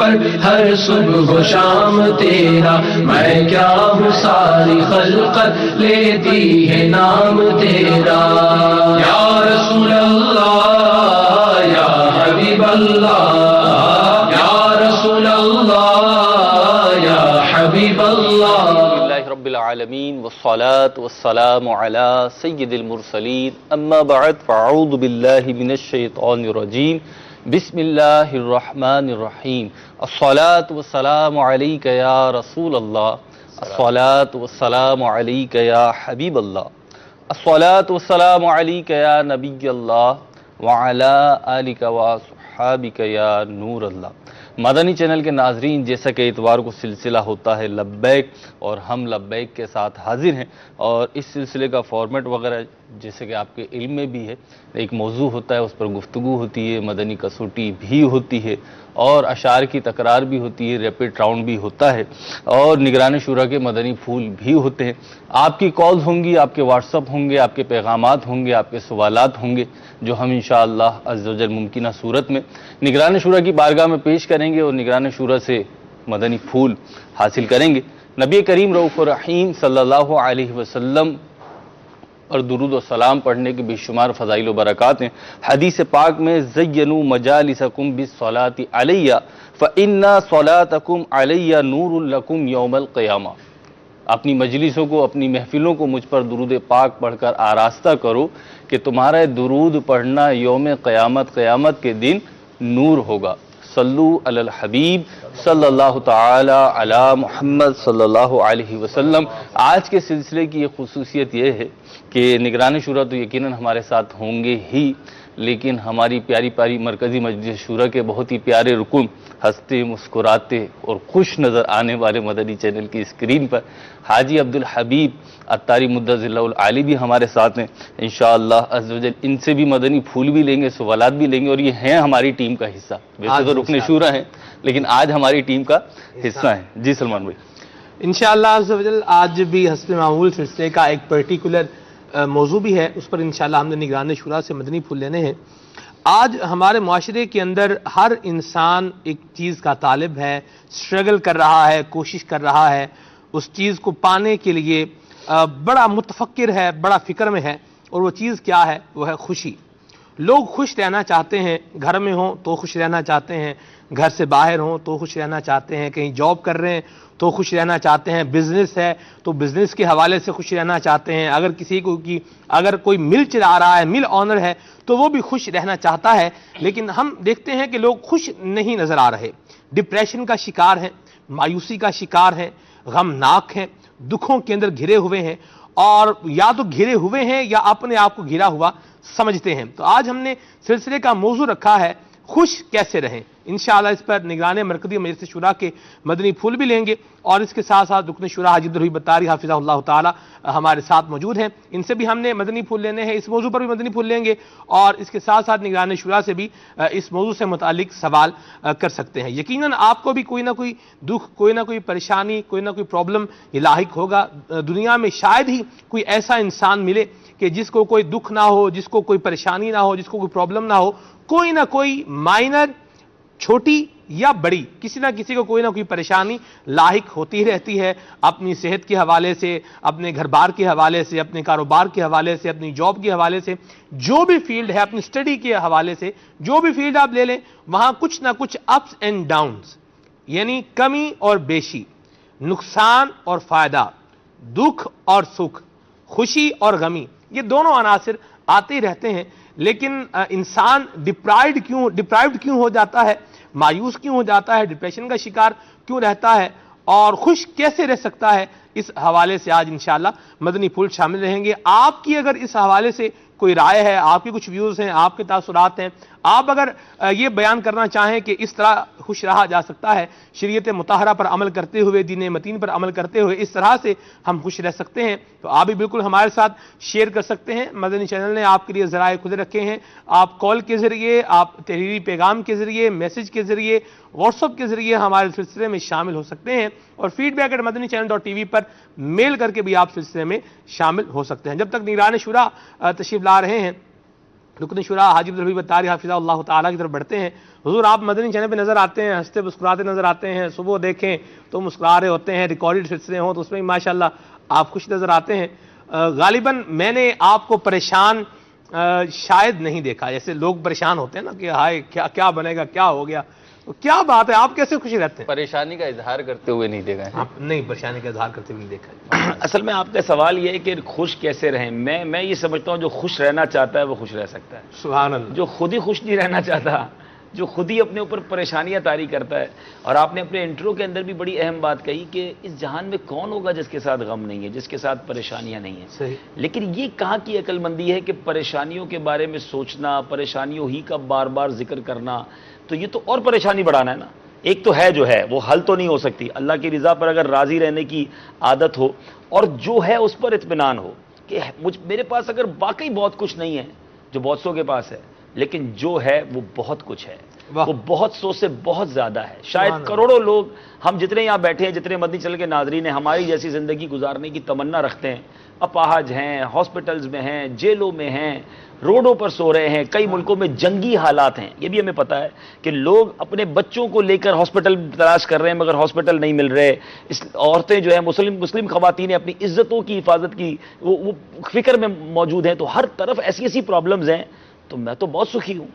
ہر صبح و شام تیرا، میں کیا ہوں ساری خلقت لیتی ہے نام تیرا۔ یا رسول اللہ یا حبیب اللہ، یا رسول اللہ یا حبیب اللہ۔ للہ رب العالمین والصلاة والسلام علی سید المرسلین، اما بعد فاعوذ باللہ من الشیطان الرجیم، بسم اللہ الرحمن الرحیم۔ الصلاة والسلام علیک یا رسول اللہ، الصلاة والسلام علیک یا حبیب اللہ، الصلاة والسلام علیک یا نبی اللہ وعلی آلک واصحابک یا نور اللہ۔ مدنی چینل کے ناظرین، جیسا کہ اتوار کو سلسلہ ہوتا ہے لبیک، اور ہم لبیک کے ساتھ حاضر ہیں، اور اس سلسلے کا فارمیٹ وغیرہ جیسے کہ آپ کے علم میں بھی ہے، ایک موضوع ہوتا ہے، اس پر گفتگو ہوتی ہے، مدنی کسوٹی بھی ہوتی ہے، اور اشعار کی تکرار بھی ہوتی ہے، ریپڈ راؤنڈ بھی ہوتا ہے، اور نگران شورا کے مدنی پھول بھی ہوتے ہیں۔ آپ کی کالز ہوں گی، آپ کے واٹس اپ ہوں گے، آپ کے پیغامات ہوں گے، آپ کے سوالات ہوں گے، جو ہم انشاءاللہ عز و جل ممکنہ صورت میں نگران شورا کی بارگاہ میں پیش کریں گے، اور نگران شورا سے مدنی پھول حاصل کریں گے۔ نبی کریم رؤوف الرحیم صلی اللہ علیہ وسلم اور درود و سلام پڑھنے کے بے شمار فضائل و برکات ہیں۔ حدیث پاک میں زینوا مجالسکم بالصلاۃ علی فإن صلاتکم علی نور لکم یوم القیامہ۔ اپنی مجلسوں کو، اپنی محفلوں کو مجھ پر درود پاک پڑھ کر آراستہ کرو کہ تمہارا درود پڑھنا یوم قیامت کے دن نور ہوگا۔ صلو علی الحبیب صلی اللہ تعالی علی محمد صلی اللہ علیہ وسلم۔ آج کے سلسلے کی ایک خصوصیت یہ ہے کہ نگران شورا تو یقیناً ہمارے ساتھ ہوں گے ہی، لیکن ہماری پیاری پیاری مرکزی مجلس شورا کے بہت ہی پیارے رکن، ہنستے مسکراتے اور خوش نظر آنے والے مدنی چینل کی اسکرین پر حاجی عبدالحبیب عطاری مدظ اللہ العالی بھی ہمارے ساتھ ہیں۔ انشاءاللہ عز و جل ان سے بھی مدنی پھول بھی لیں گے، سوالات بھی لیں گے، اور یہ ہیں ہماری ٹیم کا حصہ۔ ویسے تو رکن شورا ہیں، لیکن آج ہماری ٹیم کا حصہ ہیں۔ جی سلمان بھائی۔ انشاءاللہ عز و جل آج بھی حسب معمول سلسلے کا ایک پرٹیکولر موضوع بھی ہے، اس پر انشاءاللہ ہم نے نگران شورا سے مدنی پھول لینے ہیں۔ آج ہمارے معاشرے کے اندر ہر انسان ایک چیز کا طالب ہے، سٹرگل کر رہا ہے، کوشش کر رہا ہے، اس چیز کو پانے کے لیے بڑا متفکر ہے، بڑا فکر میں ہے، اور وہ چیز کیا ہے؟ وہ ہے خوشی۔ لوگ خوش رہنا چاہتے ہیں، گھر میں ہوں تو خوش رہنا چاہتے ہیں، گھر سے باہر ہوں تو خوش رہنا چاہتے ہیں، کہیں جاب کر رہے ہیں تو خوش رہنا چاہتے ہیں، بزنس ہے تو بزنس کے حوالے سے خوش رہنا چاہتے ہیں، اگر کوئی مل چلا رہا ہے، مل آنر ہے تو وہ بھی خوش رہنا چاہتا ہے، لیکن ہم دیکھتے ہیں کہ لوگ خوش نہیں نظر آ رہے، ڈپریشن کا شکار ہیں، مایوسی کا شکار ہیں، غمناک ہیں، دکھوں کے اندر گھرے ہوئے ہیں، اور یا تو گھرے ہوئے ہیں یا اپنے آپ کو گھرا ہوا سمجھتے ہیں۔ تو آج ہم نے سلسلے کا موضوع رکھا ہے خوش کیسے رہیں۔ انشاءاللہ اس پر نگران مرکزی مجلس شورا کے مدنی پھول بھی لیں گے، اور اس کے ساتھ ساتھ رکن شورا حاجی عبدالحبیب عطاری حافظہ اللہ تعالی ہمارے ساتھ موجود ہیں، ان سے بھی ہم نے مدنی پھول لینے ہیں، اس موضوع پر بھی مدنی پھول لیں گے، اور اس کے ساتھ ساتھ نگران شورا سے بھی اس موضوع سے متعلق سوال کر سکتے ہیں۔ یقیناً آپ کو بھی کوئی نہ کوئی دکھ، کوئی نہ کوئی پریشانی، کوئی نہ کوئی پرابلم یہ لاحق ہوگا۔ دنیا میں شاید ہی کوئی ایسا انسان ملے کہ جس کو کوئی دکھ نہ ہو، جس کو کوئی پریشانی نہ ہو، جس کو کوئی پرابلم نہ ہو، کوئی نہ کوئی مائنر، چھوٹی یا بڑی، کسی نہ کسی کو کوئی نہ کوئی پریشانی لاحق ہوتی رہتی ہے، اپنی صحت کے حوالے سے، اپنے گھر بار کے حوالے سے، اپنے کاروبار کے حوالے سے، اپنی جاب کے حوالے سے، جو بھی فیلڈ ہے، اپنی سٹڈی کے حوالے سے، جو بھی فیلڈ آپ لے لیں، وہاں کچھ نہ کچھ اپس اینڈ ڈاؤنز، یعنی کمی اور بیشی، نقصان اور فائدہ، دکھ اور سکھ، خوشی اور غمی، یہ دونوں عناصر آتے رہتے ہیں۔ لیکن انسان ڈپرائیوڈ کیوں ہو جاتا ہے، مایوس کیوں ہو جاتا ہے، ڈپریشن کا شکار کیوں رہتا ہے، اور خوش کیسے رہ سکتا ہے، اس حوالے سے آج انشاءاللہ مدنی پھول شامل رہیں گے۔ آپ کی اگر اس حوالے سے کوئی رائے ہے، آپ کے کچھ ویوز ہیں، آپ کے تاثرات ہیں، آپ اگر یہ بیان کرنا چاہیں کہ اس طرح خوش رہا جا سکتا ہے، شریعت مطہرہ پر عمل کرتے ہوئے، دین متین پر عمل کرتے ہوئے اس طرح سے ہم خوش رہ سکتے ہیں، تو آپ بھی بالکل ہمارے ساتھ شیئر کر سکتے ہیں۔ مدنی چینل نے آپ کے لیے ذرائع کھلے رکھے ہیں، آپ کال کے ذریعے، آپ تحریری پیغام کے ذریعے، میسج کے ذریعے، واٹس ایپ کے ذریعے ہمارے سلسلے میں شامل ہو سکتے ہیں، اور feedback@madanichannel.tv پر میل کر کے بھی آپ سلسلے میں شامل ہو سکتے ہیں۔ جب تک نگران شورا تشریف لا رہے ہیں، رکن شورا حاجی عبدالحبیب اتاری حافظہ اللہ تعالیٰ کی طرف بڑھتے ہیں. حضور آپ مدنی چینل پہ نظر آتے ہیں, ہنستے مسکراتے نظر آتے ہیں, صبح دیکھیں تو مسکرا رہے ہوتے ہیں, ریکارڈڈ سلسلے ہوں تو اس میں ماشاءاللہ آپ خوش نظر آتے ہیں. غالباً میں نے آپ کو پریشان شاید نہیں دیکھا, جیسے لوگ پریشان ہوتے ہیں نا کہ ہائے کیا بنے گا, کیا ہو گیا, تو کیا بات ہے, آپ کیسے خوشی رہتے ہیں؟ پریشانی کا اظہار کرتے ہوئے نہیں دیکھا ہے. نہیں, پریشانی کا اظہار کرتے ہوئے نہیں دیکھا. اصل میں آپ کا سوال یہ ہے کہ خوش کیسے رہیں. میں یہ سمجھتا ہوں جو خوش رہنا چاہتا ہے وہ خوش رہ سکتا ہے. سبحان اللہ. جو خود ہی خوش نہیں رہنا چاہتا, جو خود ہی اپنے اوپر پریشانیاں طاری کرتا ہے. اور آپ نے اپنے انٹرو کے اندر بھی بڑی اہم بات کہی کہ اس جہان میں کون ہوگا جس کے ساتھ غم نہیں ہے, جس کے ساتھ پریشانیاں نہیں ہیں. صحیح. لیکن یہ کہاں کی عقل مندی ہے کہ پریشانیوں کے بارے میں سوچنا, پریشانیوں ہی کا بار بار ذکر کرنا, تو یہ تو اور پریشانی بڑھانا ہے نا. ایک تو ہے جو ہے وہ حل تو نہیں ہو سکتی. اللہ کی رضا پر اگر راضی رہنے کی عادت ہو اور جو ہے اس پر اطمینان ہو کہ میرے پاس اگر واقعی بہت کچھ نہیں ہے جو بہت سو کے پاس ہے, لیکن جو ہے وہ بہت کچھ ہے, وہ بہت سو سے بہت زیادہ ہے. شاید کروڑوں لوگ ہم جتنے یہاں بیٹھے ہیں, جتنے مدنی چینل کے ناظرین ہیں, ہماری جیسی زندگی گزارنے کی تمنا رکھتے ہیں, اپاہج ہیں, ہاسپٹلز میں ہیں, جیلوں میں ہیں, روڈوں پر سو رہے ہیں, کئی ملکوں میں جنگی حالات ہیں. یہ بھی ہمیں پتہ ہے کہ لوگ اپنے بچوں کو لے کر ہاسپٹل تلاش کر رہے ہیں مگر ہاسپٹل نہیں مل رہے. عورتیں جو ہیں مسلم خواتین اپنی عزتوں کی حفاظت کی وہ فکر میں موجود ہیں. تو ہر طرف ایسی ایسی پرابلمز ہیں. تو میں تو بہت سخی ہوں,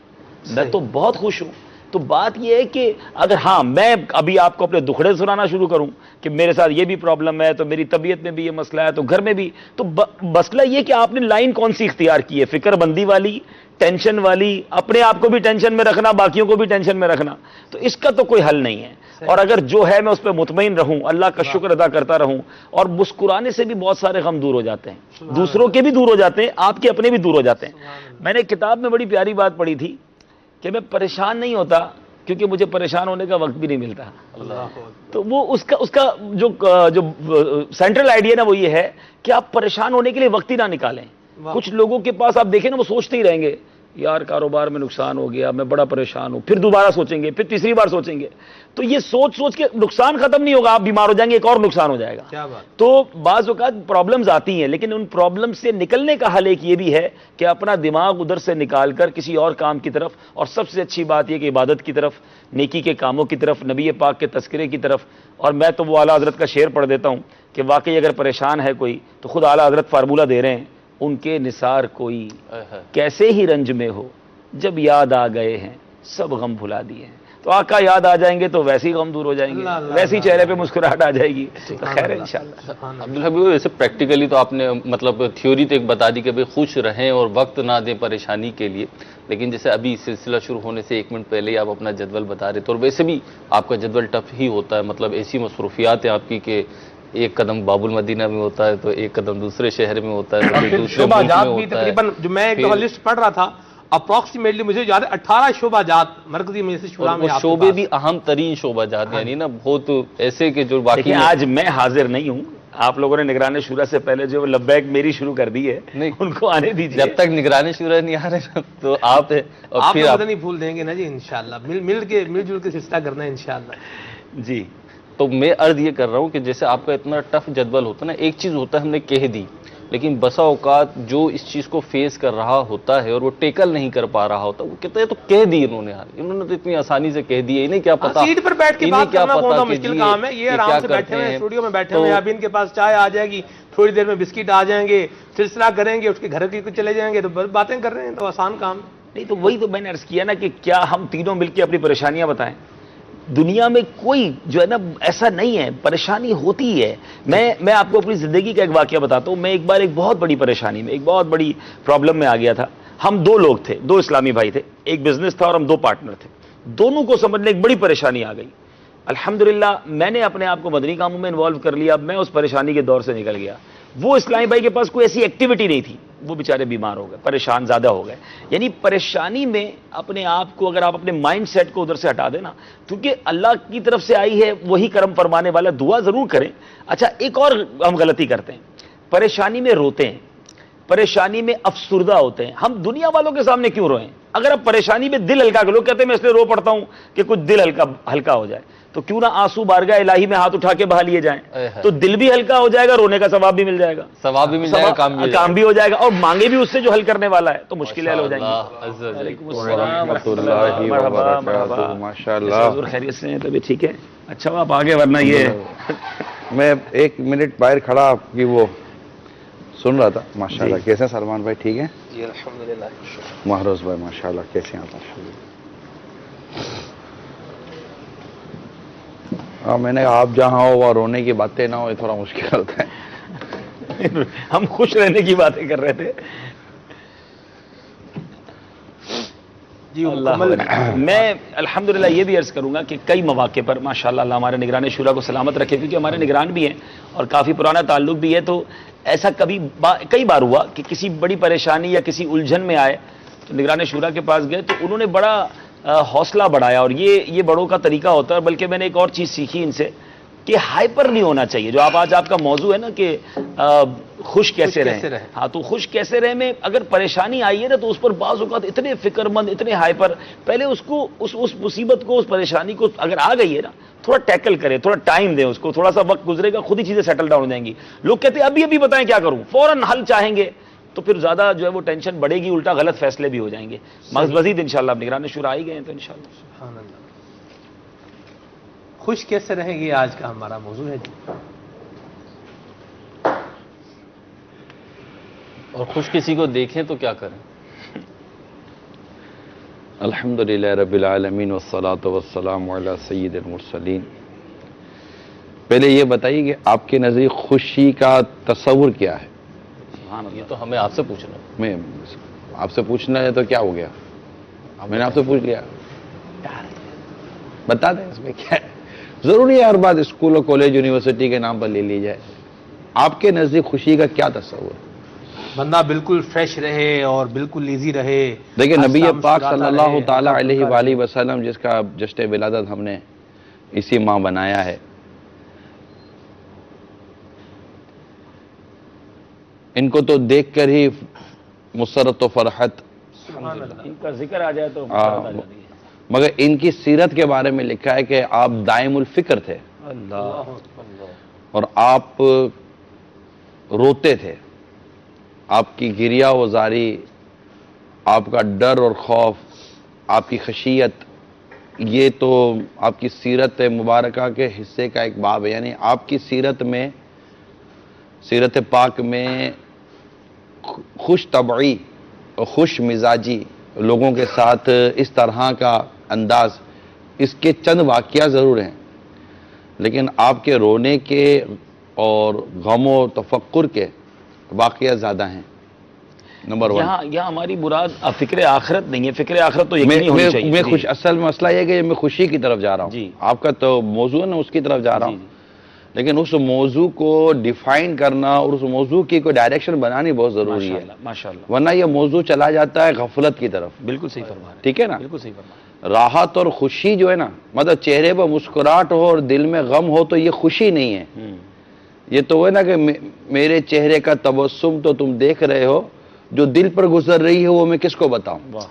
میں تو بہت خوش ہوں. تو بات یہ ہے کہ اگر میں ابھی آپ کو اپنے دکھڑے سنانا شروع کروں کہ میرے ساتھ یہ بھی پرابلم ہے, تو میری طبیعت میں بھی یہ مسئلہ ہے, تو گھر میں بھی, تو مسئلہ یہ کہ آپ نے لائن کون سی اختیار کی ہے, فکر بندی والی, ٹینشن والی, اپنے آپ کو بھی ٹینشن میں رکھنا, باقیوں کو بھی ٹینشن میں رکھنا, تو اس کا تو کوئی حل نہیں ہے. اور اگر جو ہے میں اس پہ مطمئن رہوں, اللہ کا شکر ادا کرتا رہوں, اور مسکرانے سے بھی بہت سارے غم دور ہو جاتے ہیں, دوسروں کے بھی دور ہو جاتے ہیں, آپ کے اپنے بھی دور ہو جاتے ہیں. میں نے کتاب میں بڑی پیاری بات پڑھی تھی کہ میں پریشان نہیں ہوتا کیونکہ مجھے پریشان ہونے کا وقت بھی نہیں ملتا. تو وہ اس کا جو سینٹرل آئیڈیا نا وہ یہ ہے کہ آپ پریشان ہونے کے لیے وقت ہی نہ نکالیں. کچھ لوگوں کے پاس آپ دیکھیں نا, وہ سوچتے ہی رہیں گے یار کاروبار میں نقصان ہو گیا, میں بڑا پریشان ہوں, پھر دوبارہ سوچیں گے, پھر تیسری بار سوچیں گے. تو یہ سوچ کے نقصان ختم نہیں ہوگا, آپ بیمار ہو جائیں گے, ایک اور نقصان ہو جائے گا. تو بعض اوقات پرابلمز آتی ہیں, لیکن ان پرابلم سے نکلنے کا حل ایک یہ بھی ہے کہ اپنا دماغ ادھر سے نکال کر کسی اور کام کی طرف, اور سب سے اچھی بات یہ کہ عبادت کی طرف, نیکی کے کاموں کی طرف, نبی پاک کے تذکرے کی طرف. اور میں تو وہ اعلیٰ حضرت کا شعر پڑھ دیتا ہوں کہ واقعی اگر پریشان ہے کوئی تو خود اعلیٰ حضرت فارمولہ دے رہے ہیں, ان کے نثار کوئی کیسے ہی رنج میں ہو, جب یاد آ گئے ہیں سب غم بھلا دیے ہیں. تو آقا یاد آ جائیں گے تو ویسے ہی غم دور ہو جائیں گے, ویسے ہی چہرے پہ مسکراہٹ آ جائے گی. تو خیر ہے انشاءاللہ. عبدالحبیب ویسے پریکٹیکلی تو آپ نے مطلب تھیوری تو ایک بتا دی کہ بھئی خوش رہیں اور وقت نہ دیں پریشانی کے لیے, لیکن جیسے ابھی سلسلہ شروع ہونے سے 1 منٹ پہلے ہی آپ اپنا جدول بتا رہے تھے, اور ویسے بھی آپ کا جدول ٹف ہی ہوتا ہے, مطلب ایسی مصروفیات ہیں آپ کی کہ ایک قدم باب المدینہ میں ہوتا ہے, تو ایک قدم دوسرے شہر میں ہوتا ہے, تو دوسرے ملک میں ہوتا ہے. تقریباً جو میں ایک لسٹ پڑھ رہا تھا اپروکسیمیٹلی مجھے یاد ہے 18 شعبہ جات مرکزی مجلس شورا میں. شعبے بھی اہم ترین شعبہ جات, یعنی نا بہت ایسے کہ جو باقی. آج میں حاضر نہیں ہوں, آپ لوگوں نے نگران شورا سے پہلے جو لبیک میری شروع کر دی ہے, نہیں ان کو آنے دیجیے. جب تک نگران شورا نہیں آ رہے تو آپ نہیں بھول دیں گے نا جی, انشاءاللہ مل جل کے سلسلہ کرنا ہے انشاءاللہ. جی تو میں عرض یہ کر رہا ہوں کہ جیسے آپ کا اتنا ٹف جدول ہوتا ہے نا, ایک چیز ہوتا ہے ہم نے کہہ دی, لیکن بسا اوقات جو اس چیز کو فیس کر رہا ہوتا ہے اور وہ ٹیکل نہیں کر پا رہا ہوتا, وہ کہتے ہیں تو کہہ دی انہوں نے تو اتنی آسانی سے کہہ دی, انہیں کیا پتا سیٹ پر بیٹھ کے بات کرنا بہت مشکل کام ہے. یہ آرام سے بیٹھے ہوئے اسٹوڈیو میں بیٹھے ہوئے, اب ان کے پاس چائے آ جائے گی, تھوڑی دیر میں بسکٹ آ جائیں گے, سلسلہ کریں گے, اس کے گھر کی چلے جائیں گے, تو باتیں کر رہے ہیں, تو آسان کام نہیں. تو وہی تو میں نے عرض کیا نا کہ کیا ہم تینوں مل کے اپنی پریشانیاں بتائیں. دنیا میں کوئی جو ہے نا ایسا نہیں ہے, پریشانی ہوتی ہے. میں آپ کو اپنی زندگی کا ایک واقعہ بتاتا ہوں. میں ایک بار ایک بہت بڑی پریشانی میں, ایک بہت بڑی پرابلم میں آ گیا تھا. ہم 2 لوگ تھے, 2 اسلامی بھائی تھے, ایک بزنس تھا اور ہم 2 پارٹنر تھے. دونوں کو سمجھنے ایک بڑی پریشانی آ گئی. الحمدللہ میں نے اپنے آپ کو مدنی کاموں میں انوالو کر لیا. اب میں اس پریشانی کے دور سے نکل گیا. وہ اسلامی بھائی کے پاس کوئی ایسی ایکٹیویٹی نہیں تھی, وہ بیچارے بیمار ہو گئے, پریشان زیادہ ہو گئے. یعنی پریشانی میں اپنے آپ کو, اگر آپ اپنے مائنڈ سیٹ کو ادھر سے ہٹا دینا, کیونکہ اللہ کی طرف سے آئی ہے, وہی کرم فرمانے والا, دعا ضرور کریں. اچھا ایک اور ہم غلطی کرتے ہیں, پریشانی میں روتے ہیں, پریشانی میں افسردہ ہوتے ہیں. ہم دنیا والوں کے سامنے کیوں روئیں؟ اگر آپ پریشانی میں دل ہلکا کرو, کہتے ہیں میں اس لیے رو پڑتا ہوں کہ کچھ دل ہلکا ہو جائے. تو کیوں نہ آنسو بارگاہ الہی میں ہاتھ اٹھا کے بہا لیے جائیں، اے ہے۔ تو دل بھی ہلکا ہو جائے گا، رونے کا ثواب بھی مل جائے گا، ثواب بھی مل جائے گا، کام بھی ہو جائے گا، اور مانگے بھی اس سے جو حل کرنے والا ہے، تو مشکلیں حل ہو جائیں گی۔ اللہ عز و جل۔ وعلیکم السلام ورحمۃ اللہ مرحبا، وبرکاتہ، مرحبا۔ ماشاء کیسے اللہ۔ حضور خیریت سے ہیں؟ طبیعت ٹھیک ہے؟ اچھا آپ آگے، ورنہ یہ میں 1 منٹ باہر کھڑا آپ کی وہ سن رہا تھا۔ ماشاء اللہ، کیسے ہیں سلمان بھائی؟ ٹھیک ہیں؟ جی الحمدللہ۔ محروز بھائی ماشاء اللہ، کیسے ہیں آپ؟ میں نے کہا آپ جہاں ہو وہاں رونے کی باتیں نہ ہو، یہ تھوڑا مشکل ہوتا ہے۔ ہم خوش رہنے کی باتیں کر رہے تھے۔ جی اللہ، میں الحمدللہ یہ بھی عرض کروں گا کہ کئی مواقع پر ماشاءاللہ اللہ ہمارے نگران شورا کو سلامت رکھے، کیونکہ ہمارے نگران بھی ہیں اور کافی پرانا تعلق بھی ہے، تو ایسا کئی بار ہوا کہ کسی بڑی پریشانی یا کسی الجھن میں آئے تو نگران شورا کے پاس گئے، تو انہوں نے بڑا حوصلہ بڑھایا، اور یہ بڑوں کا طریقہ ہوتا ہے۔ بلکہ میں نے ایک اور چیز سیکھی ان سے کہ ہائپر نہیں ہونا چاہیے، جو آپ کا موضوع ہے نا کہ خوش کیسے رہیں۔ ہاں، تو خوش کیسے رہیں میں اگر پریشانی آئی ہے نا، تو اس پر بعض اوقات اتنے فکر مند، اتنے ہائپر، پہلے اس کو اس مصیبت کو، اس پریشانی کو اگر آ گئی ہے نا، تھوڑا ٹیکل کریں، تھوڑا ٹائم دیں اس کو، تھوڑا سا وقت گزرے گا، خود ہی چیزیں سیٹل ڈاؤن ہو جائیں گی۔ لوگ کہتے ہیں ابھی بتائیں کیا کروں، فوراً حل چاہیں گے، تو پھر زیادہ جو ہے وہ ٹینشن بڑھے گی، الٹا غلط فیصلے بھی ہو جائیں گے۔ مزید انشاءاللہ اب نگران شورا آ ہی گئے ہیں تو انشاءاللہ۔ سبحان اللہ۔ خوش کیسے رہیں گے آج کا ہمارا موضوع ہے جی۔ اور خوش کسی کو دیکھیں تو کیا کریں؟ الحمدللہ رب العالمین والصلاة والسلام علی سید المرسلین۔ پہلے یہ بتائیے کہ آپ کے نزدیک خوشی کا تصور کیا ہے؟ یہ تو ہمیں آپ سے پوچھنا ہے۔ میں آپ سے پوچھنا ہے تو کیا ہو گیا؟ میں نے آپ سے پوچھ لیا، بتا دیں اس میں کیا ہے۔ ضروری ہے ہر بات اسکول اور کالج یونیورسٹی کے نام پر لے لی جائے۔ آپ کے نزدیک خوشی کا کیا تصور ہے؟ بندہ بالکل فریش رہے اور بالکل ایزی رہے۔ دیکھیں نبی ہنستا پاک مسکراتا صلی اللہ رہے، تعالیٰ ہلکا علیہ پھلکا وآلہ رہے۔ وسلم، جس کا جشن ولادت ہم نے اسی ماہ بنایا ہے، ان کو تو دیکھ کر ہی مسرت و فرحت، سبحان اللہ۔ ان کا ذکر آ جائے تو آ، مگر ان کی سیرت کے بارے میں لکھا ہے کہ آپ دائم الفکر تھے اللہ، اور آپ روتے تھے۔ آپ کی گریہ و زاری، آپ کا ڈر اور خوف، آپ کی خشیت، یہ تو آپ کی سیرت مبارکہ کے حصے کا ایک باب ہے۔ یعنی آپ کی سیرت میں، سیرت پاک میں خوش طبعی اور خوش مزاجی، لوگوں کے ساتھ اس طرح کا انداز، اس کے چند واقعہ ضرور ہیں، لیکن آپ کے رونے کے اور غم و تفکر کے واقعہ زیادہ ہیں۔ نمبر 1، یہاں ہماری مراد فکر آخرت نہیں ہے، فکر آخرت تو یقینی ہونی چاہیے۔ میں جی۔ خوش، اصل مسئلہ یہ ہے کہ میں خوشی کی طرف جا رہا ہوں۔ جی۔ آپ کا تو موضوع ہے نا، اس کی طرف جا رہا ہوں، لیکن اس موضوع کو ڈیفائن کرنا اور اس موضوع کی کوئی ڈائریکشن بنانی بہت ضروری ہے، ماشاءاللہ، ورنہ یہ موضوع چلا جاتا ہے غفلت کی طرف۔ بالکل صحیح فرما رہے ہیں، ٹھیک ہے نا؟ بالکل صحیح فرما رہے ہیں۔ راحت اور خوشی جو ہے نا، مطلب چہرے پر مسکراہٹ ہو اور دل میں غم ہو تو یہ خوشی نہیں ہے۔ یہ تو وہ ہے نا کہ میرے چہرے کا تبسم تو تم دیکھ رہے ہو، جو دل پر گزر رہی ہے وہ میں کس کو بتاؤں۔ واہ،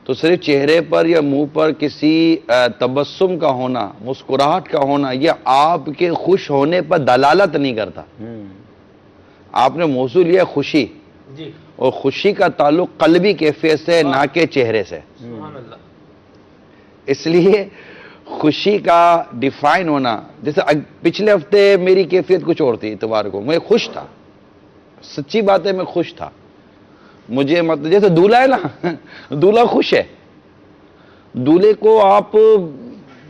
تو صرف چہرے پر یا منہ پر کسی تبسم کا ہونا، مسکراہٹ کا ہونا، یہ آپ کے خوش ہونے پر دلالت نہیں کرتا۔ آپ نے موضوع لیا خوشی، جی اور خوشی کا تعلق قلبی کیفیت سے، نہ کہ چہرے سے۔ سبحان اللہ۔ اس لیے خوشی کا ڈیفائن ہونا، جیسے پچھلے ہفتے میری کیفیت کچھ اور تھی، اتوار کو میں خوش تھا، سچی بات ہے میں خوش تھا۔ مجھے مطلب جیسے دولہا ہے نا، دولہا خوش ہے، دولہے کو آپ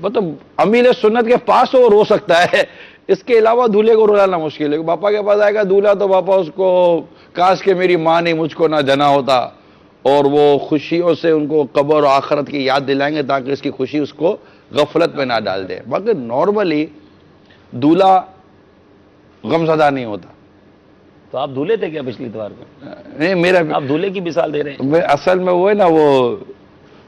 مطلب امیر سنت کے پاس ہو رو سکتا ہے، اس کے علاوہ دولہے کو رولانا مشکل ہے۔ باپا کے پاس آئے گا دولہا تو باپا اس کو کاش کہ میری ماں نے مجھ کو نہ جنا ہوتا، اور وہ خوشیوں سے ان کو قبر و آخرت کی یاد دلائیں گے تاکہ اس کی خوشی اس کو غفلت میں نہ ڈال دے۔ مگر نارملی دولہا غمزدہ نہیں ہوتا۔ تو آپ دولہے تھے کیا پچھلی اتوار کو؟ نہیں، میرا آپ دولہے کی مثال دے رہے ہیں۔ میں اصل میں وہ ہے نا، وہ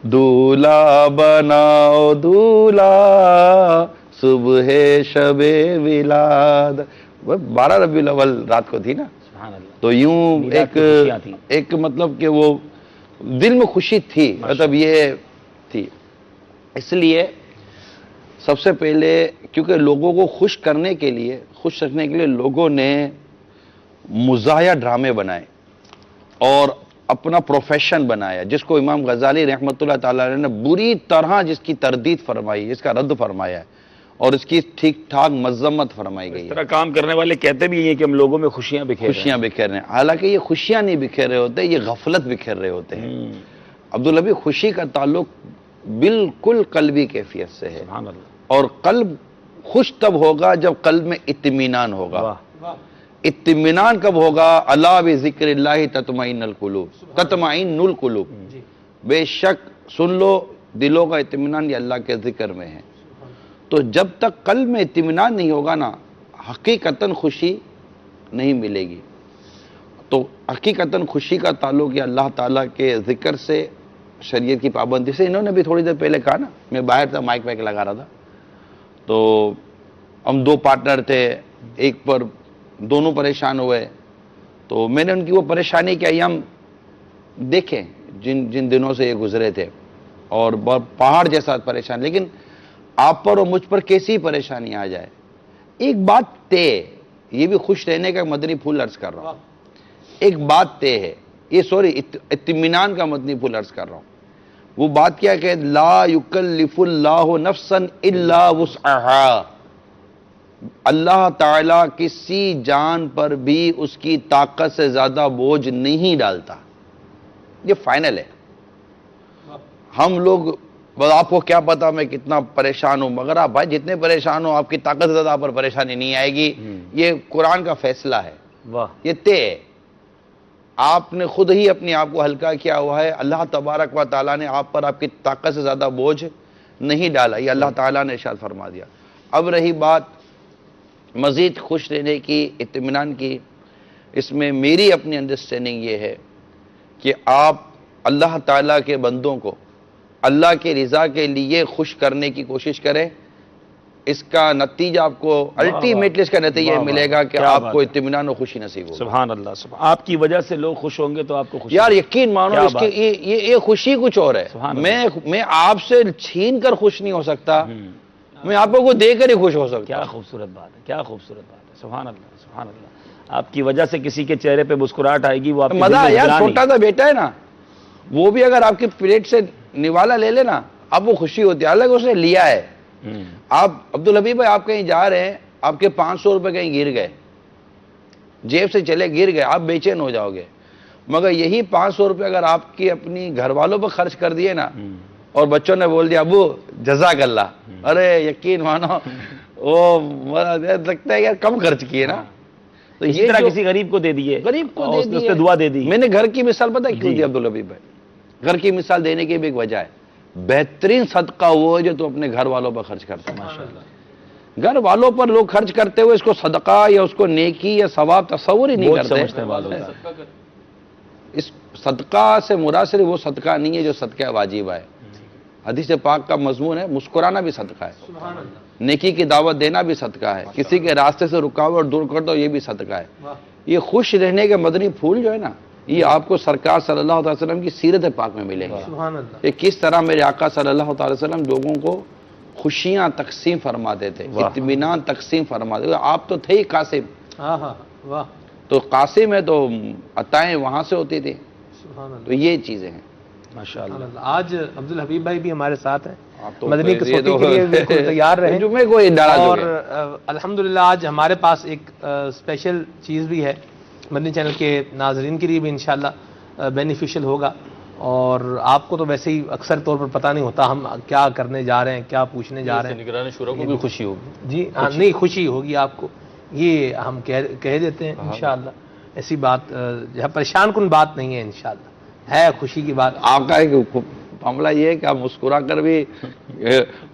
دولہا بناؤ دولہا صبح شب ولاد، 12 ربیع الاول رات کو تھی نا، سبحان اللہ۔ تو یوں میلاد کی خوشیاں تھیں۔ ایک مطلب کہ وہ دل میں خوشی تھی، مطلب یہ تھی۔ اس لیے سب سے پہلے کیونکہ لوگوں کو خوش کرنے کے لیے، خوش رکھنے کے لیے لوگوں نے مزاحیہ ڈرامے بنائے اور اپنا پروفیشن بنایا، جس کو امام غزالی رحمۃ اللہ تعالیٰ نے بری طرح جس کی تردید فرمائی، اس کا رد فرمایا ہے اور اس کی ٹھیک ٹھاک مذمت فرمائی گئی اس ہے۔ طرح کام کرنے والے کہتے بھی ہیں کہ ہم لوگوں میں خوشیاں بکھیر رہے ہیں۔ خوشیاں بکھیر رہے ہیں، حالانکہ یہ خوشیاں نہیں بکھیر رہے ہوتے، یہ غفلت بکھیر رہے ہوتے ہیں۔ عبدالحبیب، خوشی کا تعلق بالکل قلبی کیفیت سے ہے، سبحان اللہ، اور قلب خوش تب ہوگا جب قلب میں اطمینان ہوگا۔ واہ، اطمینان کب ہوگا؟ الا بذکر اللہ تطمئن القلوب، تطمئن القلوب، بے شک سن لو دلوں کا اطمینان یہ اللہ کے ذکر میں ہے۔ تو جب تک قلب میں اطمینان نہیں ہوگا نا، حقیقتاً خوشی نہیں ملے گی۔ تو حقیقتاً خوشی کا تعلق یہ اللہ تعالیٰ کے ذکر سے، شریعت کی پابندی سے۔ انہوں نے بھی تھوڑی دیر پہلے کہا نا، میں باہر تھا، مائک وائک لگا رہا تھا، تو ہم دو پارٹنر تھے، ایک پر دونوں پریشان ہوئے، تو میں نے ان کی وہ پریشانی کے ایام دیکھے جن دنوں سے یہ گزرے تھے، اور پہاڑ جیسا پریشان۔ لیکن آپ پر اور مجھ پر کیسی پریشانی آ جائے، ایک بات طے، یہ بھی خوش رہنے کا مدنی پھول عرض کر رہا ہوں، ایک بات طے ہے، یہ سوری اطمینان کا مدنی پھول عرض کر رہا ہوں۔ وہ بات کیا کہ لا یکلف اللہ نفسا الا وسعها، اللہ تعالیٰ کسی جان پر بھی اس کی طاقت سے زیادہ بوجھ نہیں ڈالتا، یہ فائنل ہے۔ ہم لوگ بس آپ کو کیا پتا میں کتنا پریشان ہوں، مگر آپ بھائی جتنے پریشان ہو آپ کی طاقت سے زیادہ آپ پر پریشانی نہیں آئے گی، یہ قرآن کا فیصلہ ہے، واہ، یہ طے ہے۔ آپ نے خود ہی اپنے آپ کو ہلکا کیا ہوا ہے، اللہ تبارک و تعالیٰ نے آپ پر آپ کی طاقت سے زیادہ بوجھ نہیں ڈالا، یہ اللہ تعالیٰ نے ارشاد فرما دیا۔ اب رہی بات مزید خوش رہنے کی، اطمینان کی، اس میں میری اپنی انڈرسٹینڈنگ یہ ہے کہ آپ اللہ تعالیٰ کے بندوں کو اللہ کے رضا کے لیے خوش کرنے کی کوشش کریں، اس کا نتیجہ آپ کو الٹیمیٹلی اس کا نتیجہ یہ ملے گا کہ آپ کو اطمینان اور خوشی نصیب ہوگی۔ سبحان اللہ، سبحان، آپ کی وجہ سے لوگ خوش ہوں گے تو آپ کو خوشی یار یقین مانو، کیا اس کی یہ خوشی کچھ اور ہے۔ سبحان اللہ۔ میں آپ سے چھین کر خوش نہیں ہو سکتا، میں آپ کو دے کر ہی خوش ہو سکتا کیا ہوں۔ خوبصورت بات ہے، کیا خوبصورت بات ہے، سبحان اللہ، سبحان اللہ۔ آپ کی وجہ سے کسی کے چہرے پہ مسکراہٹ آئے گی، وہ آپ کے دل مزہ میں یار، نگرانی۔ چھوٹا سا بیٹا ہے نا، وہ بھی اگر آپ کی پلیٹ سے نوالا لے لے نا، آپ کو خوشی ہوتی ہے، حالانکہ اس نے لیا ہے۔ آپ عبدالحبیب بھائی، آپ کہیں جا رہے ہیں، آپ کے 500 روپے کہیں گر گئے، جیب سے چلے گر گئے، آپ بے چین ہو جاؤ گے، مگر یہی 500 روپے اگر آپ کی اپنی گھر والوں پر خرچ کر دیے نا، اور بچوں نے بول دیا ابو جزاک اللہ، ارے یقین مانو وہ لگتا ہے یار کم خرچ کیے نا۔ تو اسی یہ طرح جو کسی غریب کو دے دیے، غریب کو اور دے اس نے اس دیے، پہ دعا دے دی۔ میں نے گھر کی مثال پتہ ہے کیوں دی عبدالحبیب بھائی؟ گھر کی مثال دینے کی بھی ایک وجہ ہے، بہترین صدقہ وہ ہے جو تو اپنے گھر والوں پر خرچ کرتا ہے۔ گھر والوں پر لوگ خرچ کرتے ہوئے اس کو صدقہ یا اس کو نیکی یا ثواب تصور ہی نہیں بہت کرتے۔ سمجھتے ہیں والوں کا۔ اس صدقہ سے مراد صرف وہ صدقہ نہیں ہے جو صدقہ واجب ہے۔ حدیث پاک کا مضمون ہے مسکرانا بھی صدقہ ہے، نیکی کی دعوت دینا بھی صدقہ ہے، کسی کے راستے سے رکاوٹ دور کر دو یہ بھی صدقہ ہے۔ یہ خوش رہنے کے مدنی پھول جو ہے نا، یہ آپ کو سرکار صلی اللہ علیہ وسلم کی سیرت پاک میں ملیں گے سبحان اللہ۔ کہ کس طرح میرے آقا صلی اللہ علیہ وسلم لوگوں کو خوشیاں تقسیم فرماتے تھے، اطمینان تقسیم فرماتے تھے۔ آپ تو تھے ہی قاسم، ہاں ہاں، واہ، تو قاسم ہے تو عطائیں وہاں سے ہوتی تھی، سبحان اللہ، تو یہ چیزیں ہیں۔ ماشاءاللہ۔ سبحان اللہ۔ آج عبدالحبیب بھائی بھی ہمارے ساتھ ہیں، تو مدنی یہ کسوٹی تو کے لیے بالکل تیار رہیں۔ جمعے کو یہ ناراض ہو اور گئے۔ الحمدللہ آج ہمارے پاس ایک اسپیشل چیز بھی ہے، مدنی چینل کے ناظرین کے لیے بھی انشاءاللہ بینیفیشل ہوگا، اور آپ کو تو ویسے ہی اکثر طور پر پتہ نہیں ہوتا ہم کیا کرنے جا رہے ہیں، کیا پوچھنے جا رہے ہیں۔ نگران شورا کو بھی خوشی ہوگی۔ جی ہاں، نہیں خوشی ہوگی آپ کو، یہ ہم کہہ دیتے ہیں انشاءاللہ۔ ایسی بات پریشان کن بات نہیں ہے، انشاءاللہ ہے خوشی کی بات۔ آپ کا ایک معاملہ یہ ہے کہ آپ مسکرا کر بھی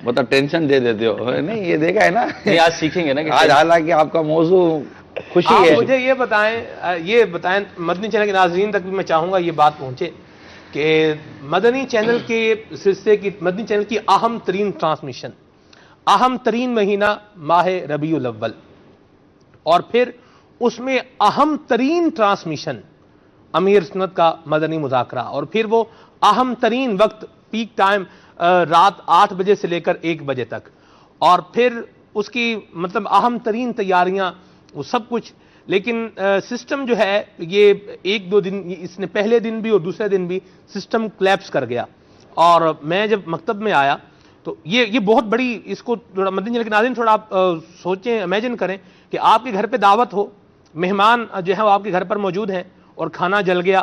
مطلب ٹینشن دے دیتے ہو، نہیں یہ دیکھا ہے نا، نہیں آج سیکھیں گے نا کہ آج حالانکہ آپ کا موضوع خوشی آپ ہے۔ مجھے یہ بتائیں مدنی چینل کے ناظرین تک بھی میں چاہوں گا یہ بات پہنچے کہ مدنی چینل کے سلسلے کی، مدنی چینل کی اہم ترین ٹرانسمیشن، اہم ترین مہینہ ماہ ربیع الاول، اور پھر اس میں اہم ترین ٹرانسمیشن امیر سنت کا مدنی مذاکرہ، اور پھر وہ اہم ترین وقت پیک ٹائم رات 8 بجے سے لے کر 1 بجے تک، اور پھر اس کی مطلب اہم ترین تیاریاں وہ سب کچھ. لیکن سسٹم جو ہے یہ ایک دو دن اس نے پہلے دن بھی اور دوسرے دن بھی سسٹم کلیپس کر گیا. اور میں جب مکتب میں آیا تو یہ بہت بڑی, اس کو تھوڑا مدنی چینل کے ناظرین تھوڑا آپ سوچیں, امیجن کریں کہ آپ کے گھر پہ دعوت ہو, مہمان جو ہے وہ آپ کے گھر پر موجود ہیں اور کھانا جل گیا,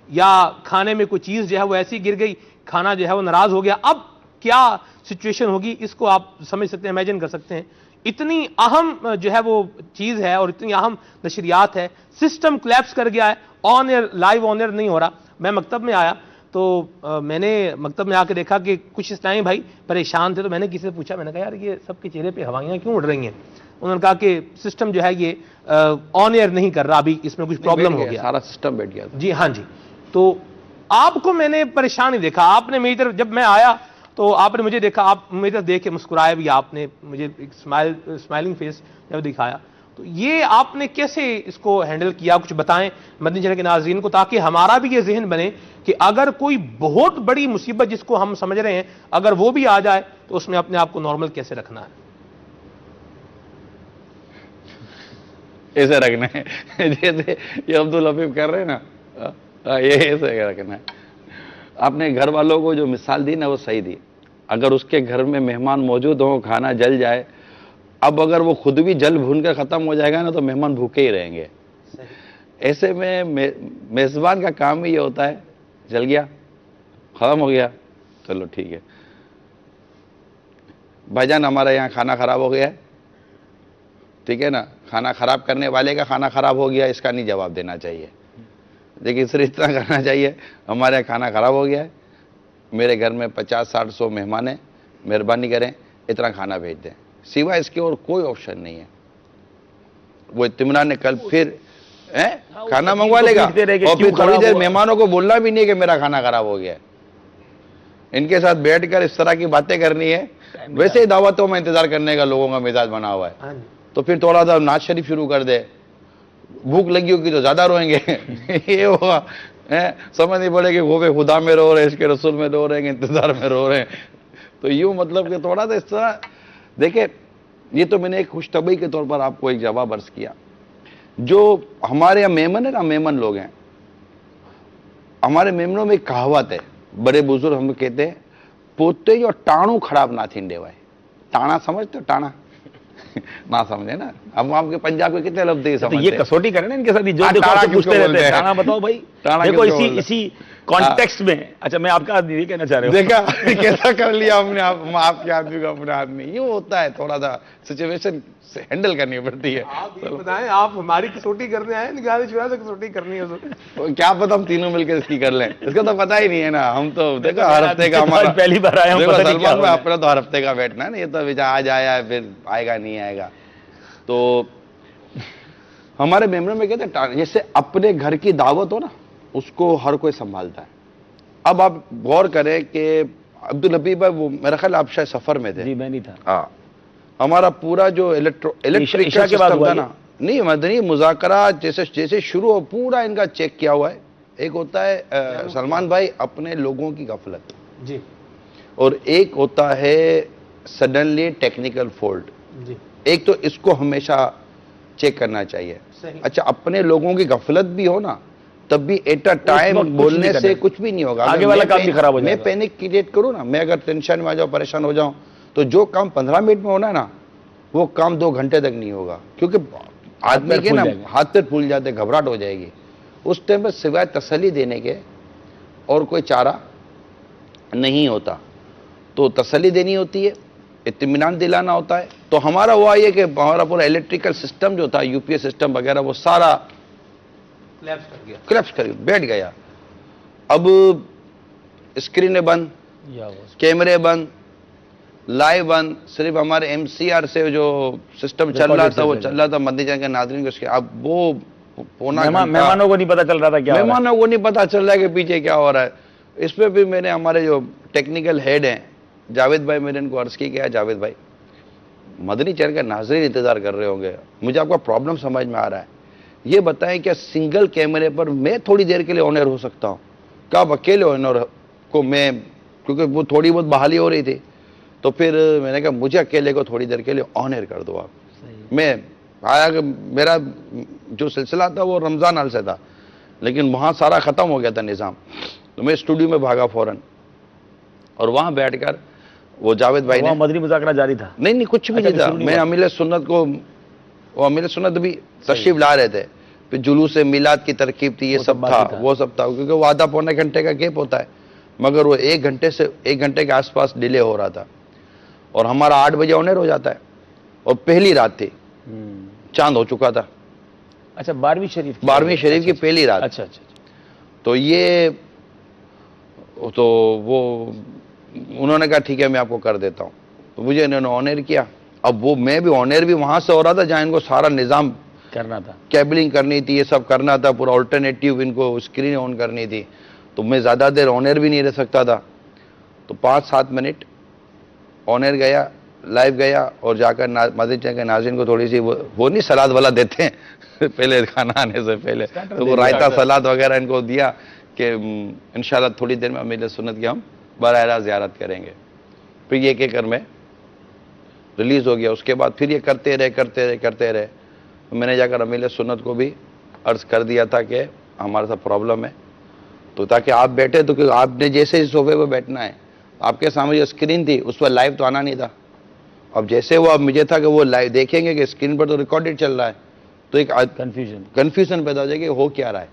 یا کھانے میں کوئی چیز جو ہے وہ ایسی گر گئی, کھانا جو ہے وہ ناراض ہو گیا. اب کیا سچویشن ہوگی اس کو آپ سمجھ سکتے ہیں, امیجن کر سکتے ہیں. اتنی اہم جو ہے وہ چیز ہے اور اتنی اہم نشریات ہے, سسٹم کلیپس کر گیا ہے, آن ایئر, لائیو آن ایئر نہیں ہو رہا. میں مکتب میں آیا تو میں نے مکتب میں آ کے دیکھا کہ کچھ اسلامی بھائی پریشان تھے, تو میں نے کسی سے پوچھا, میں نے کہا یار یہ سب کے چہرے پہ ہوائیاں کیوں اڑ رہی ہیں؟ انہوں نے کہا کہ سسٹم جو ہے یہ آن ایئر نہیں کر رہا, ابھی اس میں کچھ پرابلم ہو گیا, سارا سسٹم بیٹھ گیا. جی ہاں جی. تو آپ کو میں نے پریشان نہیں دیکھا, آپ نے میری طرف, جب میں آیا تو آپ نے مجھے دیکھا, آپ میری طرف دیکھ کے مسکرائے بھی, آپ نے مجھے ایک اسمائلنگ فیس جب دکھایا. تو یہ آپ نے کیسے اس کو ہینڈل کیا, کچھ بتائیں مدنی چینل کے ناظرین کو, تاکہ ہمارا بھی یہ ذہن بنے کہ اگر کوئی بہت بڑی مصیبت جس کو ہم سمجھ رہے ہیں اگر وہ بھی آ جائے تو اس میں اپنے آپ کو نارمل کیسے رکھنا ہے. ایسے رکھنا ہے جیسے یہ عبدالحفیظ کر رہے ہیں نا, یہ ایسے رکھنا ہے. آپ نے گھر والوں کو جو مثال دی نا وہ صحیح دی. اگر اس کے گھر میں مہمان موجود ہوں, کھانا جل جائے, اب اگر وہ خود بھی جل بھون کر ختم ہو جائے گا نا تو مہمان بھوکے ہی رہیں گے. ایسے میں میزبان کا کام ہی یہ ہوتا ہے, جل گیا, ختم ہو گیا, چلو ٹھیک ہے بھائی جان ہمارے یہاں کھانا خراب ہو گیا ہے, ٹھیک ہے نا, کھانا خراب کرنے والے کا کھانا خراب ہو گیا, اس کا نہیں جواب دینا چاہیے. لیکن صرف اتنا کرنا چاہیے, ہمارے یہاں کھانا خراب ہو گیا ہے, میرے گھر میں 50-60-100 مہمان ہیں, مہربانی کریں اتنا کھانا بھیج دیں. سوائے اس کے اور کوئی آپشن نہیں ہے. وہ اطمینان نے کل پھر کھانا منگوا لے گا, اور پھر تھوڑی دیر مہمانوں کو بولنا بھی نہیں کہ میرا کھانا خراب ہو گیا ہے. ان کے ساتھ بیٹھ کر اس طرح کی باتیں کرنی ہے. ویسے ہی دعوتوں میں انتظار کرنے کا لوگوں کا مزاج بنا ہوا ہے, تو پھر تھوڑا سا نعت شریف شروع کر دے, بھوک لگی ہوگی تو زیادہ روئیں گے. یہ ہوگا, سمجھ نہیں پڑے کہ خوف خدا میں رو رہے ہیں, اس کے رسول میں رو رہے ہیں, انتظار میں رو رہے ہیں. تو یوں مطلب کہ تھوڑا سا اس طرح دیکھیں, یہ تو میں نے ایک خوش طبعی کے طور پر آپ کو ایک جواب عرض کیا. جو ہمارے یہاں میمن ہے نا, میمن لوگ ہیں, ہمارے میمنوں میں ایک کہاوت ہے, بڑے بزرگ ہم کہتے ہیں, پوتے جو ٹانو خراب نہ تھینڈے وائے. ٹانا سمجھتے ہو, ٹانا نہ سمجھے نا, اب آپ کے پنجاب کے کتنے لفظ سمجھتے. یہ کسوٹی کریں نا ان کے ساتھ, جو پوچھتے رہتے ہیں ٹانا بتاؤ بھائی. دیکھو اسی کانٹیکسٹ میں, اچھا میں آپ کا آدمی یہ کہنا چاہ رہے ہوں, دیکھا کیسا کر لیا ہم نے, آپ کے آدمی کو اپنے آدمی. یوں ہوتا ہے, تھوڑا سا سچویشن سے ہینڈل کرنی پڑتی ہے. آپ یہ بتائیں, آپ ہماری کسوٹی کرنے آئے, نگرانی شورا سے کسوٹی کرنی ہے, کیا پتہ ہم تینوں مل کے اس کی کر لیں, اس کا تو پتہ ہی نہیں ہے نا. ہم تو دیکھو ہر ہفتے کا ہمارا پہلی بار آیا ہوں, سلمان میں اپنا تو ہر ہفتے کا بیٹھنا ہے نا, یہ تو آج آیا ہے پھر آئے گا نہیں آئے گا. تو ہمارے ممبروں میں کہتے ہیں جیسے اپنے گھر کی دعوت ہو نا, اس کو ہر کوئی سنبھالتا ہے. اب آپ غور کریں کہ عبدالحبیب بھائی, وہ میرا خیال آپ شاید سفر میں تھے. جی میں نہیں تھا. ہاں, ہمارا پورا جو الیکٹرک سسٹم تھا نا, نہیں مدنی مذاکرات جیسے شروع ہو, پورا ان کا چیک کیا ہوا ہے. ایک ہوتا ہے سلمان بھائی اپنے لوگوں کی غفلت, جی, اور ایک ہوتا ہے سڈنلی ٹیکنیکل فالٹ. جی, ایک تو اس کو ہمیشہ چیک کرنا چاہیے. اچھا, اپنے لوگوں کی غفلت بھی ہو نا, تب بھی ایٹ اے ٹائم بولنے سے کچھ بھی نہیں ہوگا. آگے والا کام بھی خراب ہو جائے گا. میں پینک کریٹ کروں نا, میں اگر ٹینشن میں آ جاؤں, پریشان ہو جاؤں, تو جو کام 15 منٹ میں ہونا ہے نا, وہ کام 2 گھنٹے تک نہیں ہوگا. کیونکہ آدمی کے نا ہاتھ پیر پھول جاتے, گھبراہٹ ہو جائے گی. اس ٹائم میں سوائے تسلی دینے کے اور کوئی چارہ نہیں ہوتا. تو تسلی دینی ہوتی ہے, اطمینان دلانا ہوتا ہے. تو ہمارا ہوا یہ کہ ہمارا پورا الیکٹریکل سسٹم جو تھا, یو پی ایس سسٹم وغیرہ, وہ سارا کلیپس کر بیٹھ گیا. اب اسکرینیں بند, کیمرے بند, لائیو بند, صرف ہمارے ایم سی آر سے جو سسٹم چل رہا تھا وہ چل رہا تھا. مدنی چینل کے ناظرین کو اب وہ مہمانوں کو نہیں پتا چل رہا تھا, کیا مہمانوں کو نہیں پتا چل رہا ہے کہ پیچھے کیا ہو رہا ہے. اس پہ بھی میں نے ہمارے جو ٹیکنیکل ہیڈ ہیں جاوید بھائی, میں نے ان کو عرض کیا, جاوید بھائی مدنی چینل کے ناظرین انتظار کر رہے ہوں گے, مجھے آپ کا پرابلم سمجھ میں آ رہا ہے, یہ بتائیں کیا سنگل کیمرے پر میں تھوڑی دیر کے لیے آن ایئر ہو سکتا ہوں؟ کیا آپ اکیلے آن ایئر کو میں, کیونکہ وہ تھوڑی بہت بحالی ہو رہی تھی, تو پھر میں نے کہا مجھے اکیلے کو تھوڑی دیر کے لیے آن ایئر کر دو آپ. میں آیا کہ میرا جو سلسلہ تھا وہ رمضان حال سے تھا، لیکن وہاں سارا ختم ہو گیا تھا نظام، تو میں اسٹوڈیو میں بھاگا فوراً، اور وہاں بیٹھ کر وہ جاوید بھائی نے، وہاں مدنی مذاکرہ جاری تھا؟ نہیں کچھ بھی نہیں تھا. میں امیر سنت کو، وہ امیر سنت بھی تشریف لا رہے تھے، پھر جلوس میلاد کی ترکیب تھی، یہ سب تھا، وہ سب تھا، کیونکہ وہ آدھا پونے گھنٹے کا گیپ ہوتا ہے، مگر وہ 1 گھنٹے کے آس پاس ڈیلے ہو رہا تھا، اور ہمارا 8 بجے آن ایئر ہو جاتا ہے، اور پہلی رات تھی، چاند ہو چکا تھا. اچھا 12ویں شریف کی؟ 12ویں شریف کی پہلی رات. اچھا. تو یہ تو وہ انہوں نے کہا ٹھیک ہے میں آپ کو کر دیتا ہوں، تو مجھے انہوں نے آن ایئر کیا. اب وہ میں بھی آن ایئر بھی وہاں سے ہو رہا تھا جہاں ان کو سارا نظام کرنا تھا، کیبلنگ کرنی تھی، یہ سب کرنا تھا، پورا آلٹرنیٹیو ان کو اسکرین آن کرنی تھی، تو میں زیادہ دیر آن ایئر بھی نہیں رہ سکتا تھا. تو 5-7 منٹ آن ایئر گیا، لائیو گیا، اور جا کر مدنی چینل کے ناظرین کو تھوڑی سی وہ نہیں سلاد والا دیتے ہیں پہلے کھانا آنے سے پہلے، تو وہ رائتا سلاد وغیرہ ان کو دیا کہ انشاءاللہ تھوڑی دیر میں امیر سنت کی ہم براہ راست زیارت کریں گے. پھر یہ کہ کر میں ریلیز ہو گیا. اس کے بعد پھر یہ کرتے رہے. میں نے جا کر امیر سنت کو بھی عرض کر دیا تھا کہ ہمارے ساتھ پرابلم ہے، تو تاکہ آپ بیٹھے تو کہ آپ نے جیسے ہی صوفے پہ بیٹھنا ہے، آپ کے سامنے جو اسکرین تھی اس پر لائیو تو آنا نہیں تھا. اب جیسے وہ اب مجھے تھا کہ وہ لائیو دیکھیں گے کہ اسکرین پر تو ریکارڈڈ چل رہا ہے، تو ایک کنفیوژن پیدا ہو جائے کہ ہو کیا رہا ہے.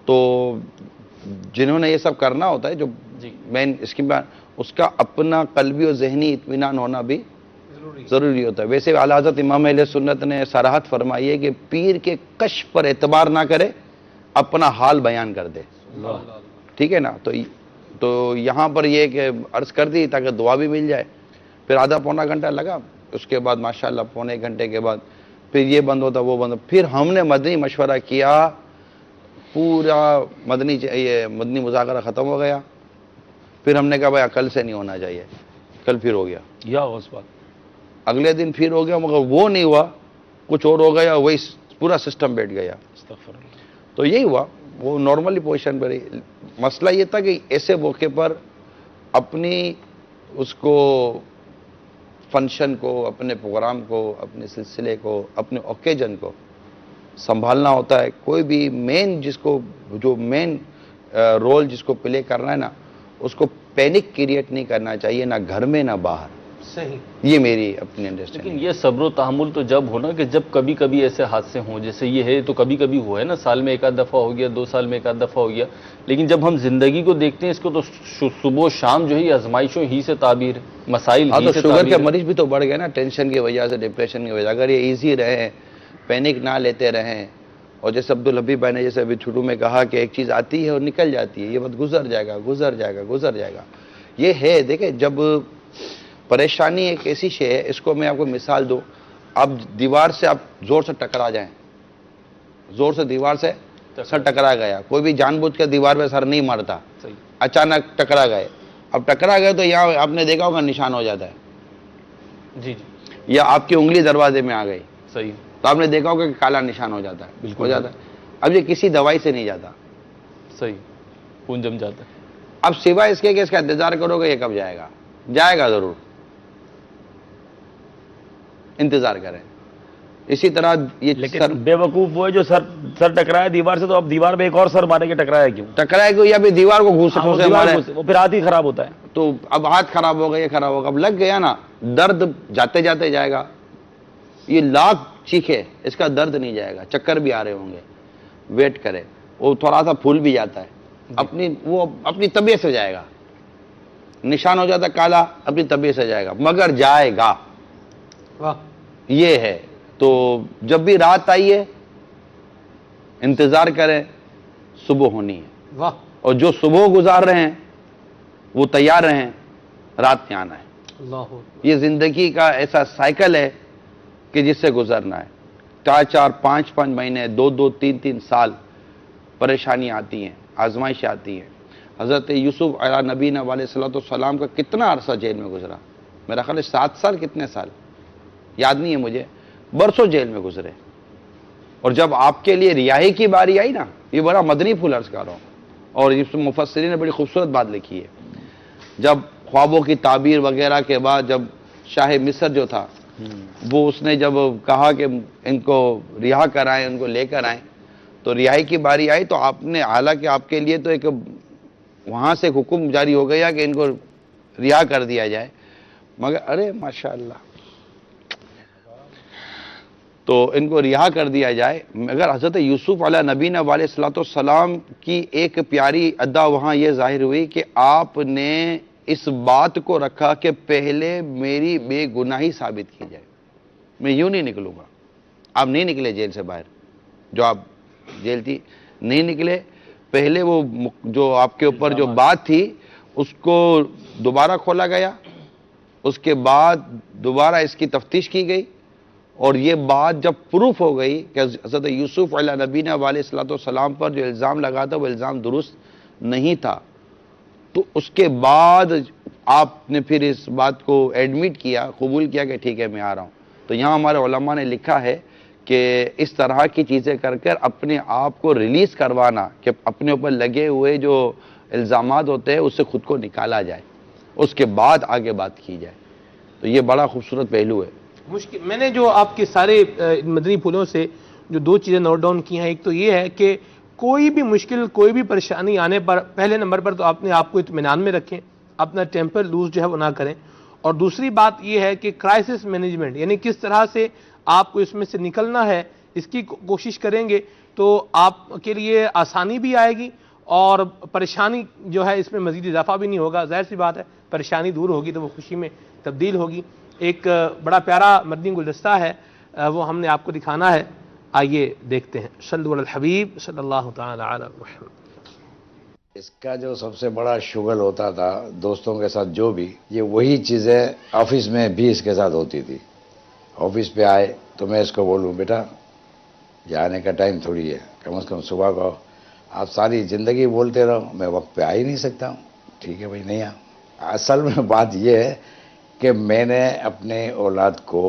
تو جنہوں نے یہ سب کرنا ہوتا ہے، جو مین اسکیم اس کا اپنا قلبی اور ذہنی اطمینان ہونا بھی ضروری ہوتا ہے. ویسے اعلیٰ حضرت امام اہل سنت نے صراحت فرمائی ہے کہ پیر کے کشف پر اعتبار نہ کرے، اپنا حال بیان کر دے. ٹھیک ہے نا؟ تو یہاں پر یہ کہ عرض کر دی تاکہ دعا بھی مل جائے. پھر آدھا پونا گھنٹہ لگا، اس کے بعد ماشاءاللہ پونے گھنٹے کے بعد پھر یہ بند ہوتا وہ بند. پھر ہم نے مدنی مشورہ کیا، پورا مدنی مذاکرہ ختم ہو گیا. پھر ہم نے کہا بھائی کل سے نہیں ہونا چاہیے، کل پھر ہو گیا. اس بات اگلے دن پھر ہو گیا، مگر وہ نہیں ہوا، کچھ اور ہو گیا، وہی پورا سسٹم بیٹھ گیا. تو یہی ہوا، وہ نارملی پوزیشن پر ہی. مسئلہ یہ تھا کہ ایسے موقع پر اپنی اس کو فنکشن کو، اپنے پروگرام کو، اپنے سلسلے کو، اپنے اوکیجن کو سنبھالنا ہوتا ہے. کوئی بھی جو مین رول جس کو پلے کرنا ہے نا، اس کو پینک کریٹ نہیں کرنا چاہیے، نہ گھر میں نہ باہر. صحیح. یہ میری اپنی انڈرسٹینڈنگ. لیکن یہ صبر و تحمل تو جب ہونا کہ جب کبھی کبھی ایسے حادثے ہوں، جیسے یہ ہے تو کبھی کبھی ہوا ہے نا، سال میں 1 دفعہ ہو گیا، 2 سال میں 1 دفعہ ہو گیا. لیکن جب ہم زندگی کو دیکھتے ہیں اس کو تو صبح و شام جو ہے یہ آزمائشوں ہی سے تعبیر، مسائل ہی سے شوگر کے تعبیر. مریض بھی تو بڑھ گئے نا، ٹینشن کی وجہ سے، ڈپریشن کی وجہ. اگر یہ ایزی رہے، پینک نہ لیتے رہیں، اور جیسے عبدالحبیب بھائی نے جیسے ابھی چھوٹو میں کہا کہ ایک چیز آتی ہے اور نکل جاتی ہے، یہ بات گزر جائے گا. یہ ہے، دیکھیں جب پریشانی ایک ایسی شے ہے، اس کو میں آپ کو مثال دوں. اب دیوار سے آپ زور سے ٹکرا جائیں، زور سے دیوار سے سر ٹکرا گیا، کوئی بھی جان بوجھ کے دیوار پہ سر نہیں مارتا، اچانک ٹکرا گئے. اب ٹکرا گئے تو یہاں آپ نے دیکھا ہوگا نشان ہو جاتا ہے. جی یا آپ کی انگلی دروازے میں آ گئی، صحیح، تو آپ نے دیکھا ہوگا کہ کالا نشان ہو جاتا ہے، ہو جاتا ہے. اب یہ کسی دوائی سے نہیں جاتا. صحیح، خون جم جاتا ہے. اب سوائے اس کے کہ اس کا انتظار کرو گے یہ کب جائے گا. جائے گا ضرور، انتظار کریں. اسی طرح یہ لیکن بے وقوف وہ ہے جو سر ٹکرایا دیوار سے، تو اب دیوار پہ ایک اور سر مارے کے ٹکرایا کیوں؟ ٹکرائے کو یا پھر دیوار کو گھوس سے مارے، وہ پھر ہاتھ ہی خراب ہوتا ہے. تو اب ہاتھ خراب ہوگا، یہ خراب ہوگا. اب لگ گیا نا، درد جاتے جاتے جائے گا. یہ لاکھ چیخے، اس کا درد نہیں جائے گا. چکر بھی آ رہے ہوں گے، ویٹ کرے. وہ تھوڑا سا پھول بھی جاتا ہے، وہ اپنی طبیعت سے جائے گا. نشان ہو جاتا ہے کالا، اپنی طبیعت سے جائے گا، مگر جائے گا. یہ ہے. تو جب بھی رات آئیے انتظار کریں، صبح ہونی ہے. اور جو صبح گزار رہے ہیں وہ تیار رہیں، رات میں آنا ہے. یہ زندگی کا ایسا سائیکل ہے کہ جس سے گزرنا ہے. 4 5 مہینے، 2 3 سال پریشانیاں آتی ہیں، آزمائشیں آتی ہیں. حضرت یوسف علیہ نبینا علیہ صلاۃ والسلام کا کتنا عرصہ جیل میں گزرا؟ میرا خیال ہے 7 سال، کتنے سال یاد نہیں ہے مجھے، برسوں جیل میں گزرے. اور جب آپ کے لیے رہائی کی باری آئی نا، یہ بڑا مدنی پھول عرض کر رہا ہوں، اور اس مفسرین نے بڑی خوبصورت بات لکھی ہے. جب خوابوں کی تعبیر وغیرہ کے بعد جب شاہ مصر جو تھا وہ اس نے جب کہا کہ ان کو رہا کرائیں، ان کو لے کر آئیں، تو رہائی کی باری آئی تو آپ نے، حالانکہ آپ کے لیے تو ایک وہاں سے ایک حکم جاری ہو گیا کہ ان کو رہا کر دیا جائے، مگر ارے ماشاءاللہ، تو ان کو رہا کر دیا جائے، مگر حضرت یوسف علیہ نبینا علیہ الصلوۃ والسلام کی ایک پیاری ادا وہاں یہ ظاہر ہوئی کہ آپ نے اس بات کو رکھا کہ پہلے میری بے گناہی ثابت کی جائے، میں یوں نہیں نکلوں گا۔ آپ نہیں نکلے جیل سے باہر، جو آپ جیل تھی نہیں نکلے، پہلے وہ جو آپ کے اوپر جو بات تھی اس کو دوبارہ کھولا گیا، اس کے بعد دوبارہ اس کی تفتیش کی گئی، اور یہ بات جب پروف ہو گئی کہ حضرت یوسف علیہ نبینا علیہ الصلوۃ والسلام پر جو الزام لگا تھا وہ الزام درست نہیں تھا، تو اس کے بعد آپ نے پھر اس بات کو ایڈمٹ کیا، قبول کیا کہ ٹھیک ہے میں آ رہا ہوں۔ تو یہاں ہمارے علماء نے لکھا ہے کہ اس طرح کی چیزیں کر کر اپنے آپ کو ریلیز کروانا، کہ اپنے اوپر لگے ہوئے جو الزامات ہوتے ہیں اس سے خود کو نکالا جائے، اس کے بعد آگے بات کی جائے، تو یہ بڑا خوبصورت پہلو ہے۔ مشکل، میں نے جو آپ کے سارے مدنی پھولوں سے جو دو چیزیں نوٹ ڈاؤن کی ہیں، ایک تو یہ ہے کہ کوئی بھی مشکل، کوئی بھی پریشانی آنے پر پہلے نمبر پر تو اپنے آپ کو اطمینان میں رکھیں، اپنا ٹیمپر لوز جو ہے وہ نہ کریں، اور دوسری بات یہ ہے کہ کرائسس مینجمنٹ، یعنی کس طرح سے آپ کو اس میں سے نکلنا ہے، اس کی کوشش کریں گے تو آپ کے لیے آسانی بھی آئے گی اور پریشانی جو ہے اس میں مزید اضافہ بھی نہیں ہوگا۔ ظاہر سی بات ہے، پریشانی دور ہوگی تو وہ خوشی میں تبدیل ہوگی۔ ایک بڑا پیارا مدنی گلدستہ ہے، وہ ہم نے آپ کو دکھانا ہے، آئیے دیکھتے ہیں۔ صلو علی الحبیب صلی اللہ تعالی علی محمد۔ اس کا جو سب سے بڑا شغل ہوتا تھا دوستوں کے ساتھ، جو بھی یہ وہی چیزیں آفس میں بھی اس کے ساتھ ہوتی تھی۔ آفس پہ آئے تو میں اس کو بولوں بیٹا یہ آنے کا ٹائم تھوڑی ہے، کم از کم صبح کو آپ ساری زندگی بولتے رہو میں وقت پہ آ ہی نہیں سکتا ہوں، ٹھیک ہے بھائی نہیں آ۔ اصل میں بات یہ ہے کہ میں نے اپنے اولاد کو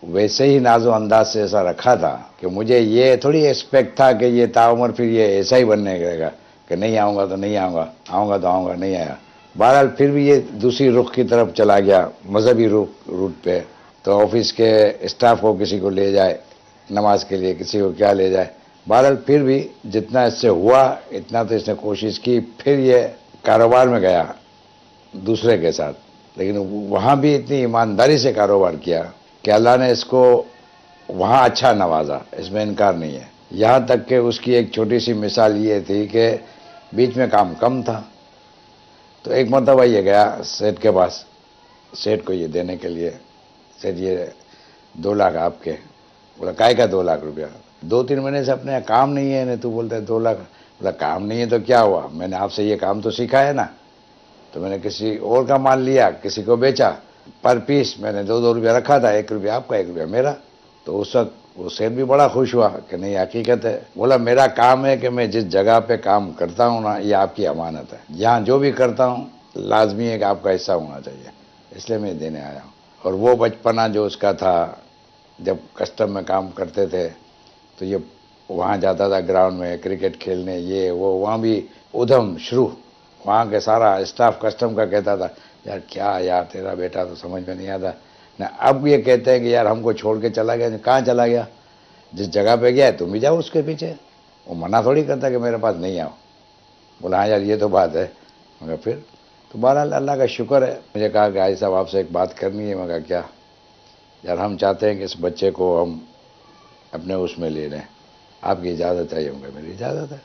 ویسے ہی ناز و انداز سے ایسا رکھا تھا کہ مجھے یہ تھوڑی ایکسپیکٹ تھا کہ یہ تعمر پھر یہ ایسا ہی بننے لگے گا کہ نہیں آؤں گا تو نہیں آؤں گا، آؤں گا تو آؤں گا، نہیں آیا۔ بہرحال پھر بھی یہ دوسری رخ کی طرف چلا گیا، مذہبی روٹ پہ، تو آفس کے اسٹاف کو کسی کو لے جائے نماز کے لیے، کسی کو کیا لے جائے۔ بہرحال پھر بھی جتنا اس سے ہوا اتنا تو اس نے کوشش کی۔ پھر یہ کاروبار میں گیا دوسرے کے ساتھ، لیکن وہاں بھی اتنی ایمانداری سے کاروبار کیا کہ اللہ نے اس کو وہاں اچھا نوازا، اس میں انکار نہیں ہے۔ یہاں تک کہ اس کی ایک چھوٹی سی مثال یہ تھی کہ بیچ میں کام کم تھا تو ایک مرتبہ یہ گیا سیٹ کے پاس، سیٹ کو یہ دینے کے لیے، سیٹ یہ 2 لاکھ آپ کے، بولا کائے کا 2 لاکھ روپیہ، 2-3 مہینے سے اپنے کام نہیں ہے، تو بولتے 2 لاکھ، بولا کام نہیں ہے تو کیا ہوا، میں نے آپ سے یہ کام تو سیکھا ہے نا، تو میں نے کسی اور کا مال لیا، کسی کو بیچا، پر پیس میں نے 2 روپیہ رکھا تھا، 1 روپیہ آپ کا 1 روپیہ میرا۔ تو اس وقت وہ سیٹ بھی بڑا خوش ہوا کہ نہیں حقیقت ہے، بولا میرا کام ہے کہ میں جس جگہ پہ کام کرتا ہوں نا یہ آپ کی امانت ہے، یہاں جو بھی کرتا ہوں لازمی ہے کہ آپ کا حصہ ہونا چاہیے، اس لیے میں دینے آیا ہوں۔ اور وہ بچپنا جو اس کا تھا، جب کسٹم میں کام کرتے تھے تو یہ وہاں جاتا تھا گراؤنڈ میں کرکٹ کھیلنے، یہ وہ، وہاں بھی ادھم شروع، وہاں کے سارا اسٹاف کسٹم کا کہتا تھا یار کیا یار تیرا بیٹا تو سمجھ میں نہیں آتا نہ۔ اب یہ کہتے ہیں کہ یار ہم کو چھوڑ کے چلا گیا، کہاں چلا گیا، جس جگہ پہ گیا ہے تم بھی جاؤ اس کے پیچھے، وہ منع تھوڑی کرتا کہ میرے پاس نہیں آؤ۔ بولا ہاں یار یہ تو بات ہے، مگر پھر تو بہرحال اللہ کا شکر ہے۔ مجھے کہا کہ آئی صاحب آپ سے ایک بات کرنی ہے، میں کہا کیا، یار ہم چاہتے ہیں کہ اس بچے کو ہم اپنے اس میں لے لیں، آپ کی اجازت چاہیے، ہوں گے میری اجازت ہے،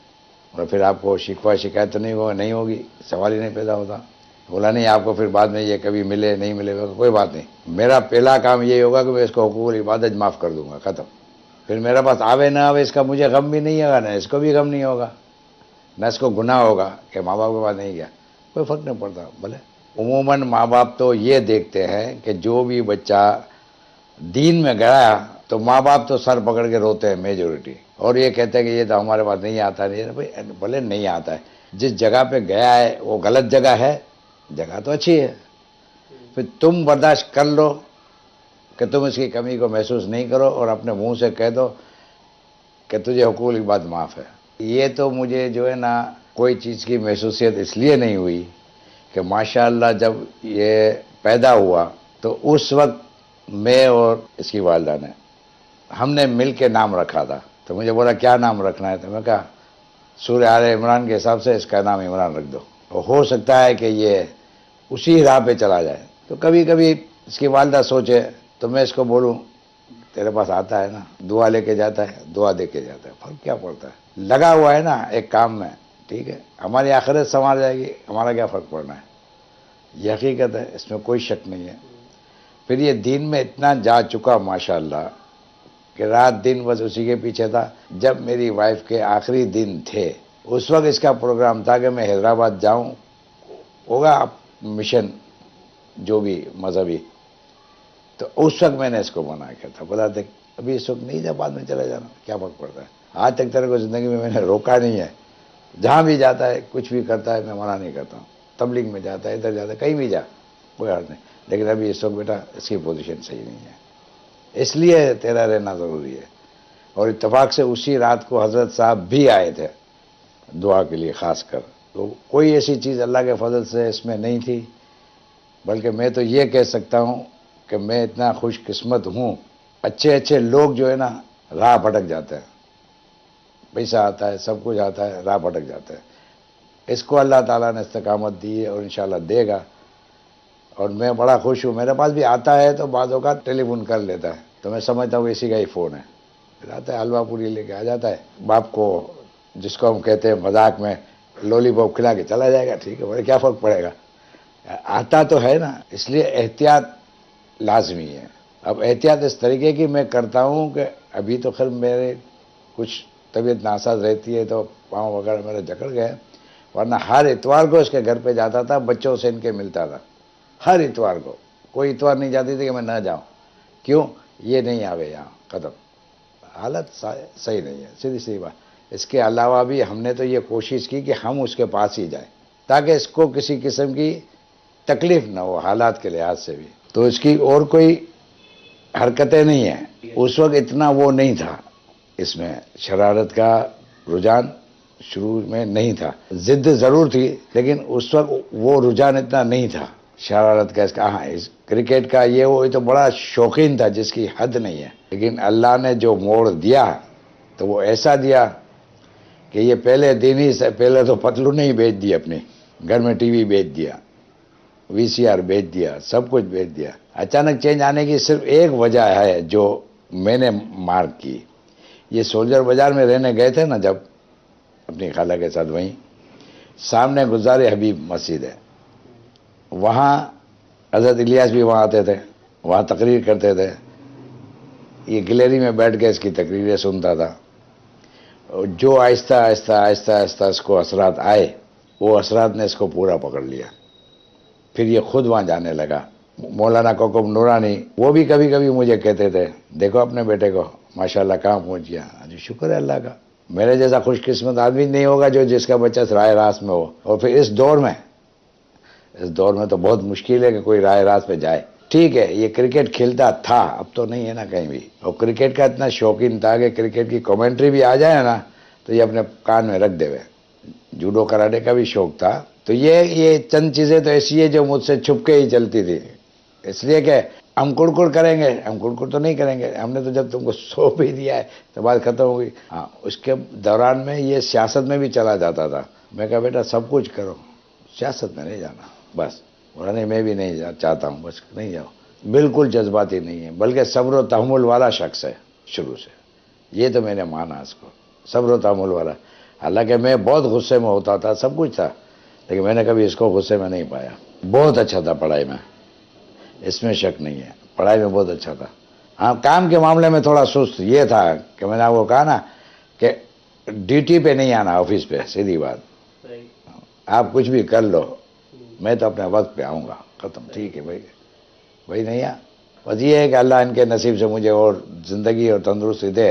اور پھر آپ کو شکوہ شکایت تو نہیں ہوگی، سوال ہی نہیں پیدا ہوتا۔ بولا نہیں آپ کو پھر بعد میں یہ کبھی ملے نہیں ملے گا کوئی بات نہیں، میرا پہلا کام یہ ہوگا کہ میں اس کو حقوق العبادت معاف کر دوں گا، ختم۔ پھر میرے پاس آوے نہ آوے اس کا مجھے غم بھی نہیں ہوگا، نہ اس کو بھی غم نہیں ہوگا، نہ اس کو گناہ ہوگا کہ ماں باپ کے پاس نہیں گیا، کوئی فرق نہیں پڑتا۔ بھلے عموماً ماں باپ تو یہ دیکھتے ہیں کہ جو بھی بچہ دین میں گیا تو ماں باپ تو سر پکڑ کے روتے ہیں میجورٹی، اور یہ کہتے ہیں کہ یہ تو ہمارے پاس نہیں آتا، نہیں بھائی بھلے نہیں آتا ہے، جس جگہ پہ گیا ہے وہ غلط جگہ ہے، جگہ تو اچھی ہے، پھر تم برداشت کر لو کہ تم اس کی کمی کو محسوس نہیں کرو اور اپنے منہ سے کہہ دو کہ تجھے حقوق کی بات معاف ہے۔ یہ تو مجھے جو ہے نا کوئی چیز کی محسوسیت اس لیے نہیں ہوئی کہ ماشاءاللہ جب یہ پیدا ہوا تو اس وقت میں اور اس کی والدہ نے ہم نے مل کے نام رکھا تھا. تو مجھے بولا کیا نام رکھنا ہے؟ تو میں کہا سورہ آل عمران کے حساب سے اس کا نام عمران رکھ دو، اور ہو سکتا ہے کہ یہ اسی راہ پہ چلا جائے. تو کبھی کبھی اس کی والدہ سوچے تو میں اس کو بولوں تیرے پاس آتا ہے نا، دعا لے کے جاتا ہے، دعا دے کے جاتا ہے، فرق کیا پڑتا ہے؟ لگا ہوا ہے نا ایک کام میں، ٹھیک ہے، ہماری آخرت سنوار جائے گی، ہمارا کیا فرق پڑنا ہے؟ یہ حقیقت ہے، اس میں کوئی شک نہیں ہے. پھر یہ دین میں اتنا جا چکا ماشاءاللہ کہ رات دن بس اسی کے پیچھے تھا. جب میری وائف کے آخری دن تھے اس وقت اس کا پروگرام تھا کہ میں حیدرآباد جاؤں، ہوگا مشن جو بھی مذہبی. تو اس وقت میں نے اس کو منع کیا تھا، بولا دیکھ ابھی اس وقت نہیں جا، بعد میں چلے جانا، کیا فرق پڑتا ہے؟ آج تک تیرے کو زندگی میں نے روکا نہیں ہے، جہاں بھی جاتا ہے کچھ بھی کرتا ہے میں منع نہیں کرتا ہوں. تبلیغ میں جاتا ہے، ادھر جاتا ہے، کہیں بھی جا، کوئی حرض نہیں. لیکن ابھی اس وقت بیٹا اس کی پوزیشن صحیح نہیں ہے، اس لیے تیرا رہنا ضروری ہے. اور اتفاق سے اسی رات کو حضرت صاحب بھی آئے تھے دعا کے لیے خاص کر. تو کوئی ایسی چیز اللہ کے فضل سے اس میں نہیں تھی، بلکہ میں تو یہ کہہ سکتا ہوں کہ میں اتنا خوش قسمت ہوں. اچھے اچھے لوگ جو ہے نا راہ بھٹک جاتے ہیں، پیسہ آتا ہے، سب کچھ آتا ہے، راہ بھٹک جاتے ہیں. اس کو اللہ تعالیٰ نے استقامت دی ہے اور انشاءاللہ دے گا. اور میں بڑا خوش ہوں. میرے پاس بھی آتا ہے تو بعض اوقات ٹیلی فون کر لیتا ہے تو میں سمجھتا ہوں اسی کا ہی فون ہے. پھر آتا ہے حلوہ پوری لے کے آ جاتا ہے، باپ کو جس کو ہم کہتے ہیں مذاق میں لولی پاپ کھلا کے چلا جائے گا، ٹھیک ہے بڑے کیا فرق پڑے گا. آتا تو ہے نا، اس لیے احتیاط لازمی ہے. اب احتیاط اس طریقے کی میں کرتا ہوں کہ ابھی تو خیر میرے کچھ طبیعت ناساز رہتی ہے تو پاؤں وغیرہ میرے جکڑ گئے، ورنہ ہر اتوار کو اس کے گھر پہ جاتا تھا، بچوں سے ان کے ملتا تھا. ہر اتوار کو، کوئی اتوار نہیں جاتی تھی کہ میں نہ جاؤں. کیوں؟ یہ نہیں آوے یہاں، ختم. حالت صحیح نہیں ہے، سیدھی سی بات. اس کے علاوہ بھی ہم نے تو یہ کوشش کی کہ ہم اس کے پاس ہی جائیں تاکہ اس کو کسی قسم کی تکلیف نہ ہو حالات کے لحاظ سے بھی. تو اس کی اور کوئی حرکتیں نہیں ہیں. اس وقت اتنا وہ نہیں تھا، اس میں شرارت کا رجحان شروع میں نہیں تھا. ضد ضرور تھی لیکن اس وقت وہ رجحان اتنا نہیں تھا شرارت کا. اس کا ہاں کرکٹ کا یہ وہ تو بڑا شوقین تھا جس کی حد نہیں ہے. لیکن اللہ نے جو موڑ دیا تو وہ ایسا دیا کہ یہ پہلے دن ہی سے پہلے تو پتلون ہی بیچ دی، اپنے گھر میں ٹی وی بیچ دیا، وی سی آر بیچ دیا، سب کچھ بیچ دیا. اچانک چینج آنے کی صرف ایک وجہ ہے جو میں نے مارک کی. یہ سولجر بازار میں رہنے گئے تھے نا جب اپنی خالہ کے ساتھ، وہیں سامنے گلزار حبیب مسجد ہے، وہاں حضرت الیاس بھی وہاں آتے تھے، وہاں تقریر کرتے تھے. یہ گلیری میں بیٹھ کے اس کی تقریریں سنتا تھا. جو آہستہ آہستہ آہستہ آہستہ اس کو اثرات آئے، وہ اثرات نے اس کو پورا پکڑ لیا. پھر یہ خود وہاں جانے لگا. مولانا کوکب نورانی وہ بھی کبھی کبھی مجھے کہتے تھے دیکھو اپنے بیٹے کو ماشاءاللہ کہاں پہنچ گیا. جی شکر ہے اللہ کا. میرے جیسا خوش قسمت آدمی نہیں ہوگا جو جس کا بچہ راہ راست میں ہو. اور پھر اس دور میں تو بہت مشکل ہے کہ کوئی راہ راست پہ جائے. ٹھیک ہے یہ کرکٹ کھیلتا تھا، اب تو نہیں ہے نا کہیں بھی. اور کرکٹ کا اتنا شوقین تھا کہ کرکٹ کی کمنٹری بھی آ جائے نا تو یہ اپنے کان میں رکھ دے ہوئے. جوڈو کراٹے کا بھی شوق تھا. تو یہ چند چیزیں تو ایسی ہے جو مجھ سے چھپ کے ہی چلتی تھی. اس لیے کہ ہم کڑکڑ کریں گے، ہم کڑکڑ تو نہیں کریں گے. ہم نے تو جب تم کو سو بھی دیا ہے تو بات ختم ہو گئی. ہاں اس کے دوران میں یہ سیاست میں بھی چلا جاتا تھا. میں کہا بیٹا سب کچھ کرو، سیاست میں نہیں جانا بس. بولا نہیں میں بھی نہیں چاہتا ہوں، بس نہیں جاؤ. بالکل جذباتی نہیں ہے بلکہ صبر و تحمل والا شخص ہے شروع سے. یہ تو میں نے مانا اس کو، صبر و تحمل والا. حالانکہ میں بہت غصے میں ہوتا تھا، سب کچھ تھا، لیکن میں نے کبھی اس کو غصے میں نہیں پایا. بہت اچھا تھا پڑھائی میں، اس میں شک نہیں ہے، پڑھائی میں بہت اچھا تھا. ہاں کام کے معاملے میں تھوڑا سست یہ تھا کہ میں نے آپ کو کہا نا کہ ڈیوٹی پہ نہیں آنا، آفس پہ. سیدھی بات، آپ کچھ بھی کر لو میں تو اپنے وقت پہ آؤں گا، ختم. ٹھیک ہے بھائی نہیں آ. بس یہ ہے کہ اللہ ان کے نصیب سے مجھے اور زندگی اور تندرستی دے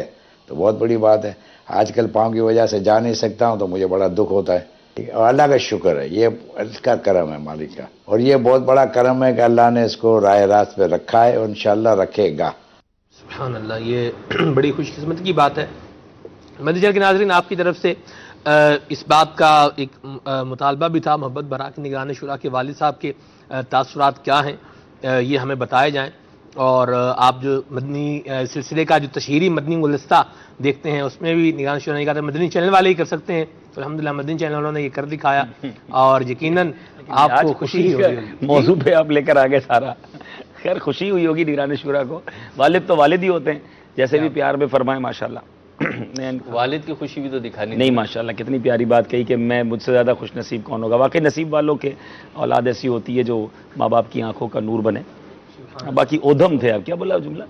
تو بہت بڑی بات ہے. آج کل پاؤں کی وجہ سے جا نہیں سکتا ہوں تو مجھے بڑا دکھ ہوتا ہے. اور اللہ کا شکر ہے، یہ اس کا کرم ہے مالک کا. اور یہ بہت بڑا کرم ہے کہ اللہ نے اس کو راہ راست پہ رکھا ہے اور انشاءاللہ رکھے گا. سبحان اللہ، یہ بڑی خوش قسمتی کی بات ہے. مدنی چینل کے ناظرین، آپ کی طرف سے اس بات کا ایک مطالبہ بھی تھا محبت برا کی نگران شورا کے والد صاحب کے تاثرات کیا ہیں یہ ہمیں بتائے جائیں، اور آپ جو مدنی سلسلے کا جو تشہیری مدنی گلدستہ دیکھتے ہیں اس میں بھی نگران شورا نہیں کرتے، مدنی چینل والے ہی کر سکتے ہیں، تو الحمدللہ مدنی چینل والوں نے یہ کر دکھایا، اور یقیناً آپ آج کو خوشی ہی کا ہوگی۔ موضوع پہ آپ لے کر آگے سارا، خیر خوشی ہوئی ہوگی نگران شورا کو، والد تو والد ہی ہوتے ہیں، جیسے بھی پیار میں فرمائے ماشاءاللہ۔ والد کی خوشی بھی تو دکھانی نہیں ماشاءاللہ، کتنی پیاری بات کہی کہ میں مجھ سے زیادہ خوش نصیب کون ہوگا۔ واقعی نصیب والوں کے اولاد ایسی ہوتی ہے جو ماں باپ کی آنکھوں کا نور بنے۔ باقی اودھم تھے، آپ کیا بولا جملہ؟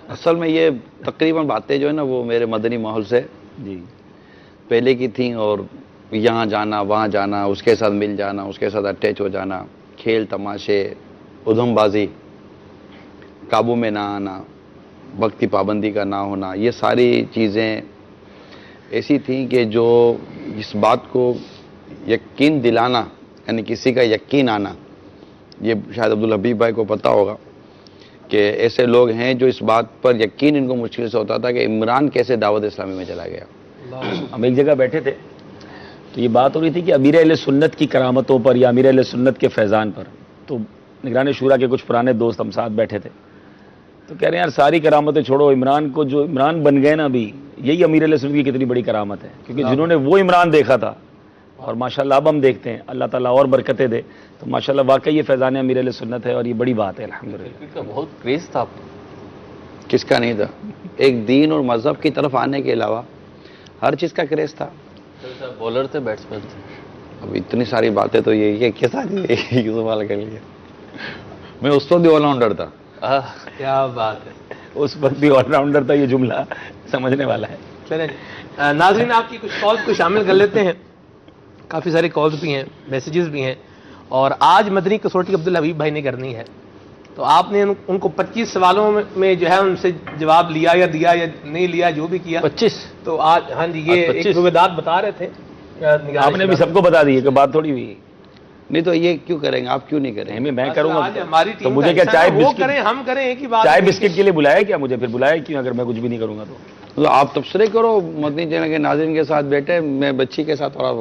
اصل میں یہ تقریباً باتیں جو ہے نا وہ میرے مدنی ماحول سے جی پہلے کی تھیں، اور یہاں جانا وہاں جانا، اس کے ساتھ مل جانا، اس کے ساتھ اٹیچ ہو جانا، کھیل تماشے، ادھم بازی، قابو میں نہ آنا، وقت کی پابندی کا نہ ہونا، یہ ساری چیزیں ایسی تھیں کہ جو اس بات کو یقین دلانا، یعنی کسی کا یقین آنا، یہ شاید عبدالحبیب بھائی کو پتہ ہوگا کہ ایسے لوگ ہیں جو اس بات پر یقین ان کو مشکل سے ہوتا تھا کہ عمران کیسے دعوت اسلامی میں چلا گیا۔ ہم ایک جگہ بیٹھے تھے تو یہ بات ہو رہی تھی کہ امیر اہل سنت کی کرامتوں پر یا امیر اہل سنت کے فیضان پر، تو نگران شورا کے کچھ پرانے دوست ہم ساتھ بیٹھے تھے، تو کہہ رہے ہیں یار ساری کرامتیں چھوڑو، عمران کو جو عمران بن گئے نا ابھی، یہی امیر اہل سنت کی کتنی بڑی کرامت ہے، کیونکہ جنہوں نے وہ عمران دیکھا تھا اور ماشاءاللہ اب ہم دیکھتے ہیں، اللہ تعالیٰ اور برکتیں دے، تو ماشاءاللہ واقعی یہ فیضان امیر اہل سنت ہے اور یہ بڑی بات ہے الحمدللہ۔ کرکٹ کا بہت کریز تھا آپ کو۔ کس کا نہیں تھا؟ ایک دین اور مذہب کی طرف آنے کے علاوہ ہر چیز کا کریز تھا۔ بولر تھے بیٹسمین تھے؟ اب اتنی ساری باتیں تو یہ کس سوال کر لیے، میں اس وقت بھی آل راؤنڈر تھا۔ کیا بات ہے، اس وقت بھی آل راؤنڈر تھا، یہ جملہ سمجھنے والا ہے۔ چلیں ناظرین آپ کی کچھ کالز کو شامل کر لیتے ہیں، کافی سارے کالز بھی ہیں، میسیجز بھی ہیں، اور آج مدنی کسوٹی عبدالحبیب بھائی نے کرنی ہے، تو آپ نے ان کو 25 سوالوں میں جو ہے ان سے جواب لیا یا دیا یا نہیں لیا، جو بھی کیا 25 تو آج ہاں جی یہ آج ایک 25 رویداد بتا رہے تھے آپ نے بھی سب کو بتا دی ہے کہ بات تھوڑی ہوئی، نہیں تو یہ کیوں کریں گے آپ، کیوں نہیں کریں گے؟ میں کروں آج گا ہماری تو ٹیم مجھے کیا چائے وہ بسکٹ، کریں ہم کریں ایک ہی بات چائے ہے۔ بسکٹ کے لیے بلایا کیا مجھے؟ پھر بلایا کیوں اگر میں کچھ بھی نہیں کروں گا تو؟ تو آپ تبصرے کرو مدنی چینل کے ناظرین کے ساتھ بیٹھے، میں بچی کے ساتھ تھوڑا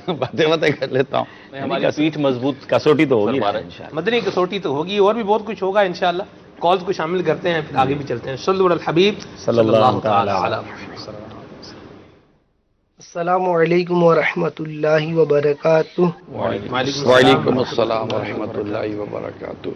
باتیں کر لیتا ہوں۔ ہماری پیٹھ مضبوط کسوٹی تو ہوگی فرما رہے ہیں۔ انشاءاللہ۔ مدنی کسوٹی تو ہوگی اور بھی بہت کچھ ہوگا انشاءاللہ، کالز کو شامل کرتے ہیں پھر آگے بھی چلتے ہیں۔ صلی اللہ الحبیب صلی اللہ تعالی علیہ علیہ السلام علیکم ورحمۃ اللہ وبرکاتہ۔ وعلیکم السلام ورحمۃ اللہ وبرکاتہ۔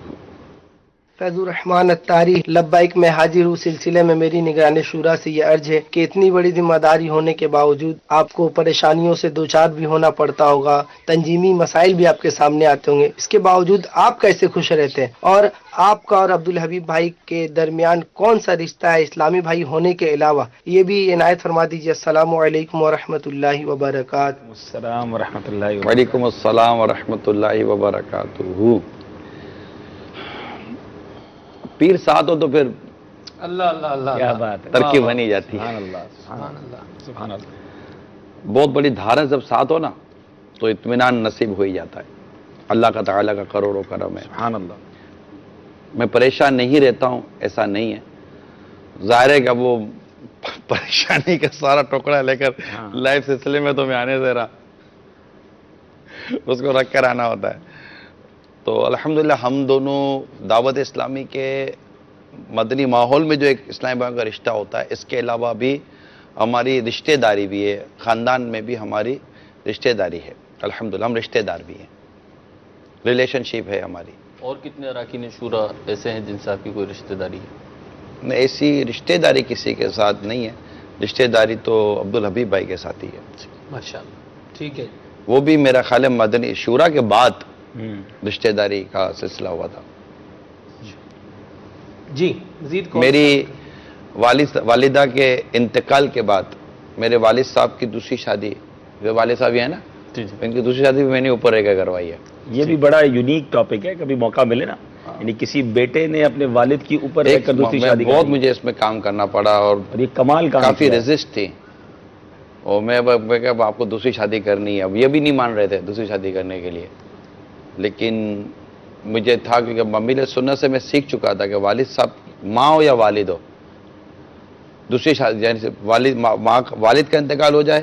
فیض الرحمان اتاری، لبیک میں حاضر ہوں۔ سلسلے میں میری نگران شورا سے یہ عرض ہے کہ اتنی بڑی ذمہ داری ہونے کے باوجود آپ کو پریشانیوں سے دوچار بھی ہونا پڑتا ہوگا، تنظیمی مسائل بھی آپ کے سامنے آتے ہوں گے، اس کے باوجود آپ کیسے خوش رہتے ہیں؟ اور آپ کا اور عبدالحبیب بھائی کے درمیان کون سا رشتہ ہے اسلامی بھائی ہونے کے علاوہ، یہ بھی عنایت فرما دیجیے۔ السلام علیکم ورحمۃ اللہ وبرکاتہ۔ السلام ورحمۃ اللہ وبرکاتہ۔ وعلیکم السلام ورحمۃ اللہ وبرکاتہ۔ پیر ساتھ ہو تو پھر اللہ اللہ اللہ کیا بات ہے، ترکیب بنی جاتی ہے۔ سبحان اللہ سبحان اللہ سبحان اللہ۔ بہت بڑی دھارن جب ساتھ ہو نا تو اطمینان نصیب ہو ہی جاتا ہے، اللہ کا تعالیٰ کا کروڑوں کرم ہے۔ سبحان اللہ۔ میں پریشان نہیں رہتا ہوں ایسا نہیں ہے، ظاہر ہے کہ وہ پریشانی کا سارا ٹکڑا لے کر لائف سلسلے میں تو میں آنے سے رہا، اس کو رکھ کر آنا ہوتا ہے۔ تو الحمدللہ ہم دونوں دعوت اسلامی کے مدنی ماحول میں جو ایک اسلامی بھائی کا رشتہ ہوتا ہے، اس کے علاوہ بھی ہماری رشتہ داری بھی ہے، خاندان میں بھی ہماری رشتہ داری ہے، الحمدللہ ہم رشتہ دار بھی ہیں، ریلیشن شپ ہے ہماری۔ اور کتنے اراکین شورا ایسے ہیں جن سے آپ کی کوئی رشتہ داری ہے؟ ایسی رشتہ داری کسی کے ساتھ نہیں ہے، رشتہ داری تو عبدالحبیب بھائی کے ساتھ ہی ہے۔ ماشاءاللہ ٹھیک ہے۔ وہ بھی میرا خیال ہے مدنی شورا کے بعد رشتہ داری کا سلسلہ ہوا تھا۔ جی مزید میری والدہ کے انتقال کے بعد میرے والد صاحب کی دوسری شادی، جو والد صاحب یہ ہیں نا، جی جی۔ ان کی دوسری شادی بھی میں نے اوپر رہ کے کروائی ہے۔ یہ بھی بڑا یونیک ٹاپک ہے، کبھی موقع ملے نا، یعنی کسی بیٹے نے اپنے والد کی اوپر رہ کر دوسری شادی بہت کی، مجھے اس میں کام کرنا پڑا اور اور یہ کمال کام کافی کیا ہے۔ ریزسٹ تھی، اور میں کہ آپ کو دوسری شادی کرنی ہے، اب یہ بھی نہیں مان رہے تھے دوسری شادی کرنے کے لیے، لیکن مجھے تھا کہ ممی نے سنت سے میں سیکھ چکا تھا کہ والد صاحب ماں ہو یا والد ہو، دوسری شادی یعنی والد کا انتقال ہو جائے